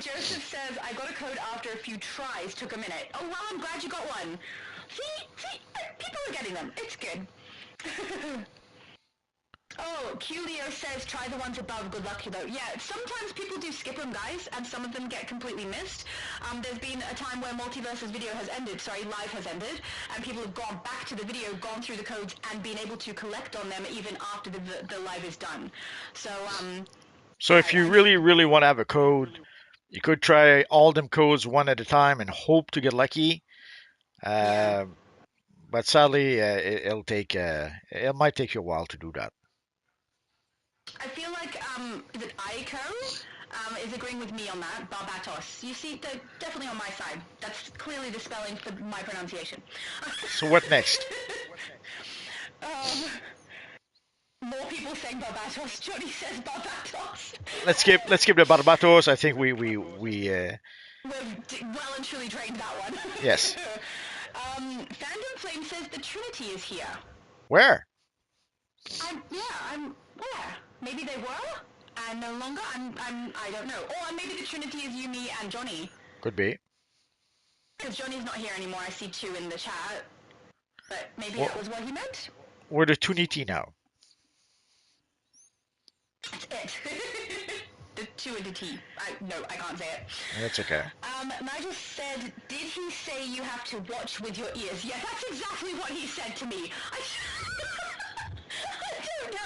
Joseph says, I got a code after a few tries, took a minute. Oh, well, I'm glad you got one. See, people are getting them. It's good. Oh, Qleo says, try the ones above. Good luck, though. Yeah, sometimes people do skip them, guys, and some of them get completely missed. There's been a time where Multiverse's video has ended, live has ended, and people have gone back to the video, gone through the codes, and been able to collect on them even after the live is done. So if you really want to have a code, you could try all them codes one at a time and hope to get lucky. But sadly, it might take you a while to do that. I feel like is it Aiko is agreeing with me on that. Barbatos. You see, they're definitely on my side. That's clearly the spelling for my pronunciation. So what next? More people saying Barbatos. Jody says Barbatos. Let's skip the Barbatos. I think we've well and truly drained that one. Yes. Fandom Flame says the Trinity is here. Where? Where? maybe they were and no longer. I don't know. Or maybe the Trinity is you, me, and Johnny. Could be. Because Johnny's not here anymore. I see 2 in the chat. But maybe Well, that was what he meant. we're the Tuniti now. That's it. The 2 and the T. No, I can't say it. That's okay. Nigel said, did he say you have to watch with your ears? Yeah, that's exactly what he said to me. I don't know.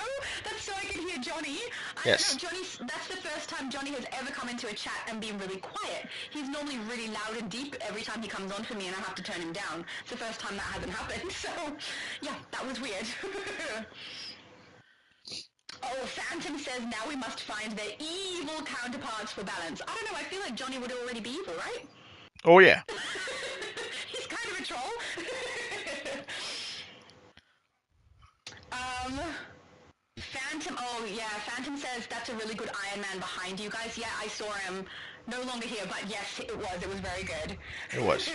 That's so I can hear Johnny. Yes. Don't know. That's the first time Johnny has ever come into a chat and been really quiet. He's normally really loud and deep every time he comes on for me, and I have to turn him down. It's the first time that hasn't happened. So, yeah, that was weird. Oh, Phantom says now we must find their evil counterparts for balance. I don't know, I feel like Johnny would already be evil, right? Oh, yeah. He's kind of a troll. Phantom says that's a really good Iron Man behind you guys. Yeah, I saw him. No longer here, but yes, it was very good. It was.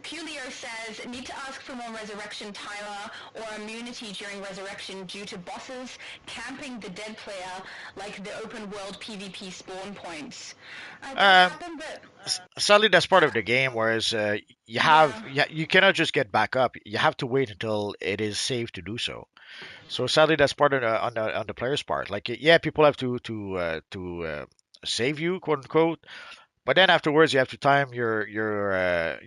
Culio says, need to ask for more resurrection timer or immunity during resurrection due to bosses camping the dead player like the open world PvP spawn points. Happen, but sadly, that's part of the game. Whereas you cannot just get back up. You have to wait until it is safe to do so. So sadly, that's part of on the player's part. Like, yeah, people have to save you, quote unquote. But then afterwards, you have to time your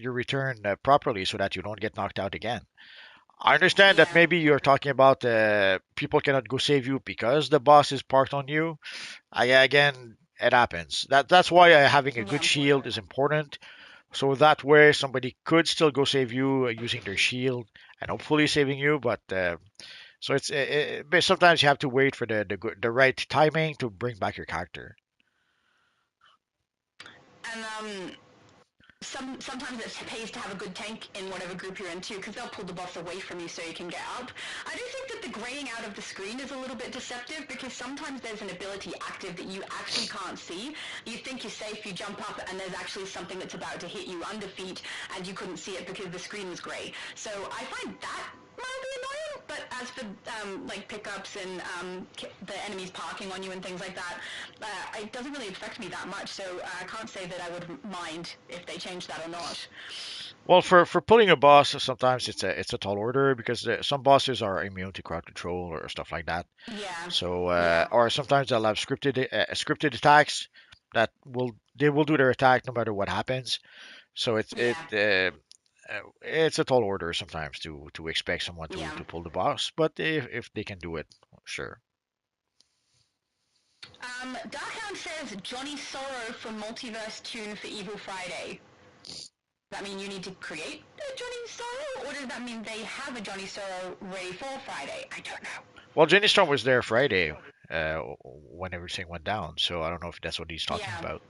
return properly so that you don't get knocked out again. I understand that maybe you're talking about people cannot go save you because the boss is parked on you. Again, it happens. That's why having a good shield is important. So that way, somebody could still go save you using their shield and hopefully saving you. But so but sometimes you have to wait for the right timing to bring back your character. And sometimes it pays to have a good tank in whatever group you're in too, because they'll pull the boss away from you so you can get up. I do think that the graying out of the screen is a little bit deceptive, because sometimes there's an ability active that you actually can't see. You think you're safe, you jump up, and there's actually something that's about to hit you under feet, and you couldn't see it because the screen was gray. So I find that mildly annoying, but as for like pickups and the enemies parking on you and things like that, it doesn't really affect me that much, so I can't say that I would mind if they change that or not. Well, for pulling a boss, sometimes it's a tall order because some bosses are immune to crowd control or stuff like that. Yeah. So or sometimes they'll have scripted attacks that will do their attack no matter what happens. So it's a tall order sometimes to expect someone to pull the boss, but if they can do it, sure. Darkhound says Johnny Sorrow from Multiverse Tune for Evil Friday. Does that mean you need to create a Johnny Sorrow, or does that mean they have a Johnny Sorrow ready for Friday? I don't know. Well, Jenny Storm was there Friday when everything went down, so I don't know if that's what he's talking about.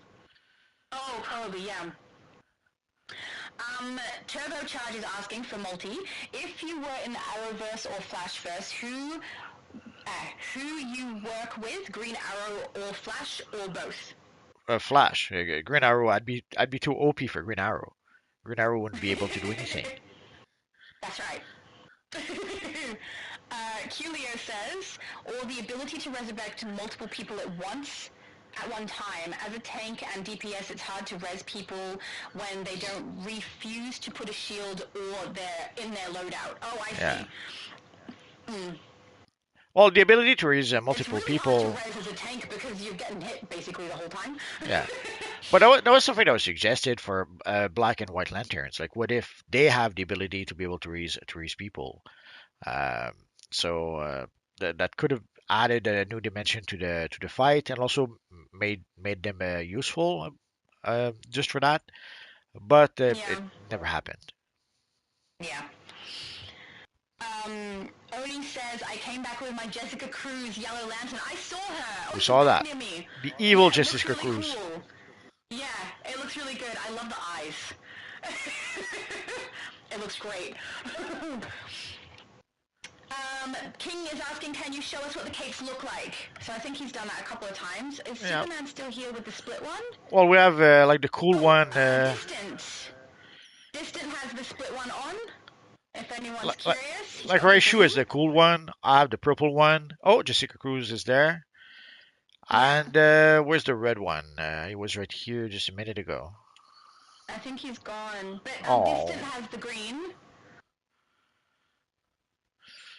Oh, probably, yeah. Turbocharge is asking for multi. If you were in the Arrowverse or Flashverse, who you work with, Green Arrow or Flash, or both? Flash, Green Arrow. I'd be too OP for Green Arrow. Green Arrow wouldn't be able to do anything. That's right. Culio says, or the ability to resurrect multiple people at once. At one time. As a tank and DPS, it's hard to res people when they don't refuse to put a shield or they're in their loadout. Oh, I see. Well, the ability to res multiple it's really people. Hard to res as a tank because you're getting hit basically the whole time. Yeah, but that was something that was suggested for Black and White Lanterns. Like, what if they have the ability to be able to res people? So that could have added a new dimension to the fight and also made them useful just for that. But it never happened. Yeah. Oni says, I came back with my Jessica Cruz Yellow Lantern. I saw her. We saw that. Near me. The evil Jessica really Cruz. Cool. Yeah, it looks really good. I love the eyes. It looks great. King is asking, can you show us what the cakes look like? So I think he's done that a couple of times. Is Superman still here with the split one? Well, we have like the cool one. Distant. Distant has the split one on. If anyone's Like, like, curious, he's like got the Raichu is green. the cool one. I have the purple one. Oh, Jessica Cruz is there. Yeah, And where's the red one? He was right here just a minute ago. I think he's gone. But Distant Oh, has the green,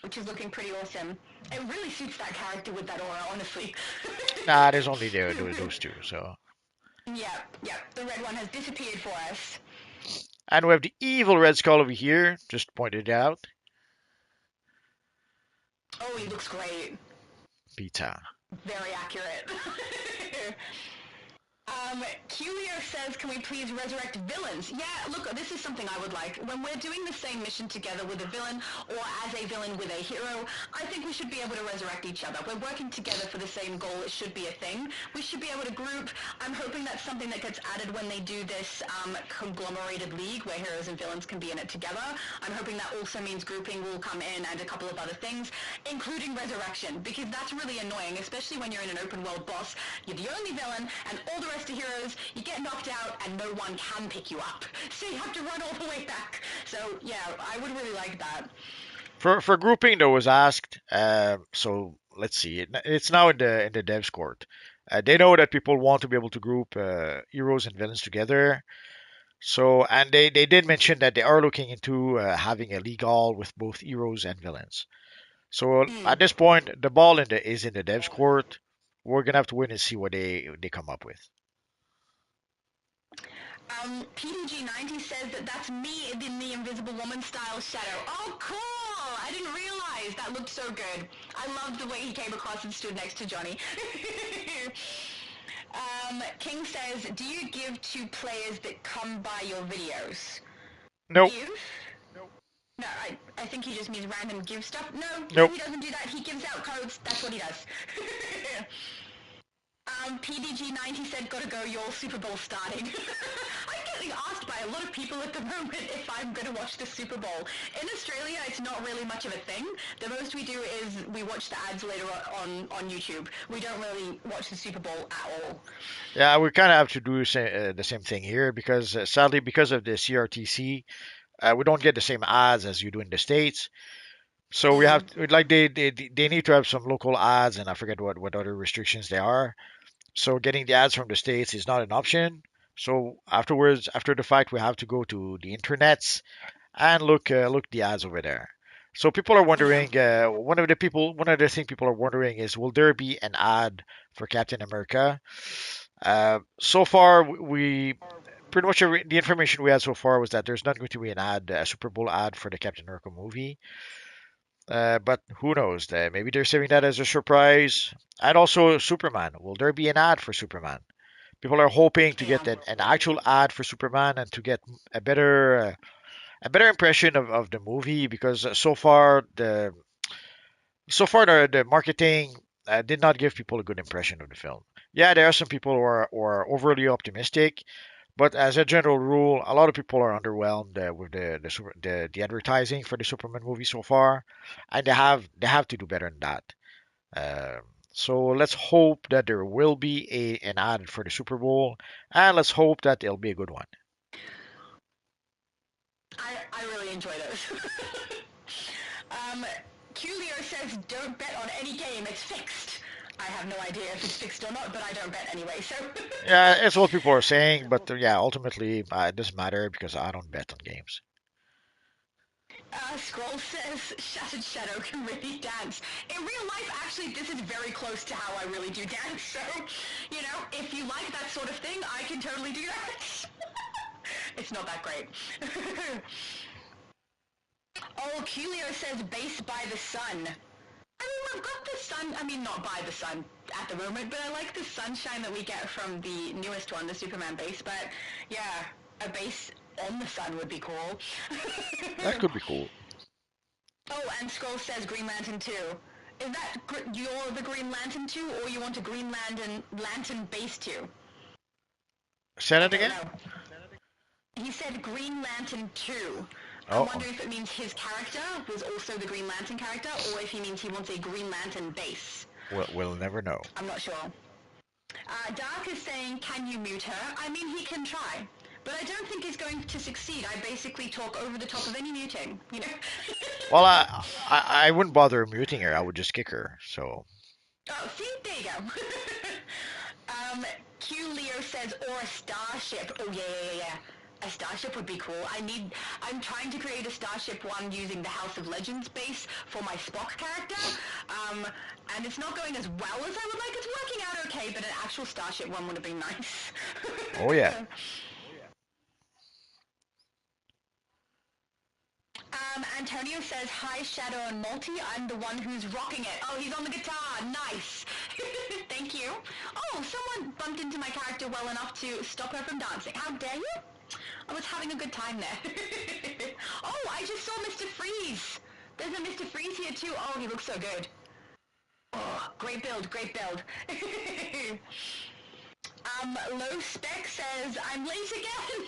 which is looking pretty awesome. It really suits that character with that aura, honestly. nah, there's only those two. So, Yeah, yeah. The red one has disappeared for us. and we have the evil Red Skull over here. Just pointed out. Oh, he looks great. Beta. Very accurate. Qleo says, can we please resurrect villains? Yeah, look, this is something I would like. When we're doing the same mission together with a villain, or as a villain with a hero, I think we should be able to resurrect each other. We're working together for the same goal. It should be a thing. We should be able to group. I'm hoping that's something that gets added when they do this conglomerated league where heroes and villains can be in it together. I'm hoping that also means grouping will come in and a couple of other things, including resurrection, because that's really annoying, especially when you're in an open world boss. You're the only villain, and all the rest of heroes, you get knocked out and no one can pick you up. So you have to run all the way back. So yeah, I would really like that. For grouping, there was asked. So let's see. It's now in the devs court. They know that people want to be able to group heroes and villains together. So and they did mention that they are looking into having a league all with both heroes and villains. So Mm. at this point, the ball is in the devs court. We're gonna have to wait and see what they come up with. PDG90 says that that's me in the Invisible Woman style shadow. Oh, cool! I didn't realize. That looked so good. I loved the way he came across and stood next to Johnny. King says, do you give to players that come by your videos? Nope, Give? No, I think he just means random give stuff. No, nope. he doesn't do that. He gives out codes. That's what he does. PDG90 said, gotta go, your Super Bowl starting. I'm getting asked by a lot of people at the moment if I'm gonna watch the Super Bowl. In Australia, it's not really much of a thing. The most we do is we watch the ads later on YouTube. We don't really watch the Super Bowl at all. Yeah, we kind of have to do the same thing here because sadly, because of the CRTC, we don't get the same ads as you do in the states. So we have Mm. like they need to have some local ads, and I forget what other restrictions they are. So getting the ads from the states is not an option. So afterwards, after the fact, we have to go to the internets and look the ads over there. So people are Yeah. wondering. One of the things people are wondering is, will there be an ad for Captain America? So far, we pretty much the information we had so far was that there's not going to be an ad, a Super Bowl ad for the Captain America movie. But who knows? Maybe they're saving that as a surprise. And also Superman. Will there be an ad for Superman? People are hoping to Yeah. get an actual ad for Superman and to get a better impression of the movie because so far the marketing did not give people a good impression of the film. Yeah, there are some people who are overly optimistic, but as a general rule, a lot of people are underwhelmed with the advertising for the Superman movie so far, and they have to do better than that. Um, so let's hope that there will be an ad for the Super Bowl, and let's hope that it'll be a good one. I really enjoy those. Qleo says, don't bet on any game, it's fixed. I have no idea if it's fixed or not, but I don't bet anyway, so... Yeah, it's what people are saying, but yeah, ultimately it doesn't matter because I don't bet on games. Scroll says, Shattered Shadow can really dance. In real life, actually, this is very close to how I really do dance, so, you know, if you like that sort of thing, I can totally do that. It's not that great. Oh, Qleo says, based by the sun. I mean, we've got the sun, I mean, not by the sun at the moment, but I like the sunshine that we get from the newest one, the Superman base, but yeah, a base on the sun would be cool. That could be cool. Oh, and Scroll says Green Lantern 2. Is that you're the Green Lantern 2, or you want a Green Lantern base 2? Say I that don't again? know. He said Green Lantern 2. I'm Oh, wondering if it means his character was also the Green Lantern character, or if he means he wants a Green Lantern base. we'll never know. I'm not sure. Dark is saying, can you mute her? I mean, he can try. But I don't think it's going to succeed. I basically talk over the top of any muting, you know? Well, I wouldn't bother muting her. I would just kick her. So Oh, see? There you go. Q Leo says, or a starship. Oh, yeah. A starship would be cool. I'm trying to create a starship one using the House of Legends base for my Spock character. And it's not going as well as I would like. It's working out okay, but an actual starship one would have been nice. oh yeah. Antonio says, hi, Shadow and Multi. I'm the one who's rocking it. Oh, he's on the guitar. Nice. Thank you. Oh, someone bumped into my character well enough to stop her from dancing. How dare you? I was having a good time there. Oh, I just saw Mr. Freeze. There's a Mr. Freeze here too. Oh, he looks so good. Oh, great build, great build. Low Spec says, I'm late again.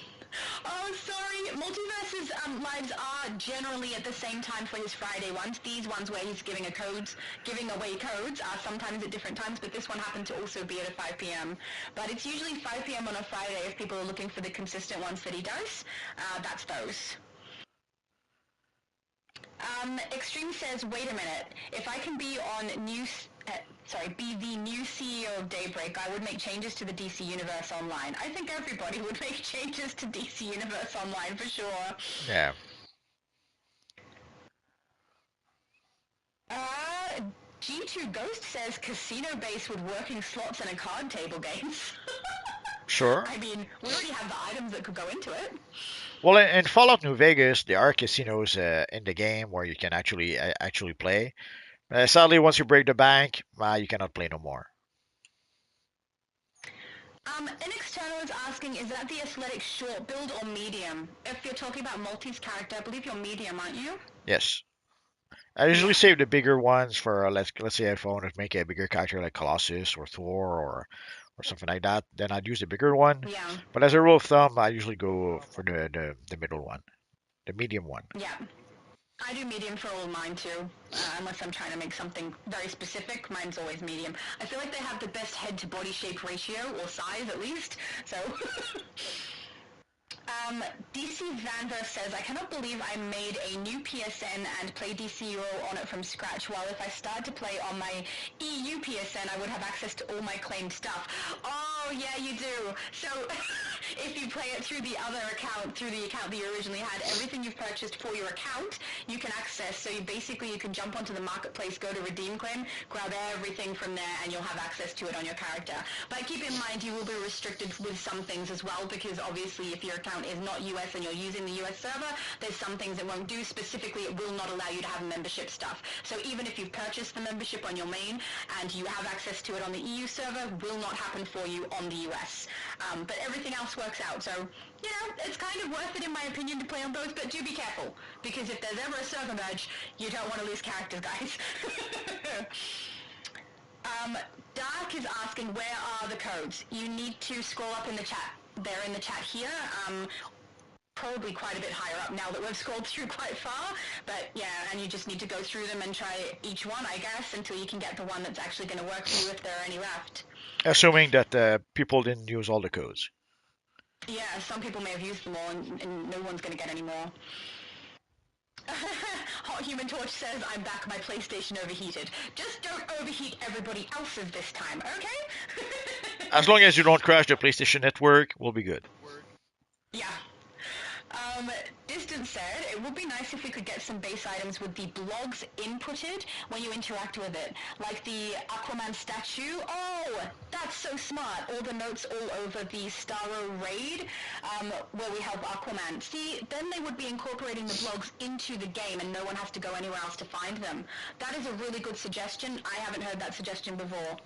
Oh, sorry. Multiverse's lives are generally at the same time for his Friday ones. These ones where he's giving away codes are sometimes at different times, but this one happened to also be at a 5 p.m. But it's usually 5 p.m. on a Friday if people are looking for the consistent ones that he does. That's those. Extreme says, wait a minute. If I can be be the new CEO of Daybreak, I would make changes to the DC Universe Online. I think everybody would make changes to DC Universe Online for sure. Yeah. G2 Ghost says casino base with working slots and a card table games. Sure. I mean, we already have the items that could go into it. Well, in Fallout New Vegas, there are casinos in the game where you can actually play. Sadly, once you break the bank, you cannot play no more. An external is asking, is that the athletic short build or medium? If you're talking about Multi's character, I believe you're medium, aren't you? Yes. I usually save the bigger ones for let's say if I want to make a bigger character like Colossus or Thor or something like that, then I'd use the bigger one. Yeah. But as a rule of thumb, I usually go for the middle one, the medium one. Yeah. I do medium for all mine too, unless I'm trying to make something very specific. Mine's always medium. I feel like they have the best head to body shape ratio, or size at least, so... DC Vanverse says, I cannot believe I made a new PSN and play DCUO on it from scratch, while if I started to play on my EU PSN, I would have access to all my claimed stuff. Oh, yeah, you do. So, if you play it through the other account, through the account that you originally had, everything you've purchased for your account, you can access. So you can jump onto the marketplace, go to redeem claim, grab everything from there, and you'll have access to it on your character. But keep in mind, you will be restricted with some things as well, because obviously if your account is not US and you're using the US server, there's some things it won't do. Specifically, it will not allow you to have membership stuff. So even if you've purchased the membership on your main and you have access to it on the EU server, will not happen for you on the US. But everything else works out. So, you know, it's kind of worth it in my opinion to play on both, but do be careful, because if there's ever a server merge, you don't want to lose characters, guys. Dark is asking, where are the codes? You need to scroll up in the chat. They're in the chat here. Probably quite a bit higher up now that we've scrolled through quite far. But yeah, and you just need to go through them and try each one, I guess, until you can get the one that's actually going to work for you if there are any left. Assuming that people didn't use all the codes. Yeah, some people may have used them all, and no one's going to get any more. Hot Human Torch says, I'm back, my PlayStation overheated. Just don't overheat everybody else's this time, okay? As long as you don't crash the PlayStation Network, we'll be good. Yeah. Distance said, it would be nice if we could get some base items with the blogs inputted when you interact with it. Like the Aquaman statue. Oh, that's so smart. All the notes all over the Starro raid, where we help Aquaman. See, then they would be incorporating the blogs into the game and no one has to go anywhere else to find them. That is a really good suggestion. I haven't heard that suggestion before.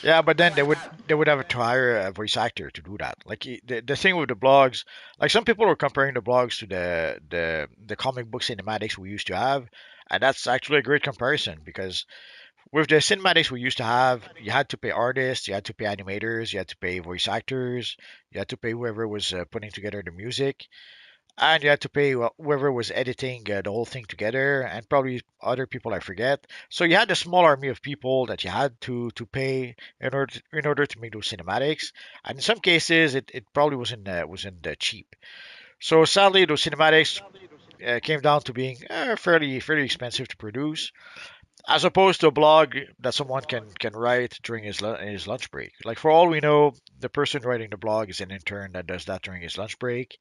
Yeah, but then like they would have to hire a voice actor to do that. Like the thing with the blogs, like some people are comparing the blogs to the comic book cinematics we used to have, and that's actually a great comparison because with the cinematics we used to have, you had to pay artists, you had to pay animators, you had to pay voice actors, you had to pay whoever was putting together the music. and you had to pay whoever was editing the whole thing together, and probably other people I forget. So you had a small army of people that you had to pay in order to make those cinematics, and in some cases it probably wasn't cheap. So sadly, those cinematics came down to being fairly expensive to produce, as opposed to a blog that someone can write during his lunch break. Like for all we know, the person writing the blog is an intern that does that during his lunch break.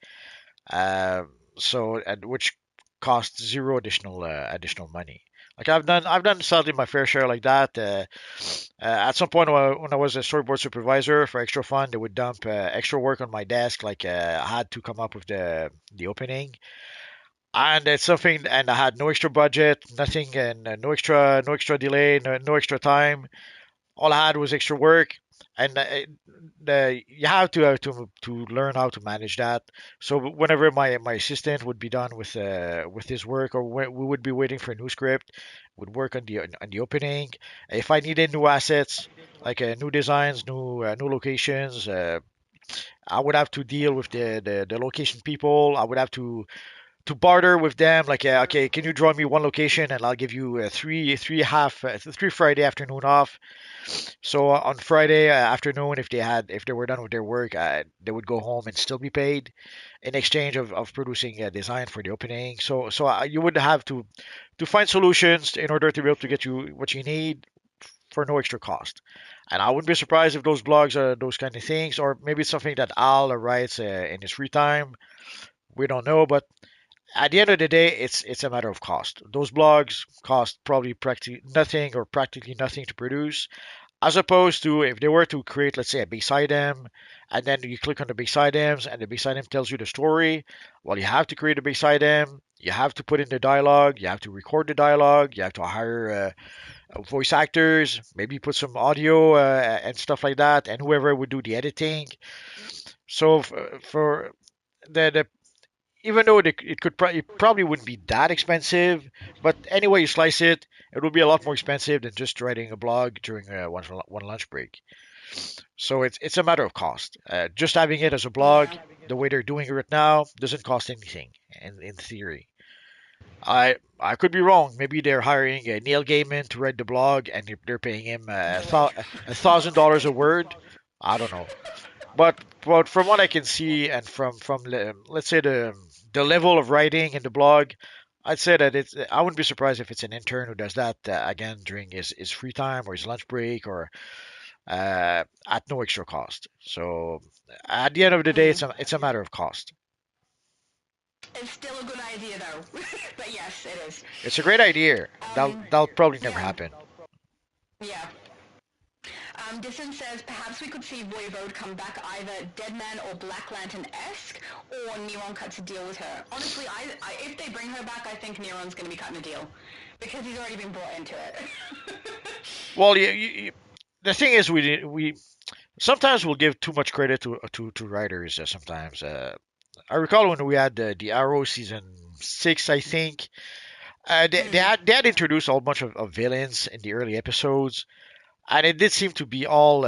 Uh, so and which costs zero additional money. Like I've done sadly my fair share like that. At some point when I was a storyboard supervisor for extra fun, they would dump extra work on my desk. Like I had to come up with the opening, and it's something, and I had no extra budget, nothing, and no extra delay, no extra time. All I had was extra work, and you have to learn how to manage that. So whenever my assistant would be done with his work, or we would be waiting for a new script, would work on the opening. If I needed new assets, like new designs, new locations, I would have to deal with the location people. I would have to barter with them, like okay, can you draw me one location and I'll give you three Friday afternoon off. So on Friday afternoon, if they were done with their work, they would go home and still be paid in exchange of producing a design for the opening. So you would have to find solutions in order to be able to get you what you need for no extra cost. And I wouldn't be surprised if those blogs are those kind of things, or maybe it's something that Al writes in his free time. We don't know, but at the end of the day, it's a matter of cost. Those blogs cost probably practically nothing or practically nothing to produce, as opposed to if they were to create, let's say, a base item, and then you click on the base items, and the base item tells you the story. Well, you have to create a base item, you have to put in the dialogue, you have to record the dialogue, you have to hire voice actors, maybe put some audio and stuff like that, and whoever would do the editing. So for the even though it probably wouldn't be that expensive, but anyway you slice it, it would be a lot more expensive than just writing a blog during one lunch break. So it's a matter of cost. Just having it as a blog, Yeah. the way they're doing it right now, doesn't cost anything in theory. I could be wrong. Maybe they're hiring Neil Gaiman to write the blog, and they're paying him $1,000 a word. I don't know. But from what I can see, and from let's say the level of writing in the blog, I'd say that it's. I wouldn't be surprised if it's an intern who does that again during his free time or his lunch break, or at no extra cost. So at the end of the day, Mm. it's a matter of cost. It's still a good idea though. But yes, it is. It's a great idea. That'll probably never Yeah. happen. Yeah. Disson says perhaps we could see Voivode come back either Deadman or Black Lantern-esque, or Neron cuts a deal with her. Honestly, if they bring her back, I think Neron's going to be cutting a deal because he's already been brought into it. Well, the thing is, we sometimes we'll give too much credit to writers. Sometimes I recall when we had the Arrow season 6, I think. They had introduced a whole bunch of villains in the early episodes, and it did seem to be all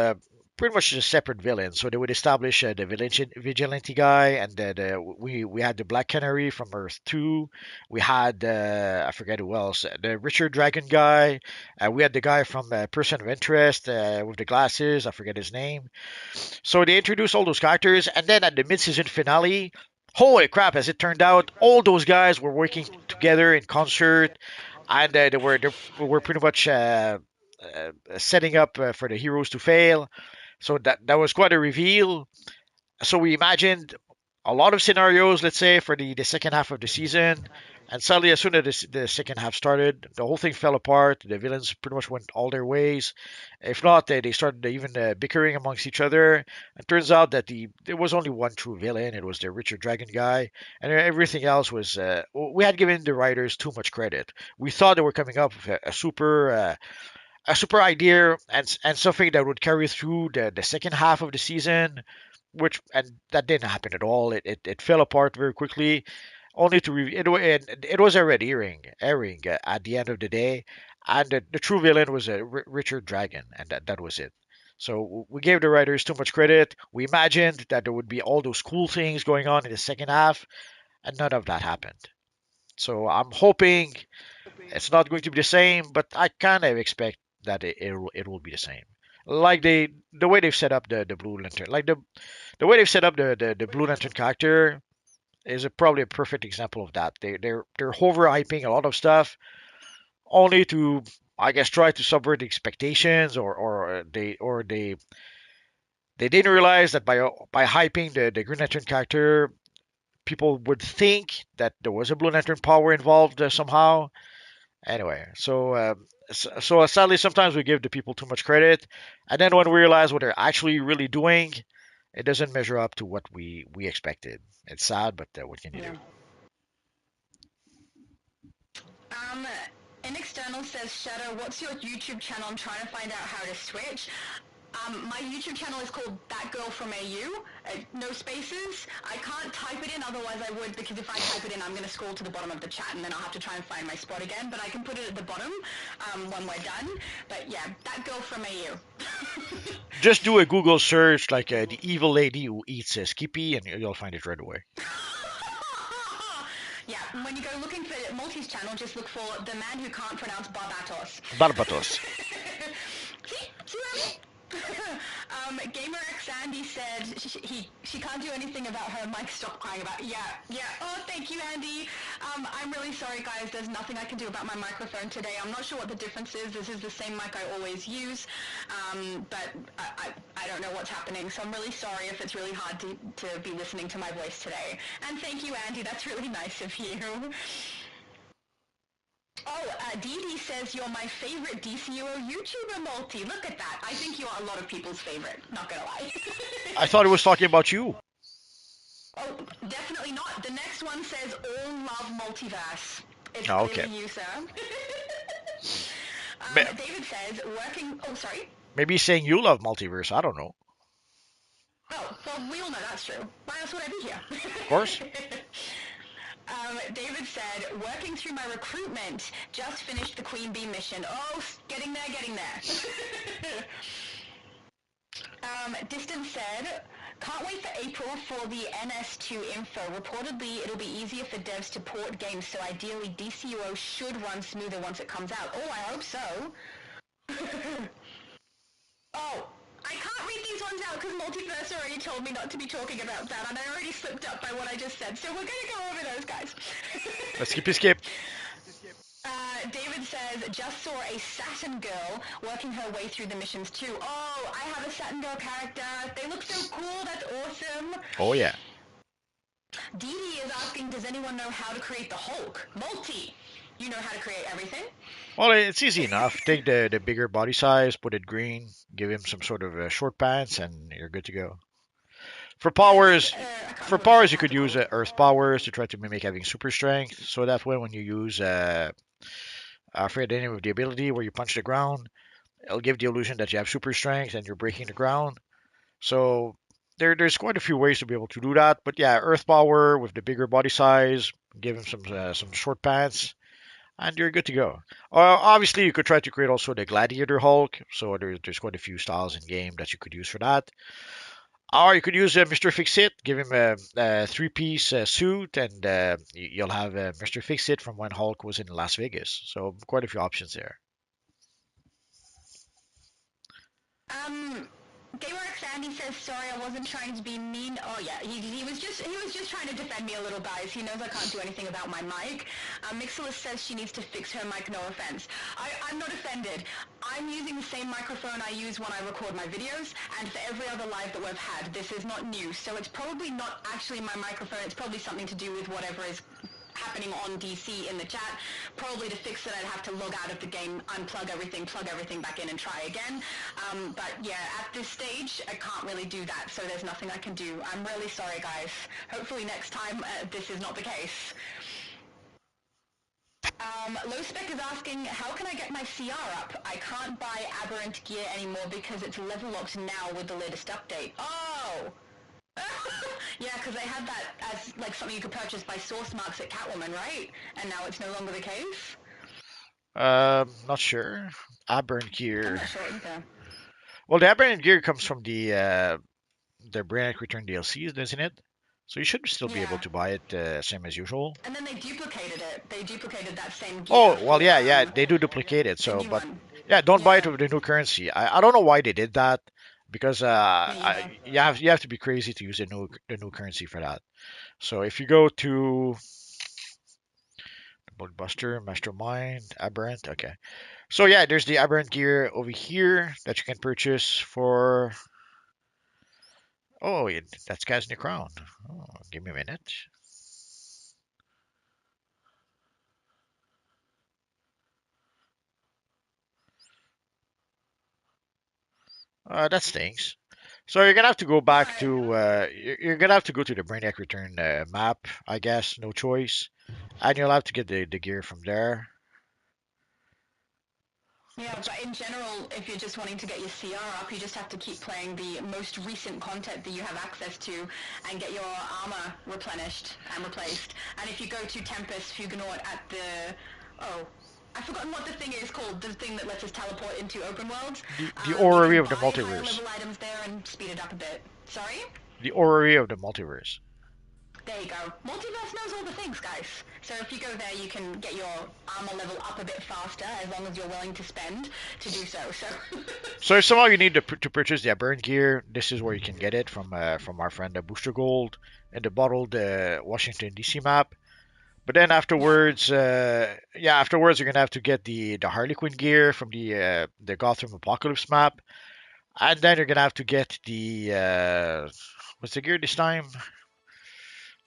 pretty much just separate villains. So they would establish the vigilante guy, and then we had the Black Canary from Earth 2. We had I forget who else, the Richard Dragon guy. We had the guy from Person of Interest with the glasses. I forget his name. So they introduced all those characters, and then at the mid-season finale, holy crap! As it turned out, all those guys were working together in concert, and they were pretty much setting up for the heroes to fail. So that was quite a reveal. So we imagined a lot of scenarios, let's say, for the second half of the season. And suddenly, as soon as the second half started, the whole thing fell apart. The villains pretty much went all their ways. If not, they started even bickering amongst each other. It turns out that there was only one true villain. It was the Richard Dragon guy, and everything else was. We had given the writers too much credit. We thought they were coming up with a super idea, and something that would carry through the second half of the season, which and that didn't happen at all. It fell apart very quickly, only to it was a red airing at the end of the day, and the true villain was Richard Dragon, and that was it. So we gave the writers too much credit. We imagined that there would be all those cool things going on in the second half, and none of that happened. So I'm hoping it's not going to be the same, but I kind of expect that it will be the same. Like the way they've set up the Blue Lantern, like the way they've set up the Blue Lantern character is probably a perfect example of that. They're overhyping a lot of stuff only to, I guess, try to subvert the expectations, or they didn't realize that by hyping the Green Lantern character, people would think that there was a Blue Lantern power involved somehow. Anyway, so sadly, sometimes we give the people too much credit, and then when we realize what they're actually really doing, it doesn't measure up to what we expected. It's sad, but what can you Yeah. do? Um, an external says, Shadow, what's your YouTube channel? I'm trying to find out how to switch. My YouTube channel is called That Girl from AU, no spaces. I can't type it in, otherwise I would, because if I type it in, I'm going to scroll to the bottom of the chat, and then I'll have to try and find my spot again, but I can put it at the bottom when we're done. But yeah, That Girl from AU. Just do a Google search like the evil lady who eats Skippy, and you'll find it right away. Yeah, when you go looking for Multi's channel, just look for the man who can't pronounce Barbatos. Barbatos. See, Gamer X Andy said she can't do anything about her mic. Stop crying about it. Yeah. Oh, thank you, Andy. I'm really sorry, guys. There's nothing I can do about my microphone today. I'm not sure what the difference is. This is the same mic I always use, but I don't know what's happening. So I'm really sorry if it's really hard to be listening to my voice today. And thank you, Andy. That's really nice of you. Oh, Dee Dee says you're my favorite DCUO YouTuber, Multi. Look at that. I think you are a lot of people's favorite. Not gonna lie. I thought it was talking about you. Oh, definitely not. The next one says all love multiverse. It's Oh, clearly okay. you, sir. Ma- David says working. Oh, sorry. Maybe he's saying you love multiverse. I don't know. Oh, well, we all know that's true. Why else would I be here? Of course. David said, working through my recruitment, just finished the Queen Bee mission. Oh, getting there. Distance said, can't wait for April for the NS2 info. Reportedly, it'll be easier for devs to port games, so ideally DCUO should run smoother once it comes out. Oh, I hope so. Oh, I can't read these ones out because Multiverse already told me not to be talking about that, and I already slipped up by what I just said, so we're going to go over those, guys. Let's skip. David says, just saw a Saturn girl working her way through the missions too. Oh, I have a Saturn girl character. They look so cool. That's awesome. Oh yeah. Dee Dee is asking, does anyone know how to create the Hulk? Multi, you know how to create everything? Well, it's easy enough. Take the bigger body size, put it green, give him some sort of short pants, and you're good to go. For powers, you could use Earth powers to try to mimic having super strength. So that way, when you use I forget the name of the ability where you punch the ground, it'll give the illusion that you have super strength and you're breaking the ground. So there's quite a few ways to be able to do that. But yeah, Earth power with the bigger body size, give him some short pants, and you're good to go. Obviously, you could try to create also the Gladiator Hulk. So there's quite a few styles in game that you could use for that. Or you could use Mr. Fix-It, give him a three-piece suit, and you'll have Mr. Fix-It from when Hulk was in Las Vegas. So quite a few options there. Gamer X Andy says, sorry, I wasn't trying to be mean. Oh yeah, he was just trying to defend me a little, guys. He knows I can't do anything about my mic. Mixilus says she needs to fix her mic. No offense. I'm not offended. I'm using the same microphone I use when I record my videos, and for every other live that we've had, this is not new. So it's probably not actually my microphone. It's probably something to do with whatever is happening on DC in the chat. Probably to fix it, I'd have to log out of the game, unplug everything, plug everything back in and try again. But yeah, at this stage, I can't really do that, so there's nothing I can do. I'm really sorry, guys. Hopefully next time this is not the case. Low Spec is asking, how can I get my CR up? I can't buy Aberrant gear anymore because it's level locked now with the latest update. Oh! Yeah, because they had that as like something you could purchase by source marks at Catwoman, right? And now it's no longer the case? Not sure. Aberrant I'm gear. not sure either. Well, the Aberrant gear comes from the Brainiac Return DLCs, doesn't it? So you should still be able Yeah. to buy it same as usual. And then they duplicated it. They duplicated that same gear Oh, well, for yeah, they do duplicate it. the So, new but one. yeah, don't buy it Yeah. with the new currency. I don't know why they did that because Me either. you have to be crazy to use the new currency for that. So if you go to Blockbuster, Mastermind, Aberrant, okay. So yeah, there's the Aberrant gear over here that you can purchase for. Oh, that's Casney Crown. Oh, give me a minute. That stinks. So you're gonna have to go back Why? to you're gonna have to go to the Brainiac Return map, I guess, no choice, and you'll have to get the gear from there. Yeah, That's but in general, if you're just wanting to get your CR up, you just have to keep playing the most recent content that you have access to and get your armor replenished and replaced. And if you go to Tempest Huguenot at the... Oh, I've forgotten what the thing is called, the thing that lets us teleport into open worlds. the You orrery can of the buy higher multiverse. level items there and speed it up a bit. Sorry? The orrery of the multiverse. There you go. Multiverse knows all the things, guys. So if you go there, you can get your armor level up a bit faster, as long as you're willing to spend to do so. So if somehow you need to purchase the Aberrant gear, this is where you can get it from our friend Booster Gold in the bottled Washington DC map. But then Yeah. afterwards, afterwards you're gonna have to get the Harley Quinn gear from the Gotham Apocalypse map, and then you're gonna have to get the what's the gear this time?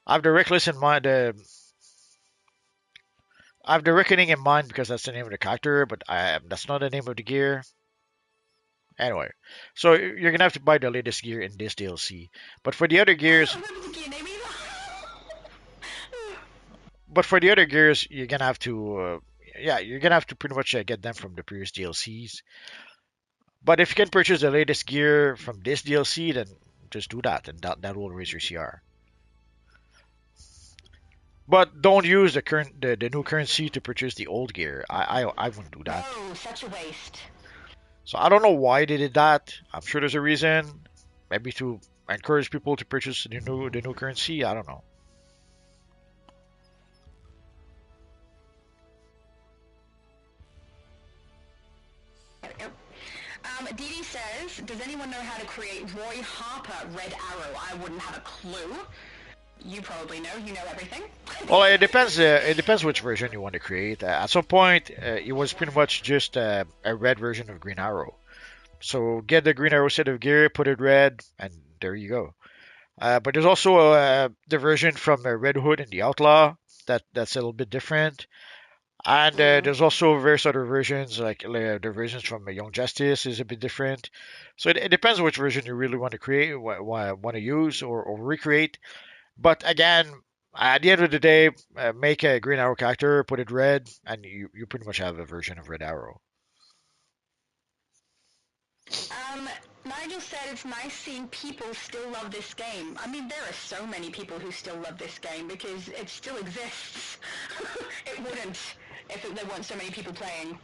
I have the Reckless in mind. I have the Reckoning in mind because that's the name of the character, but that's not the name of the gear. Anyway, so you're gonna have to buy the latest gear in this DLC. But for the other I gears, don't remember the gear name either. you're gonna have to, you're gonna have to pretty much get them from the previous DLCs. But if you can purchase the latest gear from this DLC, then just do that, and that will raise your CR. But don't use the new currency to purchase the old gear. I wouldn't do that. Oh, such a waste. So I don't know why they did that. I'm sure there's a reason. Maybe to encourage people to purchase the new currency. I don't know. Dee says, does anyone know how to create Roy Harper Red Arrow? I wouldn't have a clue. You probably know. You know everything. Well, it depends. It depends which version you want to create. At some point, it was pretty much just a red version of Green Arrow. So get the Green Arrow set of gear, put it red, and there you go. But there's also the version from Red Hood and the Outlaw that's a little bit different. And there's also various other versions, like the versions from Young Justice is a bit different. So it depends which version you really want to create, want to use or recreate. But again, at the end of the day, make a Green Arrow character, put it red, and you pretty much have a version of Red Arrow. Nigel said it's nice seeing people still love this game. I mean, there are so many people who still love this game because it still exists. It wouldn't if there weren't so many people playing.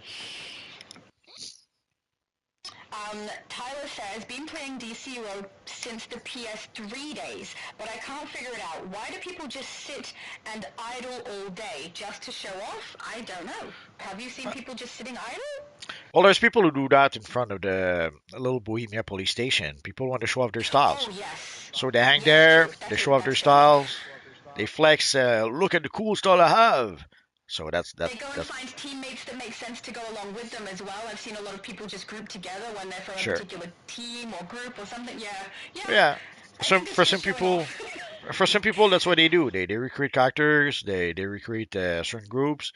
Tyler says, been playing DCUO since the PS3 days, but I can't figure it out. Why do people just sit and idle all day just to show off? I don't know. Have you seen people just sitting idle? Well, there's people who do that in front of the little Bohemia police station. People want to show off their styles. Oh, yes. So they hang Yes, there, true. they show off their That's true. styles, they flex, look at the cool style I have. So They go and find teammates that make sense to go along with them as well. I've seen a lot of people just group together when they're from a sure. particular team or group or something. Yeah. Yeah. So think for it's some just showing people, off. that's what they do. They recruit characters, they recruit certain groups,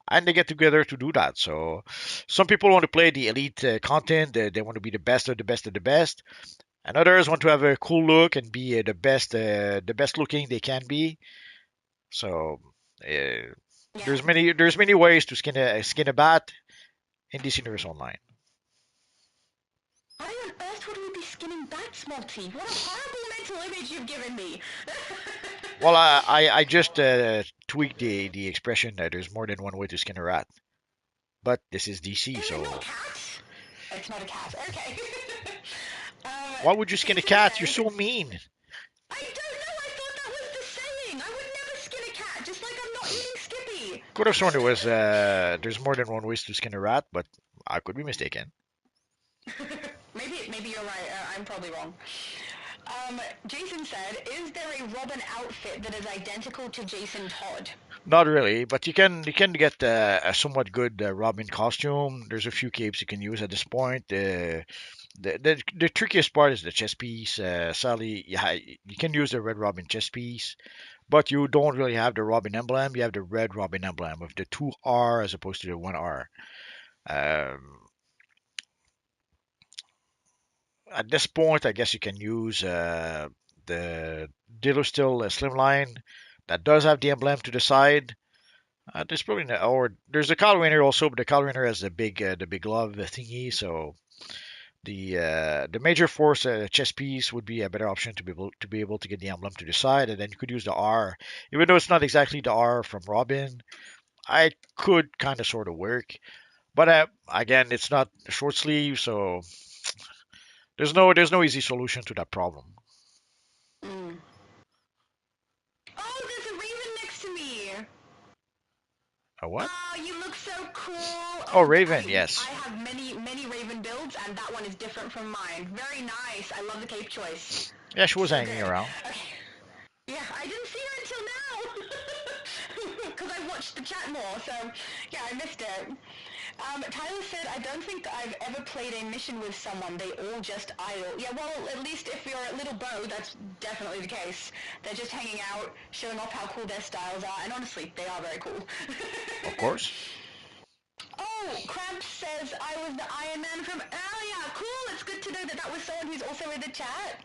and they get together to do that. So some people want to play the elite content. They want to be the best of the best of the best, and others want to have a cool look and be the best looking they can be. So uh, Yeah. there's many ways to skin a bat in this universe online. Why on earth would we be skinning bats, Multi? What a horrible mental image you've given me. Well, I just tweaked the expression that there's more than one way to skin a rat, but this is DC, Is so it not a cat? It's not a cat. Okay. why would you skin a cat? You're says, so mean. I don't know. I thought that was Could have sworn it was there's more than one ways to skin a rat, but I could be mistaken. Maybe you're right. I'm probably wrong. Jason said, "Is there a Robin outfit that is identical to Jason Todd?" Not really, but you can get a somewhat good Robin costume. There's a few capes you can use at this point. The trickiest part is the chest piece. Sadly, yeah, you can use the Red Robin chest piece, but you don't really have the Robin emblem. You have the Red Robin emblem with the two R as opposed to the one R. Um, at this point, I guess you can use the Dillo Still Slimline that does have the emblem to the side. There's probably no, or there's a Calrainer also, but the Calrainer has the big glove thingy. So the Major Force chest piece would be a better option to be able to get the emblem to the side, and then you could use the R, even though it's not exactly the R from Robin. I could kind of sort of work, but again, it's not a short sleeve, so there's no easy solution to that problem. Mm. Oh, there's a raven next to me. A what? Oh, you look so cool. Oh, Oh, Raven, yes. I have many raven builds, and that one is different from mine. Very nice. I love the cape choice. Yeah, she was So hanging good. around. Okay. Yeah, I didn't see her until now because I watched the chat more. So yeah, I missed it. Tyler said, "I don't think I've ever played a mission with someone. They all just idle." Yeah, well, at least if you're a little bow, that's definitely the case. They're just hanging out, showing off how cool their styles are, and honestly, they are very cool. Of course. Oh, Cramp says I was the Iron Man from earlier. Cool, it's good to know that that was someone who's also in the chat.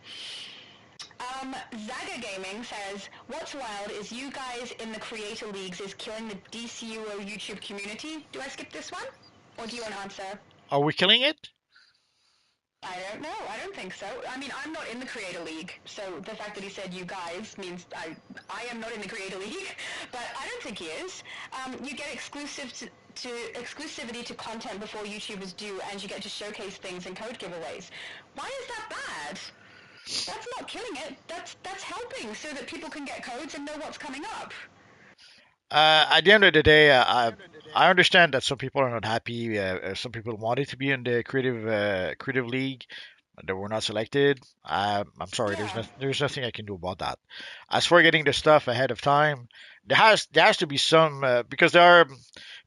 Zaga Gaming says, "What's wild is you guys in the creator leagues is killing the DCUO YouTube community." Do I skip this one? Or do you want to answer? Are we killing it? I don't know. I don't think so. I mean, I'm not in the creator league, so the fact that he said you guys means I am not in the creator league, but I don't think he is. You get exclusivity to content before YouTubers do, and you get to showcase things and code giveaways. Why is that bad? That's not killing it. That's helping so that people can get codes and know what's coming up. At the end of the day, I understand that some people are not happy. Some people wanted to be in the creative league that were not selected. I'm sorry. Yeah. There's nothing I can do about that. As for getting the stuff ahead of time, there has to be some because there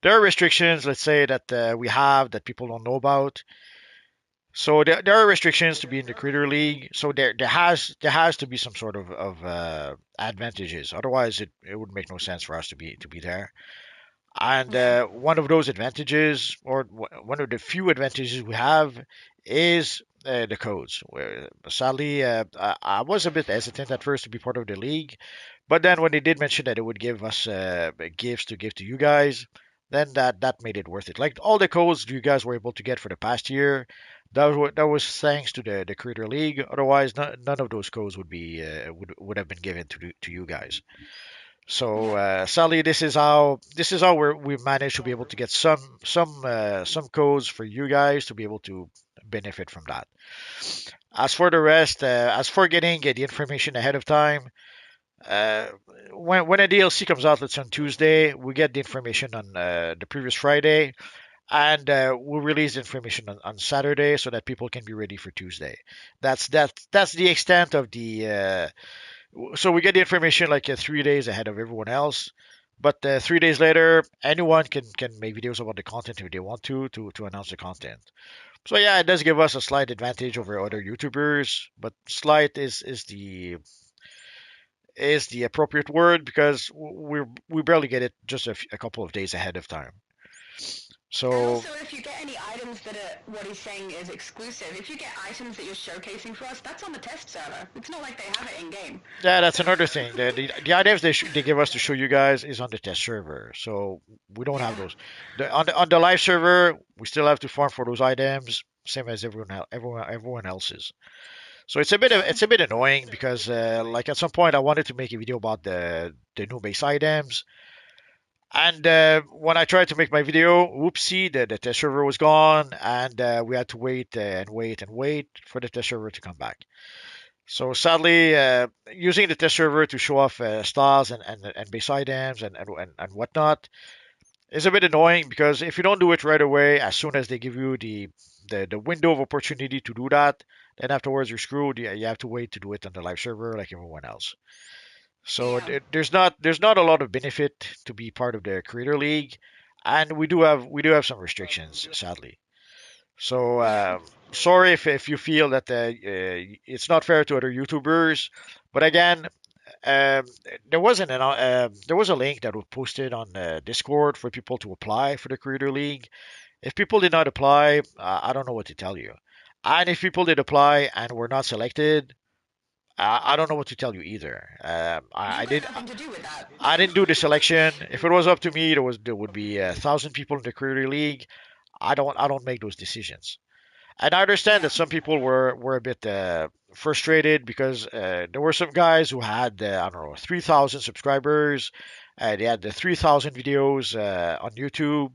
are restrictions. Let's say that we have that people don't know about. So there are restrictions to be in the creator league. So there has to be some sort of advantages. Otherwise, it would make no sense for us to be there. And Yeah. one of those advantages, or one of the few advantages we have, is the codes. Sadly, I was a bit hesitant at first to be part of the league, but then when they did mention that it would give us gifts to give to you guys, then that made it worth it. Like all the codes you guys were able to get for the past year, that was thanks to the creator league. Otherwise, none of those codes would have been given to you guys. So Yeah. sadly, this is how we managed to be able to get some codes for you guys to be able to benefit from that. As for the rest, as for getting the information ahead of time, uh, when a DLC comes out, let's say on Tuesday, we get the information on the previous Friday, and we'll release the information on Saturday so that people can be ready for Tuesday. That's the extent of the. So we get the information like 3 days ahead of everyone else. But 3 days later, anyone can make videos about the content if they want to announce the content. So yeah, it does give us a slight advantage over other YouTubers, but slight is the appropriate word because we barely get it just a couple of days ahead of time. And So also, if you get any items that are what he's saying is exclusive, if you get items that you're showcasing for us, that's on the test server. It's not like they have it in game. yeah, that's another thing. The items they give us to show you guys is on the test server, so we don't have Yeah. those. On the live server, we still have to farm for those items, same as everyone else's. So it's a bit annoying because like at some point I wanted to make a video about the new base items, and when I tried to make my video, whoopsie, the test server was gone, and we had to wait and wait and wait for the test server to come back. So sadly, using the test server to show off styles and base items and whatnot, It's a bit annoying because if you don't do it right away, as soon as they give you the window of opportunity to do that, then afterwards you're screwed. You have to wait to do it on the live server like everyone else. So Yeah. there's not a lot of benefit to be part of the Creator League, and we do have some restrictions, sadly. So Yeah. sorry if you feel that it's not fair to other YouTubers, but again, um, there was a link that was posted on Discord for people to apply for the Creator League. If people did not apply, I don't know what to tell you. And if people did apply and were not selected, I don't know what to tell you either. You've got nothing to do with that. I didn't do the selection. If it was up to me, there would be 1,000 people in the Creator League. I don't make those decisions. And I understand Yeah. that some people were a bit frustrated because there were some guys who had I don't know 3,000 subscribers. They had the 3,000 videos on YouTube,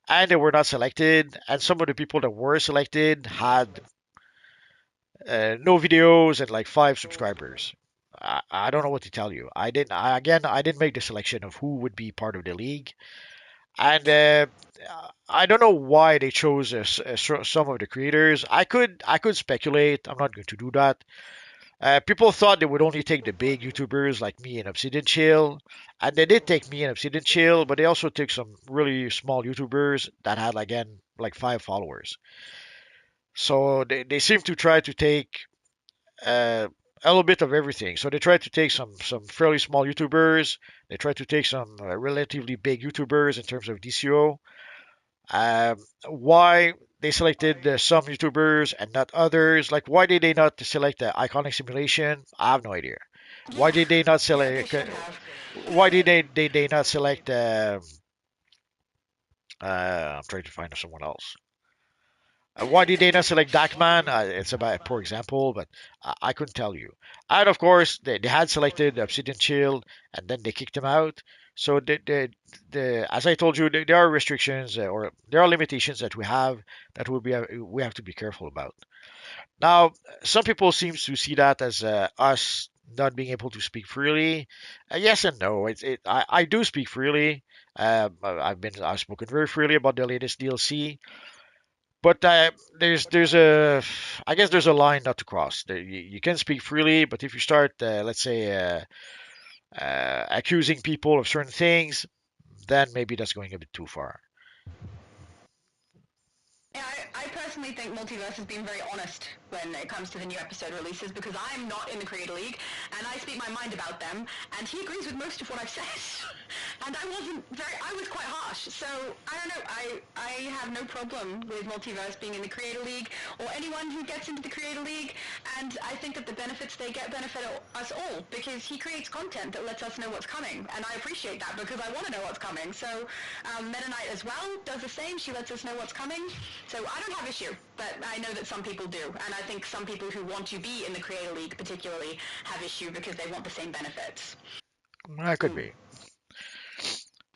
and they were not selected. And some of the people that were selected had no videos and like 5 subscribers. I don't know what to tell you. I didn't make the selection of who would be part of the league, and I don't know why they chose some of the creators. I could speculate. I'm not going to do that. People thought they would only take the big YouTubers like me and Obsidian Chill, and they did take me and Obsidian Chill, but they also took some really small YouTubers that had again like 5 followers. So they seem to try to take a little bit of everything. So they tried to take some fairly small YouTubers. They tried to take some relatively big YouTubers in terms of DCUO. Why they selected some YouTubers and not others? Like why did they not select the iconic simulation? I have no idea. Why Yeah. did they not Yeah, they select? should have. Why did they not select? I'm trying to find someone else. Why did they not select Darkman? It's about a poor example, but I couldn't tell you. And of course, they had selected Obsidian Shield, and then they kicked him out. So as I told you, there are restrictions or there are limitations that we have that we have to be careful about. Now, some people seem to see that as us not being able to speak freely. Yes and no. I do speak freely. I've spoken very freely about the latest DLC. But there's a I guess there's a line not to cross. You can speak freely, but if you start let's say accusing people of certain things, then maybe that's going a bit too far. Yeah, I personally think Multiverse has been very honest when it comes to the new episode releases because I'm not in the Creator League and I speak my mind about them and he agrees with most of what I've said. And I was quite harsh. So, I don't know, I have no problem with Multiverse being in the Creator League or anyone who gets into the Creator League, and I think that the benefits they get benefit us all because he creates content that lets us know what's coming, and I appreciate that because I want to know what's coming. So, Meta Knight as well does the same. She lets us know what's coming. So I don't have issue, but I know that some people do, and I think some people who want to be in the Creator League particularly have issue because they want the same benefits. That could be.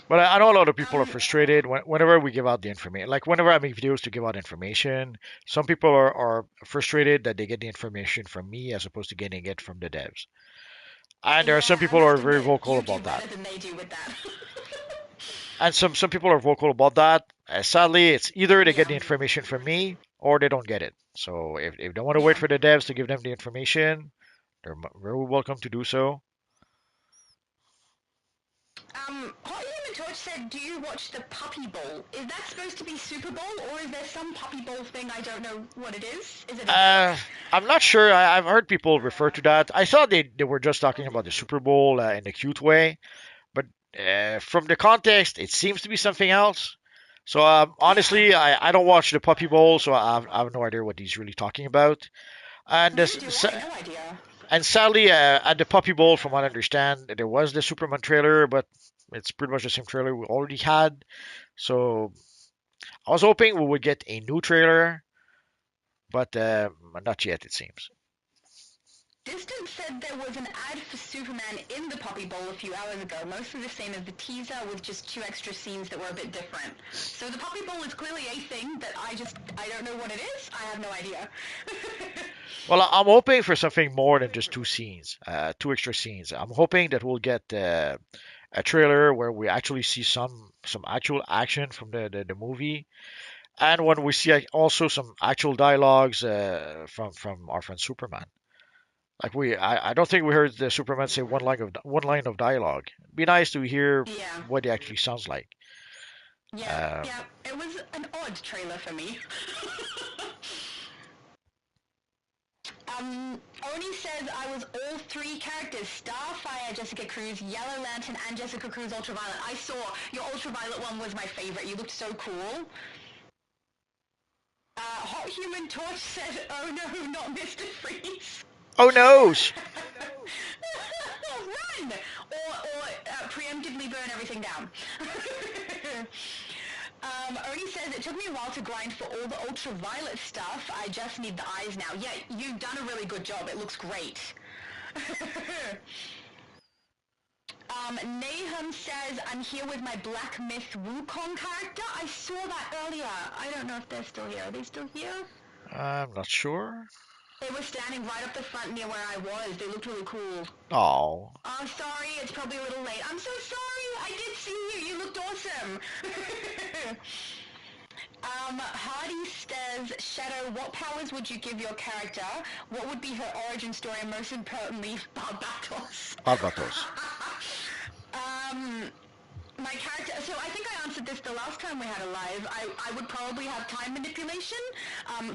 But I know a lot of people are Um, frustrated whenever we give out the information. Like whenever I make videos to give out information, some people are frustrated that they get the information from me as opposed to getting it from the devs. And there are some yeah, I people who are must very admit, vocal you do about that. better than they do with that. And some people are vocal about that. Sadly, it's either they get Yeah, the information from me or they don't get it. So if they want to wait yeah. for the devs to give them the information, they're very welcome to do so. Hot Human Torch said, do you watch the Puppy Bowl? Is that supposed to be Super Bowl, or is there some Puppy Bowl thing I don't know what it is? Is it a Uh, joke? I'm not sure. I've heard people refer to that. I thought they were just talking about the Super Bowl in a cute way, but from the context, it seems to be something else. So Yeah, honestly, I don't watch the Puppy Bowl, so I have no idea what he's really talking about. And neither do I, no idea. And sadly, at the Puppy Bowl, from what I understand, there was the Superman trailer, but it's pretty much the same trailer we already had. So I was hoping we would get a new trailer, but not yet, it seems. Distant said there was an ad for Superman in the Puppy Bowl a few hours ago, mostly the same as the teaser with just 2 extra scenes that were a bit different. So the Puppy Bowl is clearly a thing that I don't know what it is. I have no idea. Well, I'm hoping for something more than just 2 scenes, 2 extra scenes. I'm hoping that we'll get a trailer where we actually see some actual action from the movie, and when we see also some actual dialogues from our friend Superman. Like I don't think we heard the Superman say one line of dialogue. It'd be nice to hear Yeah. what he actually sounds like. Yeah, Um, yeah. It was an odd trailer for me. Oni says I was all three characters: Starfire, Jessica Cruz, Yellow Lantern, and Jessica Cruz Ultraviolet. I saw your Ultraviolet one was my favorite. You looked so cool. Hot Human Torch says, "Oh no, not Mr. Freeze." oh no! Run! Or preemptively burn everything down. Oni says, it took me a while to grind for all the ultraviolet stuff. I just need the eyes now. Yeah, you've done a really good job. It looks great. Nahum says, I'm here with my Black Myth Wukong character. I saw that earlier. I don't know if they're still here. Are they still here? I'm not sure. They were standing right up the front near where I was. They looked really cool. Oh, Oh, sorry, it's probably a little late. I'm so sorry. I did see you. You looked awesome. Hardy says, Shadow, what powers would you give your character? What would be her origin story? And most importantly, Barbatos. Barbatos. um, my character, so I think I answered this the last time we had a live. I would probably have time manipulation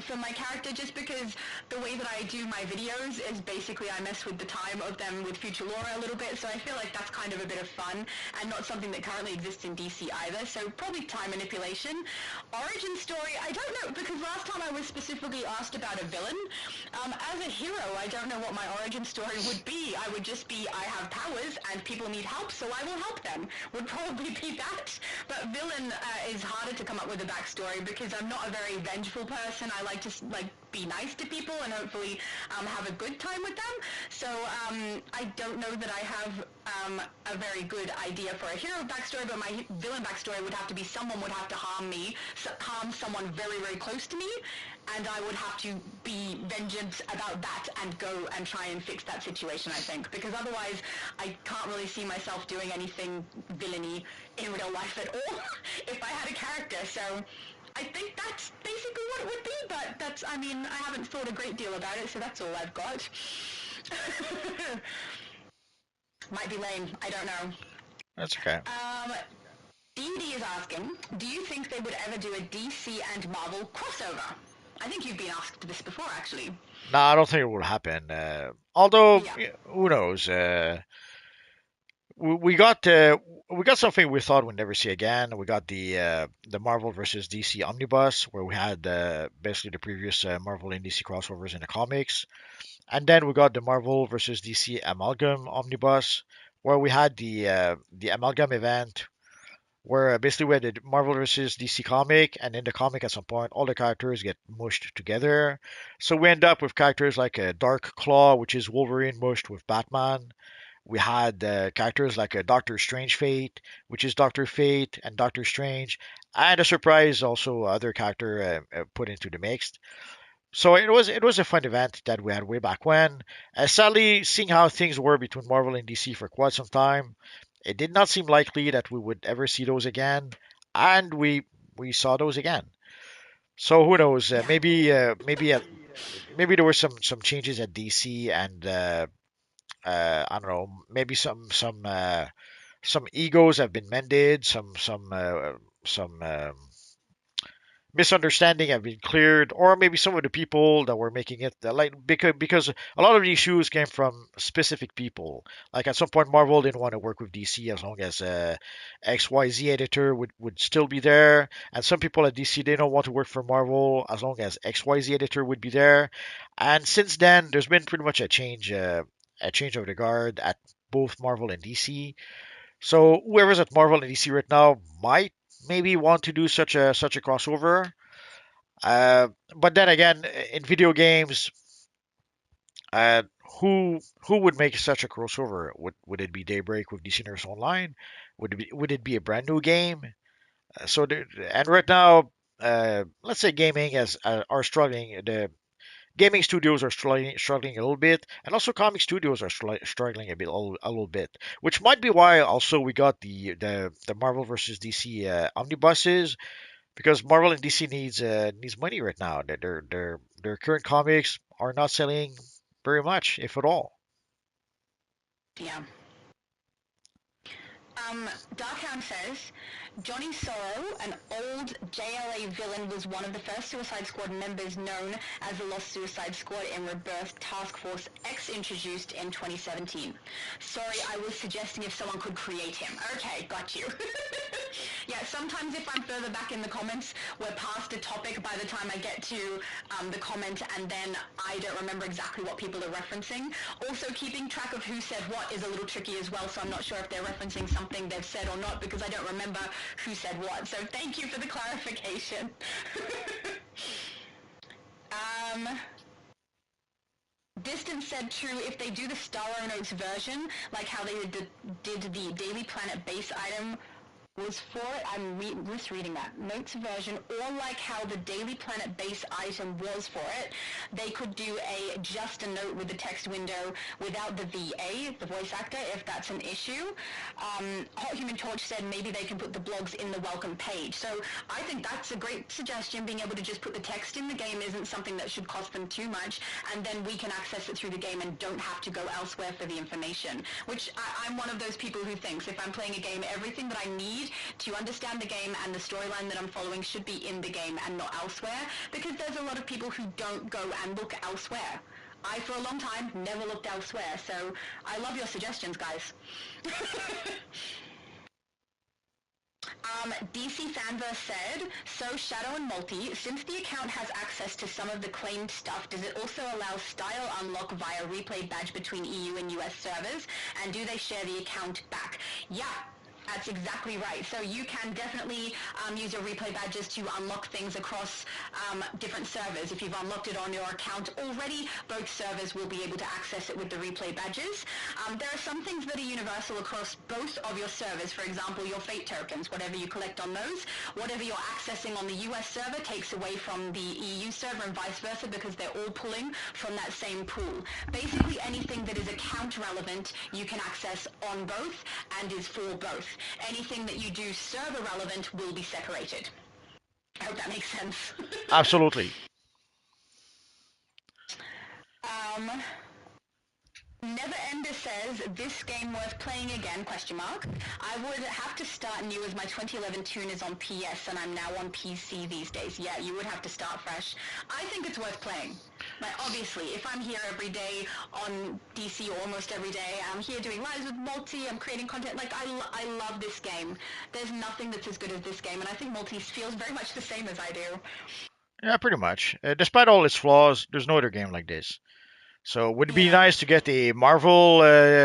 for my character, just because the way that I do my videos is basically I mess with the time of them with Future Laura a little bit, so I feel like that's kind of a bit of fun and not something that currently exists in DC either, so probably time manipulation. Origin story, I don't know, because last time I was specifically asked about a villain. As a hero, I don't know what my origin story would be. I would just be, I have powers and people need help, so I will help them. Would probably be that. But villain is harder to come up with a backstory because I'm not a very vengeful person. I like to be nice to people and hopefully have a good time with them. So I don't know that I have a very good idea for a hero backstory, but my villain backstory would have to be someone would have to harm me, harm someone very, very close to me, and I would have to be vengeance about that and go and try and fix that situation, I think, because otherwise I can't really see myself doing anything villainy in real life at all if I had a character. So I think that's basically what it would be, but that's, I mean, I haven't thought a great deal about it, so that's all I've got. Might be lame, I don't know. That's okay. DD is asking, do you think they would ever do a DC and Marvel crossover? I think you've been asked this before, actually. No, I don't think it will happen. Although, Yeah. who knows? We got something we thought we'd never see again. We got the Marvel versus DC omnibus, where we had basically the previous Marvel and DC crossovers in the comics, and then we got the Marvel versus DC amalgam omnibus, where we had the amalgam event, where basically we had the Marvel versus DC comic, and in the comic at some point all the characters get mushed together. So we end up with characters like Dark Claw, which is Wolverine mushed with Batman. We had characters like Doctor Strange Fate, which is Doctor Fate and Doctor Strange, and a surprise also other character put into the mix. So it was a fun event that we had way back when. Sadly, seeing how things were between Marvel and DC for quite some time, it did not seem likely that we would ever see those again, and we saw those again. So who knows? Yeah. Maybe there were some changes at DC, and I don't know. Maybe some egos have been mended. Some misunderstanding have been cleared, or maybe some of the people that were making it like because a lot of these issues came from specific people. Like at some point, Marvel didn't want to work with DC as long as XYZ editor would still be there, and some people at DC didn't want to work for Marvel as long as XYZ editor would be there. And since then, there's been pretty much a change of the guard at both Marvel and DC. So whoever's at Marvel and DC right now might maybe want to do such a crossover. But then again, in video games, uh, who would make such a crossover? Would it be Daybreak with DC Universe Online? Would it be a brand new game? And right now, let's say gaming as are struggling. gaming studios are struggling a little bit, and also comic studios are struggling a little bit, which might be why also we got the Marvel versus DC omnibuses, because Marvel and DC needs money right now. Their current comics are not selling very much, if at all. Yeah. Darkhound says, Johnny Sorrow, an old JLA villain, was one of the first Suicide Squad members known as the Lost Suicide Squad in Rebirth Task Force X, introduced in 2017. Sorry, I was suggesting if someone could create him. Okay, got you. Yeah, sometimes if I'm further back in the comments, we're past a topic by the time I get to the comment, and then I don't remember exactly what people are referencing. Also, keeping track of who said what is a little tricky as well, so I'm not sure if they're referencing something they've said or not, because I don't remember who said what. So thank you for the clarification. Distance said true, if they do the Starro Notes version, like how they did the Daily Planet base item was for it, I'm misreading that, Notes version, or like how the Daily Planet base item was for it, they could do just a note with the text window without the VA, the voice actor, if that's an issue. Hot Human Torch said maybe they can put the blogs in the welcome page. So I think that's a great suggestion. Being able to just put the text in the game isn't something that should cost them too much, and then we can access it through the game and don't have to go elsewhere for the information, which I'm one of those people who thinks if I'm playing a game, everything that I need to understand the game and the storyline that I'm following should be in the game and not elsewhere, because there's a lot of people who don't go and look elsewhere. I, for a long time, never looked elsewhere, so I love your suggestions, guys. DC Fanverse said, so Shadow and Multi, since the account has access to some of the claimed stuff, does it also allow style unlock via replay badge between EU and US servers, and do they share the account back? Yeah. That's exactly right. So you can definitely use your replay badges to unlock things across different servers. If you've unlocked it on your account already, both servers will be able to access it with the replay badges. There are some things that are universal across both of your servers. For example, your fate tokens, whatever you collect on those, whatever you're accessing on the US server takes away from the EU server and vice versa, because they're all pulling from that same pool. Basically anything that is account relevant you can access on both and is for both. Anything that you do server relevant will be separated. I hope that makes sense. Absolutely. Never Ender says, this game worth playing again, question mark. I would have to start new as my 2011 tune is on PS and I'm now on PC these days. Yeah, you would have to start fresh. I think it's worth playing. Like, obviously, if I'm here every day on DC, or almost every day, I'm here doing lives with Multi, I'm creating content, like, I love this game. There's nothing that's as good as this game, and I think Multi feels very much the same as I do. Yeah, pretty much. Despite all its flaws, there's no other game like this. So would it be nice to get a Marvel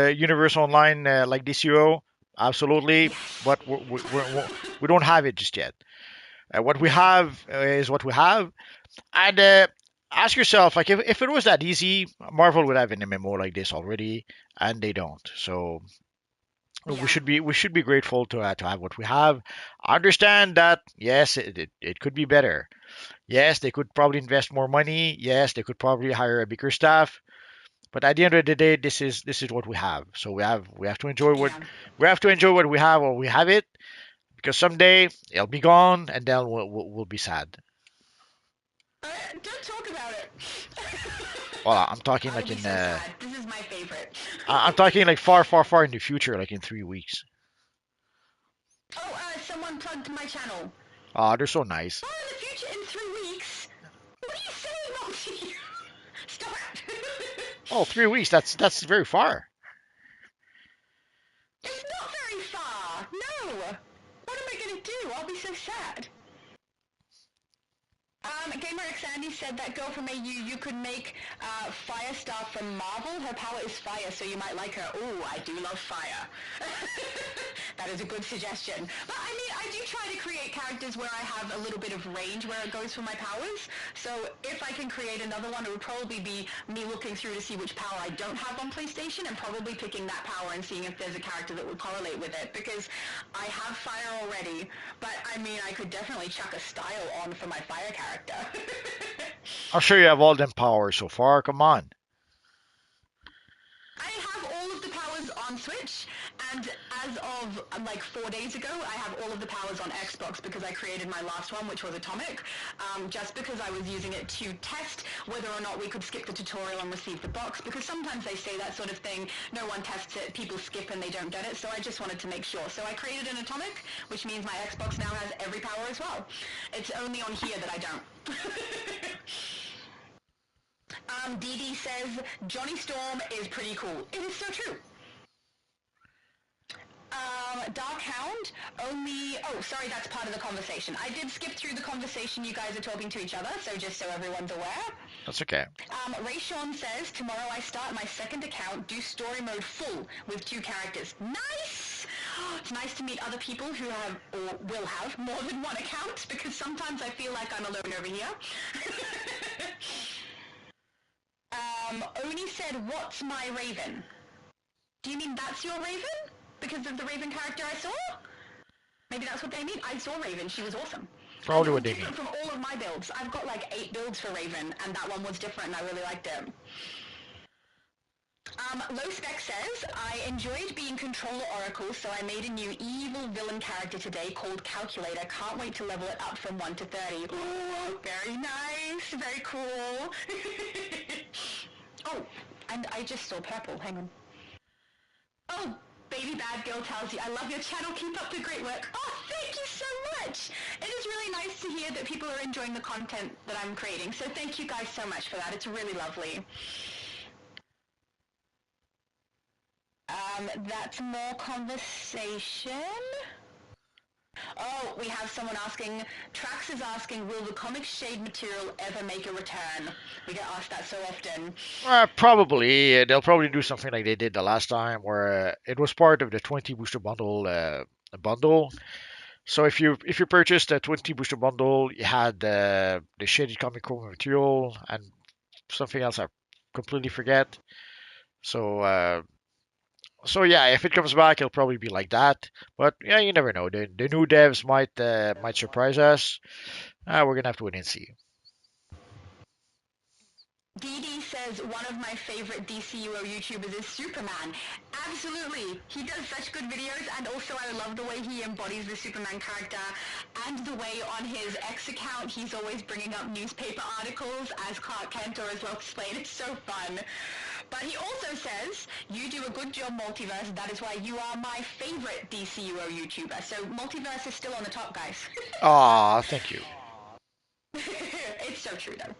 Universe Online like DCUO? Absolutely, but we don't have it just yet. What we have is what we have, and ask yourself, like, if it was that easy, Marvel would have an MMO like this already, and they don't. So we should be grateful to have what we have. I understand that yes, it could be better. Yes, they could probably invest more money. Yes, they could probably hire a bigger staff. But at the end of the day, this is what we have. So we have to enjoy what we have while we have it, because someday it'll be gone, and then we'll be sad. Don't talk about it. Well, I'm talking I like would be so sad. This is my favorite. I'm talking like far, far, far in the future, like in 3 weeks. Oh, someone plugged my channel. They're so nice. Oh, in the future, in 3 weeks? What are you saying, Monty? Stop it. Oh, 3 weeks. That's very far. It's not very far. No. What am I going to do? I'll be so sad. Gamer X Andy said that girl from AU, you could make Firestar from Marvel. Her power is fire, so you might like her. Ooh, I do love fire. That is a good suggestion. But I mean, I do try to create characters where I have a little bit of range where it goes for my powers. So if I can create another one, it would probably be me looking through to see which power I don't have on PlayStation and probably picking that power and seeing if there's a character that would correlate with it. Because I have fire already, but I mean, I could definitely chuck a style on for my fire character. here. I'm sure you have all them powers so far. Come on. I have all of the powers on Switch, and as of like 4 days ago, I have all of the powers on Xbox because I created my last one, which was Atomic, just because I was using it to test whether or not we could skip the tutorial and receive the box, because sometimes they say that sort of thing, no one tests it, people skip and they don't get it, so I just wanted to make sure. So I created an Atomic, which means my Xbox now has every power as well. It's only on here that I don't. DD says, Johnny Storm is pretty cool. It is so true. Dark Hound, only... Oh, sorry, that's part of the conversation. I did skip through the conversation you guys are talking to each other, so just so everyone's aware. That's okay. Ray Sean says, tomorrow I start my second account, do story mode full with 2 characters. Nice! It's nice to meet other people who have, or will have, more than one account, because sometimes I feel like I'm alone over here. Oni said, what's my Raven? Do you mean that's your Raven? Because of the Raven character I saw? Maybe that's what they mean. I saw Raven. She was awesome. Probably what they mean. Different from all of my builds. I've got like 8 builds for Raven, and that one was different, and I really liked it. Low Spec says, I enjoyed being Controller Oracle, so I made a new evil villain character today called Calculator. Can't wait to level it up from 1 to 30. Oh, very nice. Very cool. Oh, and I just saw purple. Hang on. Oh, Baby Bad Girl tells you, I love your channel. Keep up the great work. Oh, thank you so much. It is really nice to hear that people are enjoying the content that I'm creating. So thank you guys so much for that. It's really lovely. That's more conversation. Oh, we have someone asking, Trax is asking, will the comic shade material ever make a return? We get asked that so often. Probably. They'll probably do something like they did the last time, where it was part of the 20 booster bundle. So if you purchased the 20 booster bundle, you had the shaded comic material and something else I completely forget. So yeah, if it comes back, it'll probably be like that. But yeah, you never know. The new devs might surprise us. We're gonna have to wait and see. DD says one of my favorite DCUO YouTubers is Superman. Absolutely. He does such good videos, and also I love the way he embodies the Superman character, and the way on his X account he's always bringing up newspaper articles as Clark Kent or as Lois Lane. It's so fun. But he also says, you do a good job, Multiverse. That is why you are my favorite DCUO YouTuber. So Multiverse is still on the top, guys. Aw, thank you. It's so true, though.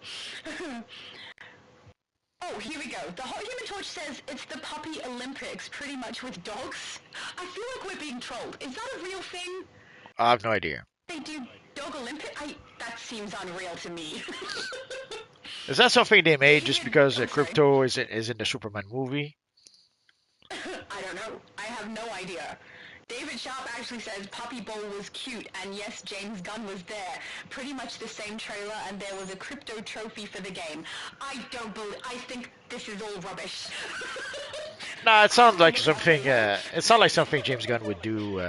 Oh, here we go. The Hot Human Torch says it's the Puppy Olympics, pretty much with dogs. I feel like we're being trolled. Is that a real thing? I have no idea. They do Dog Olympic? That seems unreal to me. Is that something they made just because Crypto is in the Superman movie? I don't know. I have no idea. David Sharp actually says Puppy Bowl was cute, and yes, James Gunn was there. Pretty much the same trailer, and there was a Crypto trophy for the game. I don't believe. I think this is all rubbish. Nah, it sounds like something. It sounds like something James Gunn would do.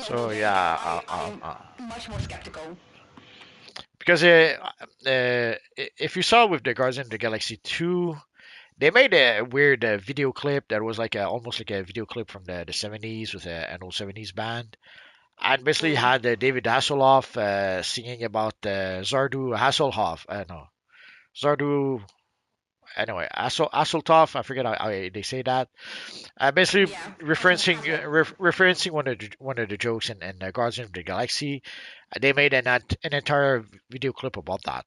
So yeah, I'm much more skeptical. because if you saw with the Guardians of the Galaxy 2, they made a weird video clip that was like almost like a video clip from the 70s with an old 70s band. And basically had David Hasselhoff singing about Zardu Hasselhoff. No, Zardu. Anyway, Hasselhoff. I forget how they say that. Basically referencing one of the jokes in Guardians of the Galaxy. They made an entire video clip about that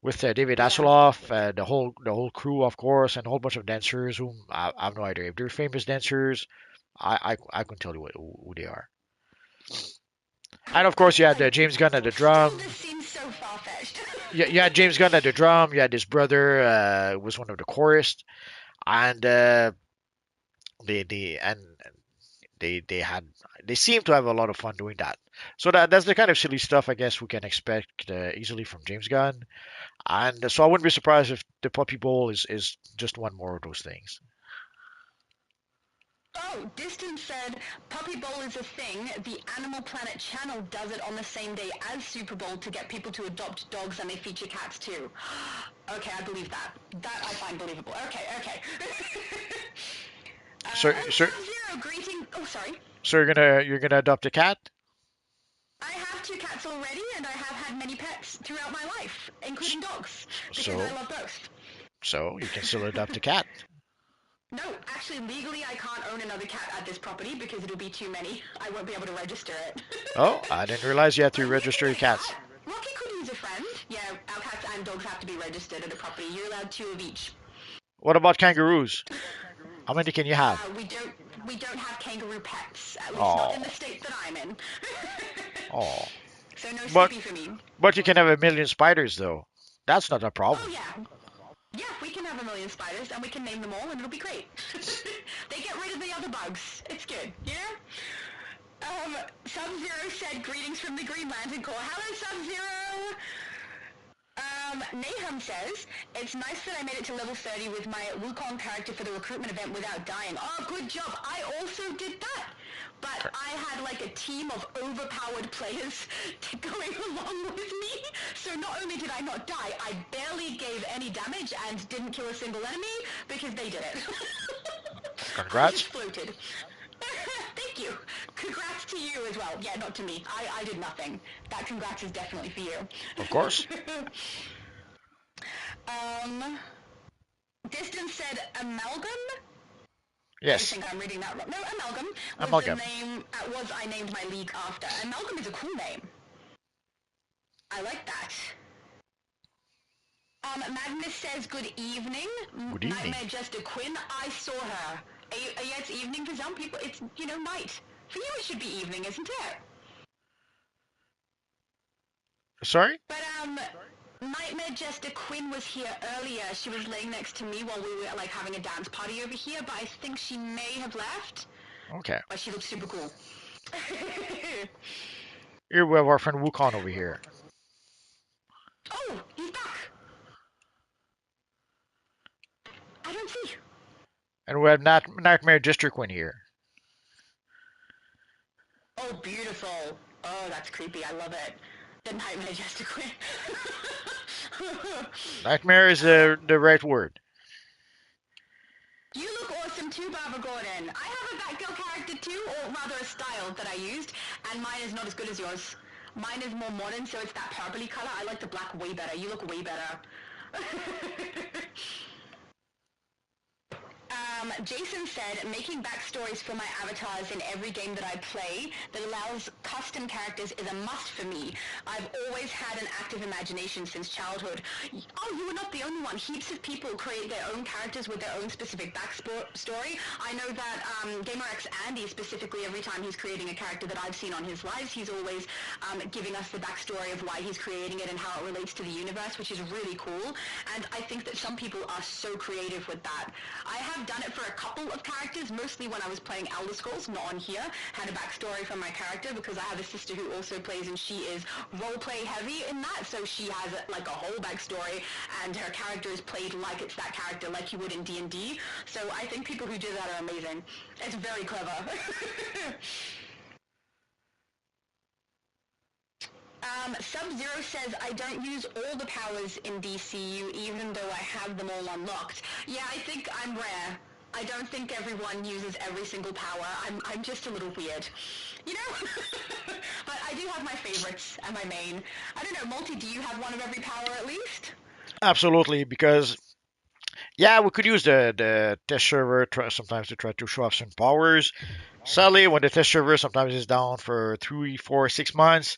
with David Hasselhoff, the whole crew, of course, and a whole bunch of dancers whom I have no idea if they're famous dancers. I couldn't tell you who they are. And of course, you had James Gunn at the drum. This seems so far-fetched. You had James Gunn at the drum. You had his brother was one of the chorists, and they seem to have a lot of fun doing that. So that's the kind of silly stuff I guess we can expect easily from James Gunn. And so I wouldn't be surprised if the Puppy Bowl is just one more of those things. Oh, Distance said, Puppy Bowl is a thing. The Animal Planet channel does it on the same day as Super Bowl to get people to adopt dogs, and they feature cats too. Okay, I believe that. That I find believable. Okay. So, Oh, so, Sub-Zero, greeting. Oh, sorry. so you're gonna adopt a cat? I have 2 cats already, and I have had many pets throughout my life, S- including dogs, because I So, love both. so you can still adopt a cat. No, actually, legally, I can't own another cat at this property because it'll be too many. I won't be able to register it. Oh, I didn't realize you had to But we can register your get a cats. cat. Rocky could use a friend. Yeah, our cats and dogs have to be registered at a property. You're allowed 2 of each. What about kangaroos? How many can you have? We don't have kangaroo pets, at least not in the Oh, state that I'm in. oh. So no But Skippy for me. but you can have a million spiders though. That's not a Oh problem. yeah. Yeah, we can have a million spiders and we can name them all and it'll be great. They get rid of the other bugs. It's good, you know? Sub-Zero said greetings from the Green Lantern Corps. Hello, Sub-Zero! Nahum says, it's nice that I made it to level 30 with my Wukong character for the recruitment event without dying. Oh, good job. I also did that. But I had like a team of overpowered players going along with me. So not only did I not die, I barely gave any damage and didn't kill a single enemy because they did it. I just Congrats. floated. Thank you. Congrats to you as well. Yeah, not to me. I did nothing. That congrats is definitely for you. Of course. Distance said amalgam. I Yes. think I'm reading that wrong. No, amalgam was the Amalgam. name. Was I named my league after? Amalgam is a cool name. I like that. Magnus says good evening. Good evening. Nightmare Jester Quinn. I saw her. Yeah, it's evening for some people. It's night. For you, it should be evening, isn't it? Sorry? But Nightmare Jester Quinn was here earlier. She was laying next to me while we were like having a dance party over here, but I think she may have left. Okay. But she looks super cool. Here we have our friend Wukong over here. Oh, he's back. I don't see. And we have Nightmare District Queen here. Oh, beautiful. Oh, that's creepy. I love it. The Nightmare Jester Quinn. Nightmare is the right word. You look awesome too, Barbara Gordon. I have a Batgirl character too, or rather a style that I used, and mine is not as good as yours. Mine is more modern, so it's that purpley color. I like the black way better. You look way better. Jason said, making backstories for my avatars in every game that I play that allows custom characters is a must for me. I've always had an active imagination since childhood. Oh, you are not the only one. Heaps of people create their own characters with their own specific backstory. I know that GamerX Andy specifically, every time he's creating a character that I've seen on his lives, he's always giving us the backstory of why he's creating it and how it relates to the universe, which is really cool. And I think that some people are so creative with that. I have done it for a couple of characters, mostly when I was playing Elder Scrolls, not on here. Had a backstory for my character because I have a sister who also plays and she is roleplay heavy in that, so she has like a whole backstory and her character is played like it's that character, like you would in D&D. So I think people who do that are amazing. It's very clever. Sub-Zero says, I don't use all the powers in DCU even though I have them all unlocked. Yeah, I think I'm rare. I don't think everyone uses every single power. I'm just a little weird. You know? But I do have my favorites and my main. I don't know, Multi, do you have one of every power at least? Absolutely, because yeah, we could use the test server sometimes to try to show off some powers. Sadly, when the test server sometimes is down for 3, 4, 6 months,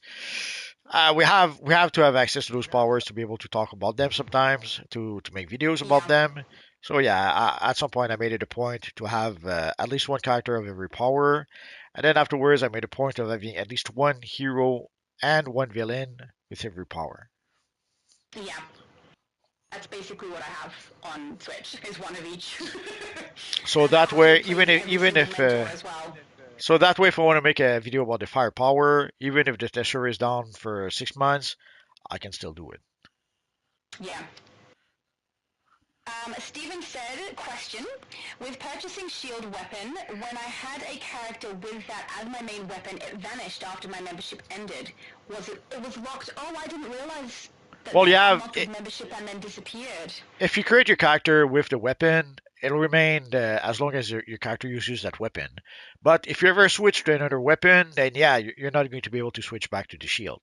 we have to have access to those powers to be able to talk about them sometimes, to make videos about Yeah. them. So yeah, at some point I made it a point to have at least one character of every power, and then afterwards I made a point of having at least one hero and one villain with every power. Yeah. That's basically what I have on Switch, is one of each. So And I that also way, play every even single if mentor as well. so that way, if I want to make a video about the firepower, even if the test server is down for 6 months, I can still do it. Yeah. Steven said, question, with purchasing shield weapon, when I had a character with that as my main weapon, it vanished after my membership ended. It was locked? Oh, I didn't realize that Well, they yeah, unlocked with membership and then disappeared. if you create your character with the weapon, it'll remain as long as your character uses that weapon. But if you ever switch to another weapon, then yeah, you're not going to be able to switch back to the shield.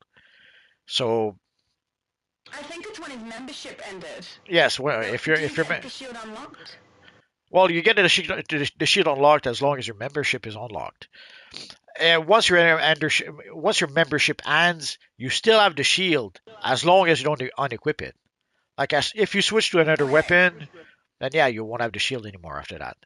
So I think it's when his membership ended. yes, well, So, if do you you're get the shield unlocked? well, you get the shield unlocked as long as your membership is unlocked. And once your membership ends, you still have the shield as long as you don't unequip it. Like as if you switch to another Okay. weapon, then yeah, you won't have the shield anymore after that.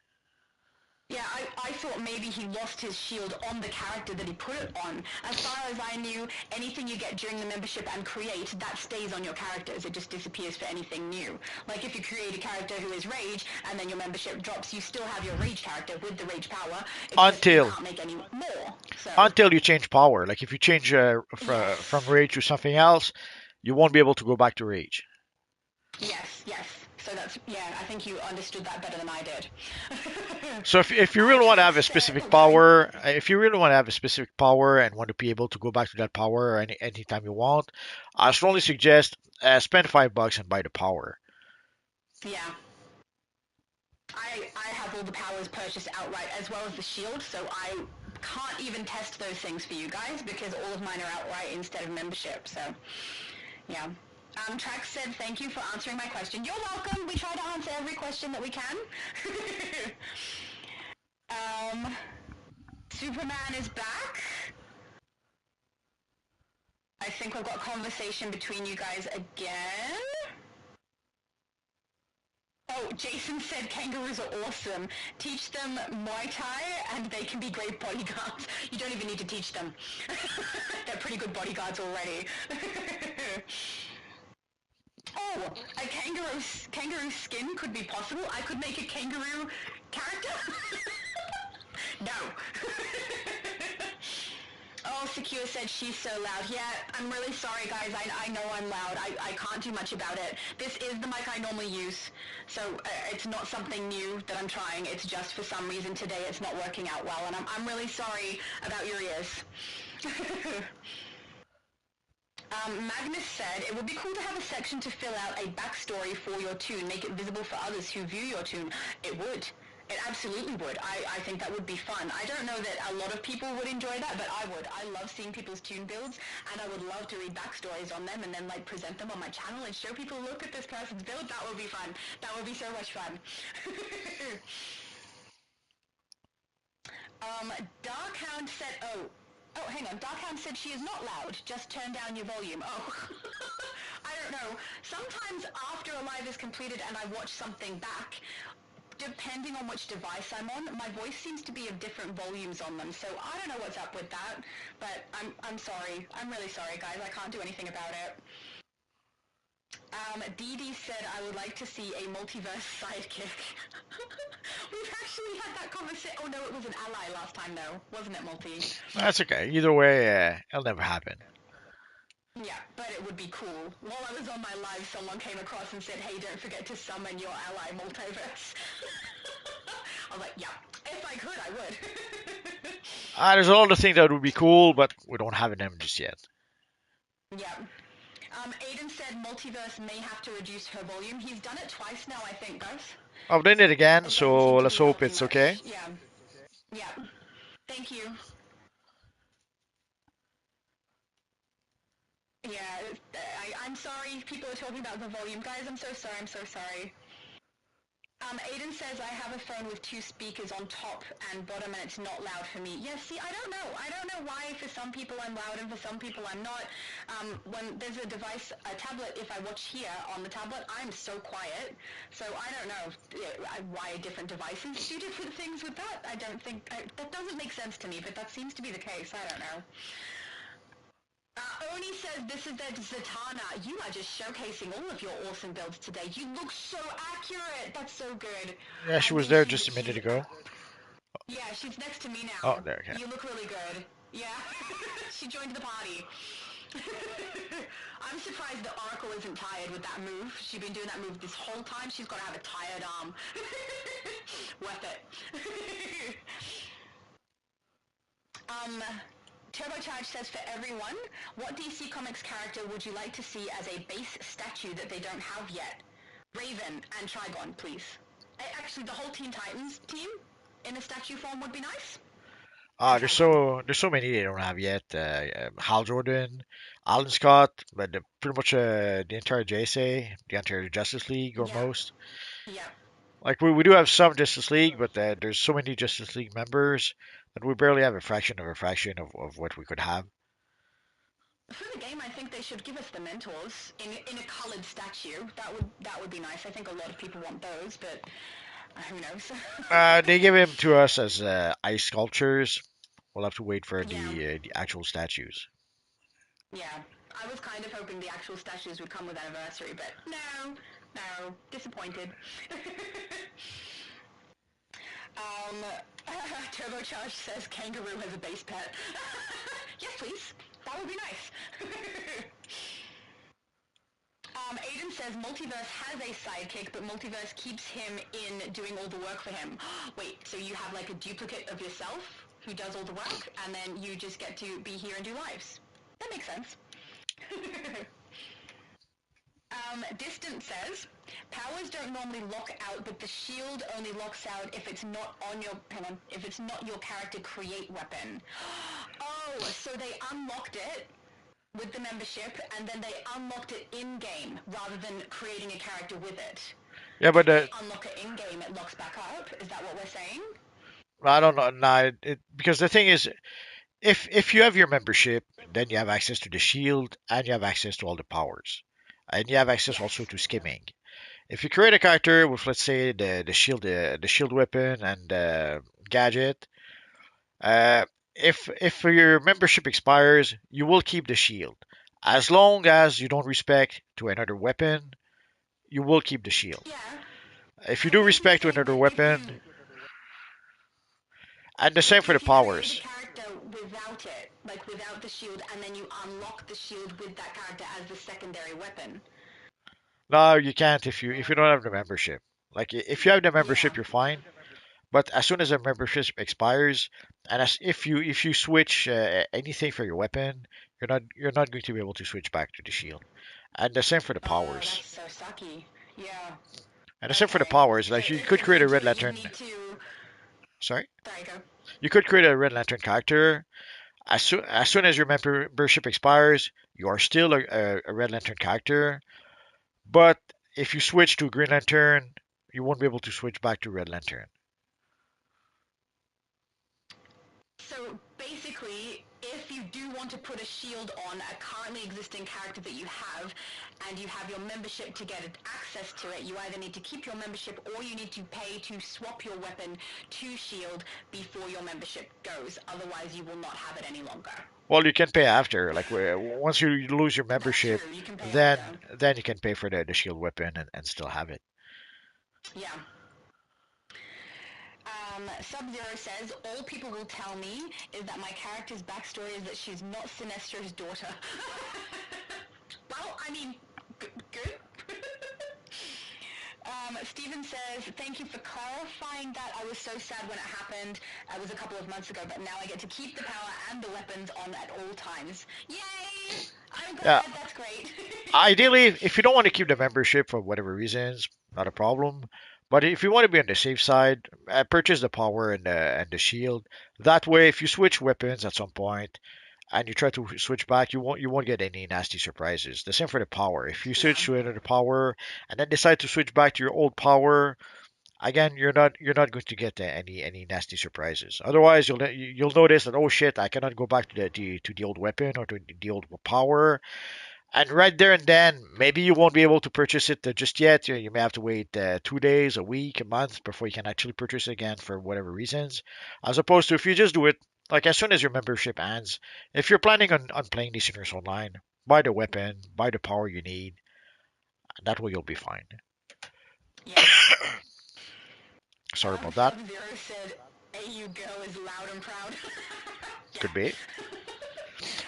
Yeah, I thought maybe he lost his shield on the character that he put it on. As far as I knew, anything you get during the membership and create, that stays on your characters. It just disappears for anything new. Like if you create a character who is Rage, and then your membership drops, you still have your Rage character with the Rage power. It's just you Until can't make any more. So until you change power. Like if you change from yes, rage to something else, you won't be able to go back to rage. yes. So that's, yeah, I think you understood that better than I did. So if you really want to have a specific power, if you really want to have a specific power and want to be able to go back to that power anytime you want, I strongly suggest spend $5 and buy the power. Yeah. I have all the powers purchased outright as well as the shield, so I can't even test those things for you guys because all of mine are outright instead of membership, so yeah. Trax said, thank you for answering my question. You're welcome. We try to answer every question that we can. Superman is back. I think we've got a conversation between you guys again. Oh, Jason said kangaroos are awesome. Teach them Muay Thai and they can be great bodyguards. You don't even need to teach them. They're pretty good bodyguards already. Oh, a kangaroo skin could be possible. I could make a kangaroo character. No. Oh, Secure said she's so loud. Yeah, I'm really sorry, guys. I know I'm loud. I can't do much about it. This is the mic I normally use, so it's not something new that I'm trying. It's just for some reason today it's not working out well, and I'm really sorry about your ears. Magnus said, it would be cool to have a section to fill out a backstory for your toon, make it visible for others who view your toon. It would. It absolutely would. I think that would be fun. I don't know that a lot of people would enjoy that, but I would. I love seeing people's toon builds, and I would love to read backstories on them and then like present them on my channel and show people, look at this person's build. That would be fun. That would be so much fun. Darkhound said, oh, hang on. Darkhound said she is not loud. Just turn down your volume. Oh. I don't know. Sometimes after a live is completed and I watch something back, depending on which device I'm on, my voice seems to be of different volumes on them. So I don't know what's up with that, but I'm sorry. I'm really sorry, guys. I can't do anything about it. Dee Dee said, I would like to see a multiverse sidekick. We've actually had that conversation. Oh, no, it was an ally last time, though. Wasn't it, Multi? That's okay. Either way, it'll never happen. Yeah, but it would be cool. While I was on my live, someone came across and said, hey, don't forget to summon your ally multiverse. I was like, yeah, if I could, I would. There's a lot of things that would be cool, but we don't have them just yet. Yeah. Aiden said multiverse may have to reduce her volume. He's done it twice now, I think, guys. I've done it again, so let's hope it's okay. Yeah. Yeah. Thank you. Yeah, I'm sorry people are talking about the volume. Guys, I'm so sorry, I'm so sorry. Aiden says, I have a phone with 2 speakers on top and bottom and it's not loud for me. Yeah, see, I don't know. I don't know why for some people I'm loud and for some people I'm not. When there's a device, a tablet, if I watch here on the tablet, I'm so quiet. So I don't know why different devices do different things with that. I don't think, that doesn't make sense to me, but that seems to be the case. I don't know. Oni says, this is the Zatanna. You are just showcasing all of your awesome builds today. You look so accurate. That's so good. Yeah, she was there just a minute ago. Yeah, she's next to me now. Oh, there, okay. You look really good. Yeah, she joined the party. I'm surprised that Oracle isn't tired with that move. She's been doing that move this whole time. She's got to have a tired arm. Worth it. Turbocharge says, for everyone, what DC Comics character would you like to see as a base statue that they don't have yet? Raven and Trigon, please. Actually, the whole Teen Titans team in a statue form would be nice. There's so many they don't have yet. Hal Jordan, Alan Scott, but pretty much the entire JSA, the entire Justice League, or most. Yeah. Like we do have some Justice League, but there's so many Justice League members that we barely have a fraction of what we could have. For the game, I think they should give us the mentors in a coloured statue. That would be nice. I think a lot of people want those, but who knows? They give him to us as ice sculptures. We'll have to wait for Yeah. the actual statues. Yeah, I was kind of hoping the actual statues would come with Anniversary, but no, disappointed. Turbocharged says kangaroo has a base pet. Yes, please. That would be nice. Aiden says Multiverse has a sidekick, but Multiverse keeps him in doing all the work for him. Wait, so you have like a duplicate of yourself who does all the work, and then you just get to be here and do lives. That makes sense. Distant says, powers don't normally lock out, but the shield only locks out if it's not if it's not your character create weapon. Oh, so they unlocked it with the membership, and then they unlocked it in-game, rather than creating a character with it. Yeah, but if they unlock it in-game, it locks back up? Is that what we're saying? I don't know. Nah, because the thing is, if you have your membership, then you have access to the shield and you have access to all the powers, and you have access also to skimming. If you create a character with, let's say, the shield weapon and gadget, uh, if your membership expires, you will keep the shield. As long as you don't respect to another weapon, you will keep the shield. Yeah. If you do respect to another weapon, and the same for the powers. If you create a character without it, like without the shield, and then you unlock the shield with that character as the secondary weapon. No, you can't if you don't have the membership. Like if you have the membership, you're fine. But as soon as the membership expires, and if you switch anything for your weapon, you're not going to be able to switch back to the shield. And the same for the powers. That's so sucky. Yeah. And the same for the powers. Like you could create a Red Lantern. Sorry. There you go. You could create a Red Lantern character. As soon as your membership expires, you are still a Red Lantern character. But if you switch to Green Lantern, you won't be able to switch back to Red Lantern. So basically, if you do want to put a shield on a currently existing character that you have, and you have your membership to get access to it, you either need to keep your membership or you need to pay to swap your weapon to shield before your membership goes. Otherwise, you will not have it any longer. Well, you can pay after. Like once you lose your membership, then you can pay for the shield weapon and still have it. Yeah. Sub-Zero says, all people will tell me is that my character's backstory is that she's not Sinestro's daughter. Well, I mean, good. Steven says, thank you for clarifying that. I was so sad when it happened. It was a couple of months ago, but now I get to keep the power and the weapons on at all times. Yay! I'm glad. Yeah. That's great. Ideally, if you don't want to keep the membership for whatever reasons, not a problem. But if you want to be on the safe side, purchase the power and the shield. That way, if you switch weapons at some point and you try to switch back, you won't get any nasty surprises. The same for the power. If you switch to another power and then decide to switch back to your old power, again, you're not going to get any nasty surprises. Otherwise, you'll notice that, oh shit, I cannot go back to the old weapon or to the old power. And right there and then, maybe you won't be able to purchase it just yet. You may have to wait 2 days, a week, a month before you can actually purchase it again for whatever reasons. As opposed to if you just do it, like as soon as your membership ends, if you're planning on playing DC Universe Online, buy the weapon, buy the power you need, and that way you'll be fine. Yeah. Sorry about that. Sub-Zero said, AU girl is loud and proud. Could be.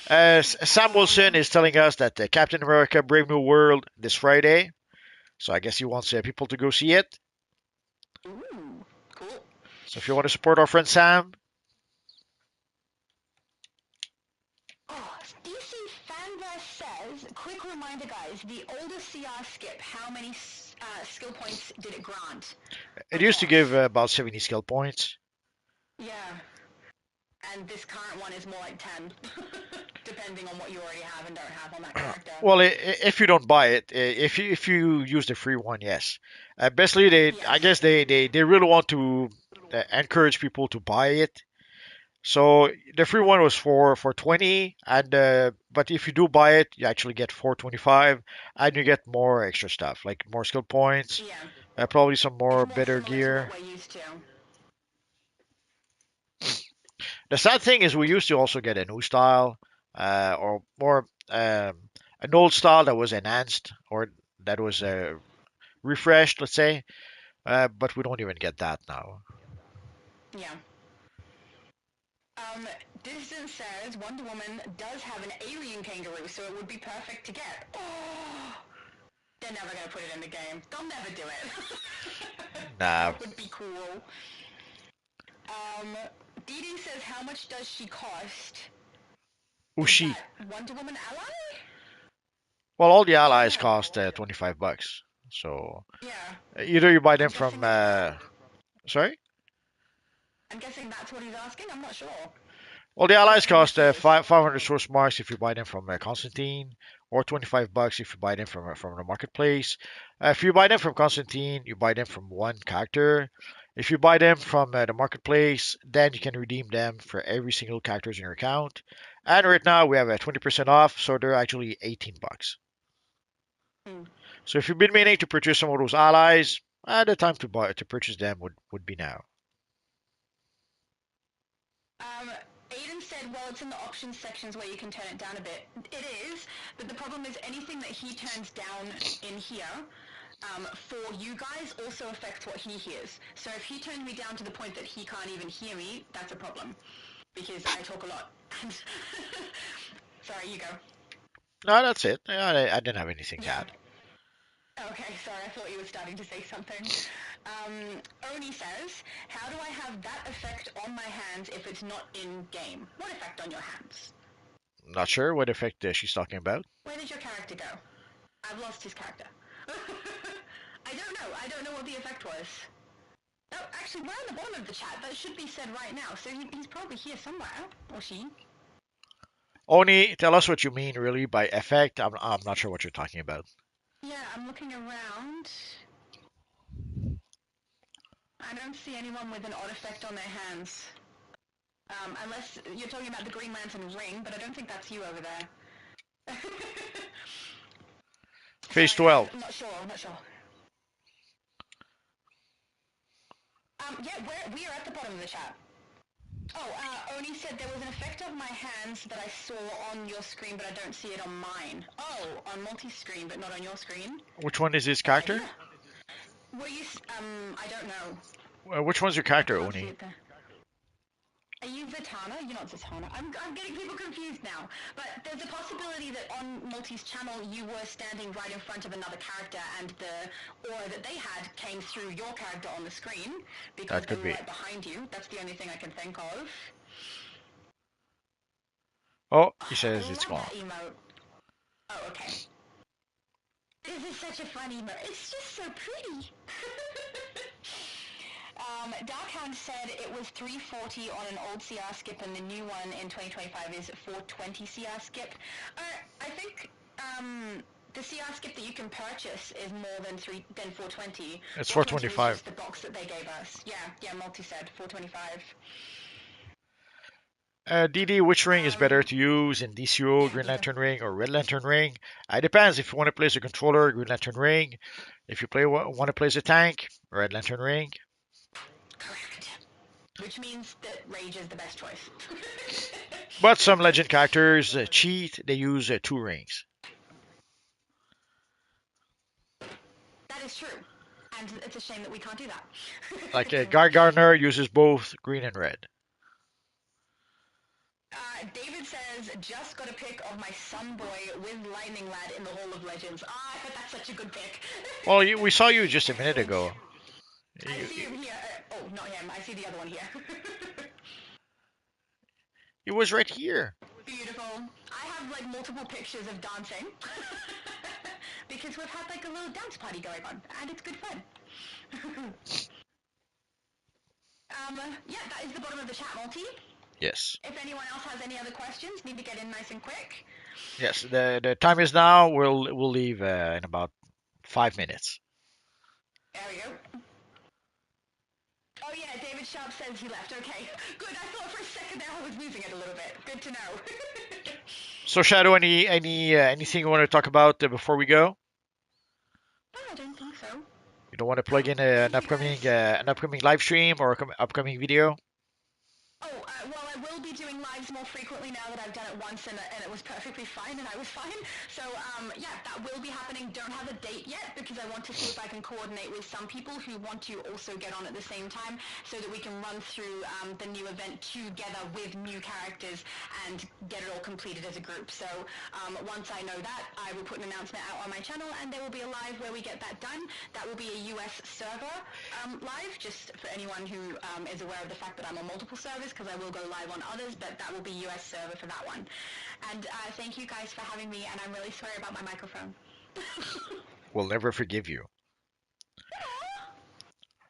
Sam Wilson is telling us that Captain America: Brave New World this Friday, so I guess he wants people to go see it. Ooh, cool. So if you want to support our friend Sam, Oh, DC Fanverse says, quick reminder, guys, the older CR skip, how many skill points did it grant? it used to give about 70 skill points. Yeah. And this current one is more like 10, depending on what you already have and don't have on that character. Well, if you don't buy it, if you use the free one, yes. Basically, I guess they really want to encourage people to buy it. So the free one was for 20, and but if you do buy it, you actually get 425, and you get more extra stuff like more skill points, Yeah. probably some more It's more better similar to gear. what we're used to. The sad thing is we used to also get a new style, or more an old style that was enhanced or that was refreshed, let's say. But we don't even get that now. Yeah. Distance says Wonder Woman does have an alien kangaroo, so it would be perfect to get. Oh, they're never gonna put it in the game. They'll never do it. Nah. That would be cool. Dee Dee says, how much does she cost? Ushi. Is that Wonder Woman ally? Well, all the allies cost $25. So Yeah. either you buy them I'm from. guessing Sorry. I'm guessing that's what he's asking. I'm not sure. Well, the allies How much cost is? 500 source marks if you buy them from Constantine, or $25 if you buy them from the marketplace. If you buy them from Constantine, you buy them from one character. If you buy them from the marketplace, then you can redeem them for every single characters in your account. And right now we have a 20% off, so they're actually $18. Hmm. So if you've been meaning to purchase some of those allies, the time to purchase them would be now. Aiden said, well, it's in the options sections where you can turn it down a bit. It is, but the problem is anything that he turns down in here for you guys also affects what he hears. So if he turns me down to the point that he can't even hear me, that's a problem. Because I talk a lot. Sorry, you go. No, that's it. I didn't have anything to add. Okay, sorry, I thought you were starting to say something. Oni says, how do I have that effect on my hands if it's not in-game? What effect on your hands? Not sure what effect she's talking about. Where did your character go? I've lost his character. I don't know what the effect was. Oh, actually, we're on the bottom of the chat. That should be said right now. So he's probably here somewhere. Or she. Oni, tell us what you mean really by effect. I'm not sure what you're talking about. Yeah, I'm looking around. I don't see anyone with an odd effect on their hands. Unless you're talking about the Green Lantern ring, but I don't think that's you over there. Phase Sorry, 12. I'm not sure. Yeah, we are at the bottom of the chat. Oh, Oni said there was an effect of my hands that I saw on your screen, but I don't see it on mine. Oh, on multi-screen, but not on your screen. Which one is his character? Yeah. Were you, I don't know. Which one's your character, Oni? Are you Zatanna? You're not Zatanna. I'm getting people confused now. But there's a possibility that on Multi's channel you were standing right in front of another character and the aura that they had came through your character on the screen because they were right behind you. That's the only thing I can think of. Oh, he says it's gone. That emote. Oh, okay. This is such a fun emote. It's just so pretty. Darkhound said it was 340 on an old CR skip and the new one in 2025 is 420 CR skip. I think the CR skip that you can purchase is more than 420. It's 425. Was just the box that they gave us. Yeah, Multi said 425. DD, which ring is better to use in DCUO, Green Lantern ring or Red Lantern ring? It depends. If you want to place a controller, Green Lantern ring. If you want to place a tank, Red Lantern ring. Correct. Which means that Rage is the best choice. But some legend characters cheat. They use 2 rings. That is true. And it's a shame that we can't do that. Like Guy Gardner uses both green and red. David says, just got a pic of my son boy with Lightning Lad in the Hall of Legends. I thought that's such a good pic. Well, we saw you just a minute ago. I see him here. Oh, not him. I see the other one here. He was right here. Beautiful. I have like multiple pictures of dancing because we've had like a little dance party going on, and it's good fun. Yeah, that is the bottom of the chat, Multi. Yes. If anyone else has any other questions, need to get in nice and quick. Yes. The time is now. We'll leave in about 5 minutes. There we go. Oh yeah, David Sharp says he left. Okay, good. I thought for a second there I was losing it a little bit. Good to know. So Shadow, anything you want to talk about before we go? No, I don't think so. You don't want to plug in an upcoming live stream or upcoming video? Oh, well, I will be doing lives more frequently now that I've done it once and it was perfectly fine and I was fine. So, yeah, that will be happening. Don't have a date yet because I want to see if I can coordinate with some people who want to also get on at the same time so that we can run through the new event together with new characters and get it all completed as a group. So, once I know that, I will put an announcement out on my channel and there will be a live where we get that done. That will be a US server live, just for anyone who is aware of the fact that I'm on multiple servers, because I will go live on others, but that will be US server for that one. And thank you guys for having me, and I'm really sorry about my microphone. We'll never forgive you.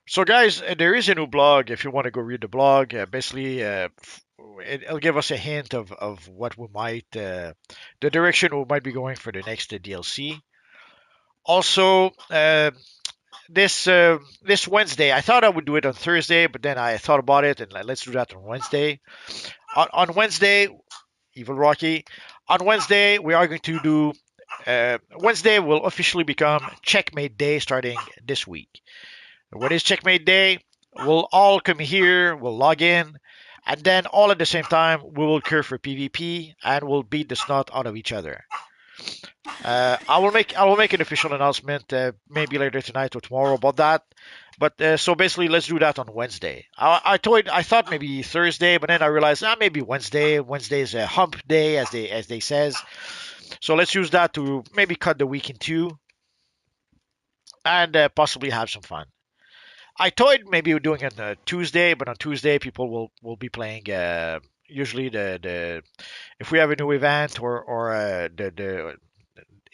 So guys, there is a new blog if you want to go read the blog. Basically, it'll give us a hint of what we might, the direction we might be going for the next DLC. Also, this Wednesday, I thought I would do it on Thursday, but then I thought about it and let's do that on Wednesday. On Wednesday, Evil Rocky, on Wednesday we are going to do. Wednesday will officially become Checkmate Day starting this week. What is Checkmate Day? We'll all come here, we'll log in, and then all at the same time we will queue for PvP and we'll beat the snot out of each other. I will make an official announcement maybe later tonight or tomorrow about that. But so basically, let's do that on Wednesday. I thought maybe Thursday, but then I realized maybe Wednesday. Wednesday is a hump day, as they says. So let's use that to maybe cut the week in two and possibly have some fun. I thought maybe we're doing it on Tuesday, but on Tuesday people will be playing. Usually the if we have a new event or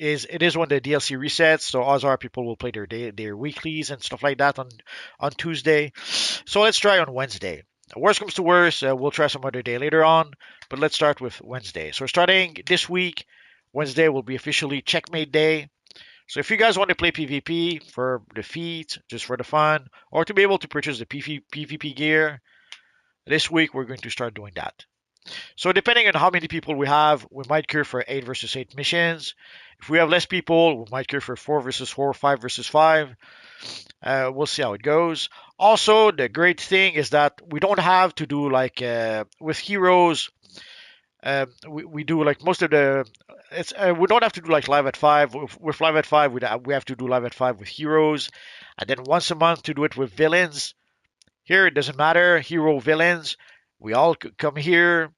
it is when the DLC resets, so odds are people will play their weeklies and stuff like that on Tuesday. So let's try on Wednesday. Worst comes to worst, we'll try some other day later on, but let's start with Wednesday. So starting this week, Wednesday will be officially Checkmate Day. So if you guys want to play PvP for the feat, just for the fun, or to be able to purchase the PvP gear, this week we're going to start doing that. So depending on how many people we have, we might queue for 8 versus 8 missions. If we have less people, we might queue for 4 versus 4, 5 versus 5. We'll see how it goes. Also, the great thing is that we don't have to do like with heroes. We do like most of the. We don't have to do like live at 5. With live at 5, we have to do live at 5 with heroes, and then once a month to do it with villains. Here it doesn't matter, hero villains. We all come here.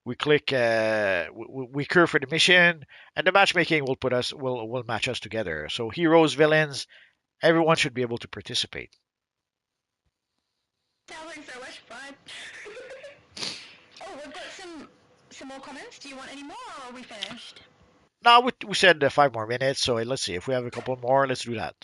We click. We queue for the mission, and the matchmaking will match us together. So heroes, villains, everyone should be able to participate. Sounds like so much fun. Oh, we've got some more comments. Do you want any more, or are we finished? No, we said 5 more minutes, so let's see. If we have a couple more, let's do that.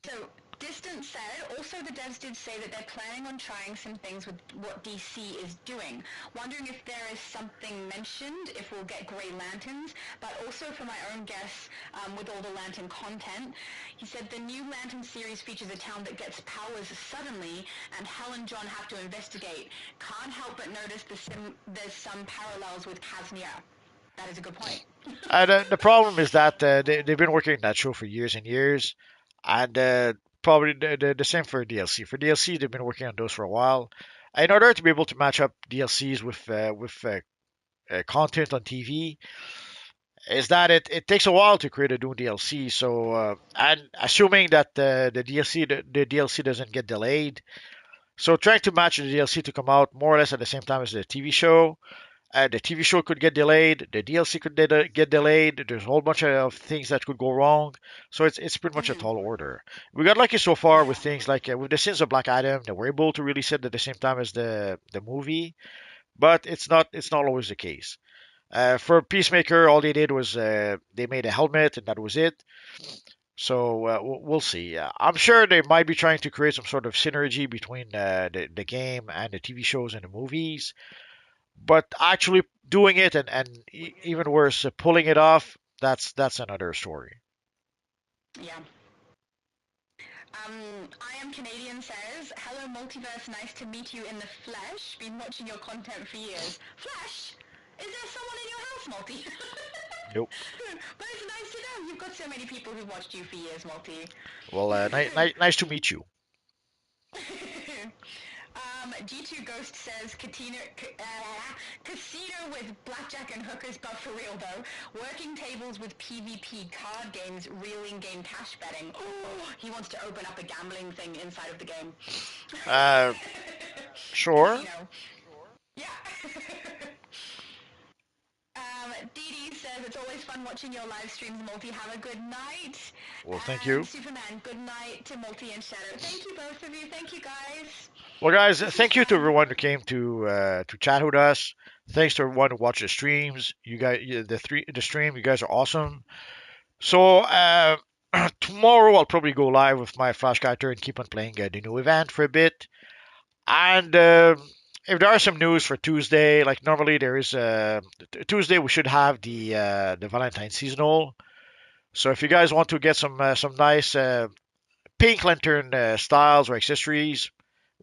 So, Distant said, also the devs did say that they're planning on trying some things with what DC is doing. Wondering if there is something mentioned, if we'll get Grey Lanterns, but also for my own guess, with all the Lantern content, he said the new Lantern series features a town that gets powers suddenly, and Hal and John have to investigate. Can't help but notice there's some parallels with Casmere. That is a good point. The problem is that they've been working on that show for years and years, and probably the same for DLC. For DLC, they've been working on those for a while. In order to be able to match up DLCs with content on TV, is that it takes a while to create a new DLC. So and assuming that the DLC doesn't get delayed, so trying to match the DLC to come out more or less at the same time as the TV show. The TV show could get delayed. The DLC could get delayed. There's a whole bunch of things that could go wrong. So it's pretty much a Mm-hmm. tall order. We got lucky so far with Yeah. things like with the Sins of Black Adam. They were able to release it at the same time as the movie, but it's not always the case. For Peacemaker, all they did was they made a helmet and that was it. So we'll see. I'm sure they might be trying to create some sort of synergy between the game and the TV shows and the movies. But actually doing it and even worse, pulling it off, that's another story. Yeah. I am Canadian says, hello multiverse, nice to meet you in the flesh. Been watching your content for years. Flesh? Is there someone in your house, Multi? Nope. But it's nice to know you've got so many people who've watched you for years, Multi. Well, nice to meet you. G2 Ghost says casino with blackjack and hookers, but for real though. Working tables with PvP card games, real in-game cash betting. Oh, he wants to open up a gambling thing inside of the game. Uh, sure. Casino. Yeah. Dee says it's always fun watching your live streams, Multi. Have a good night. Well, thank And you. Superman, good night to Multi and Shadow. Thank you both of you. Thank you guys. Well, guys, This was thank you to fun. everyone who came to chat with us. Thanks to everyone who watched the streams. You guys, the stream, you guys are awesome. So tomorrow I'll probably go live with my flashcaster and keep on playing the new event for a bit. And if there are some news for Tuesday, like normally there is Tuesday we should have the Valentine seasonal. So if you guys want to get some nice pink lantern styles or accessories,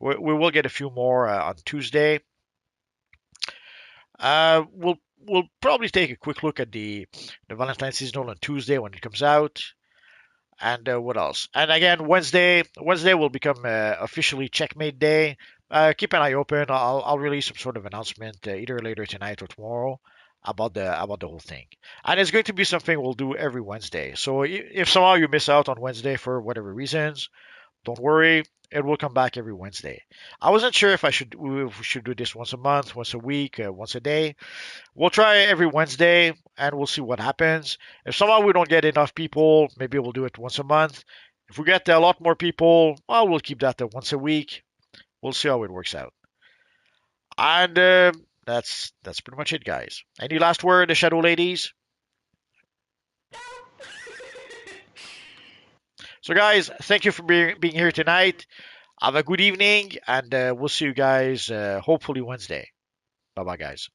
we will get a few more on Tuesday. We'll probably take a quick look at the Valentine seasonal on Tuesday when it comes out. And what else? And again, Wednesday will become officially Checkmate Day. Keep an eye open. I'll release some sort of announcement either later tonight or tomorrow about the whole thing. And it's going to be something we'll do every Wednesday. So if somehow you miss out on Wednesday for whatever reasons, don't worry. It will come back every Wednesday. I wasn't sure if we should do this once a month, once a week, once a day. We'll try every Wednesday and we'll see what happens. If somehow we don't get enough people, maybe we'll do it once a month. If we get a lot more people, well, we'll keep that to once a week. We'll see how it works out. And that's pretty much it, guys. Any last word, the Shadow Ladies? So, guys, thank you for being here tonight. Have a good evening, and we'll see you guys hopefully Wednesday. Bye bye, guys.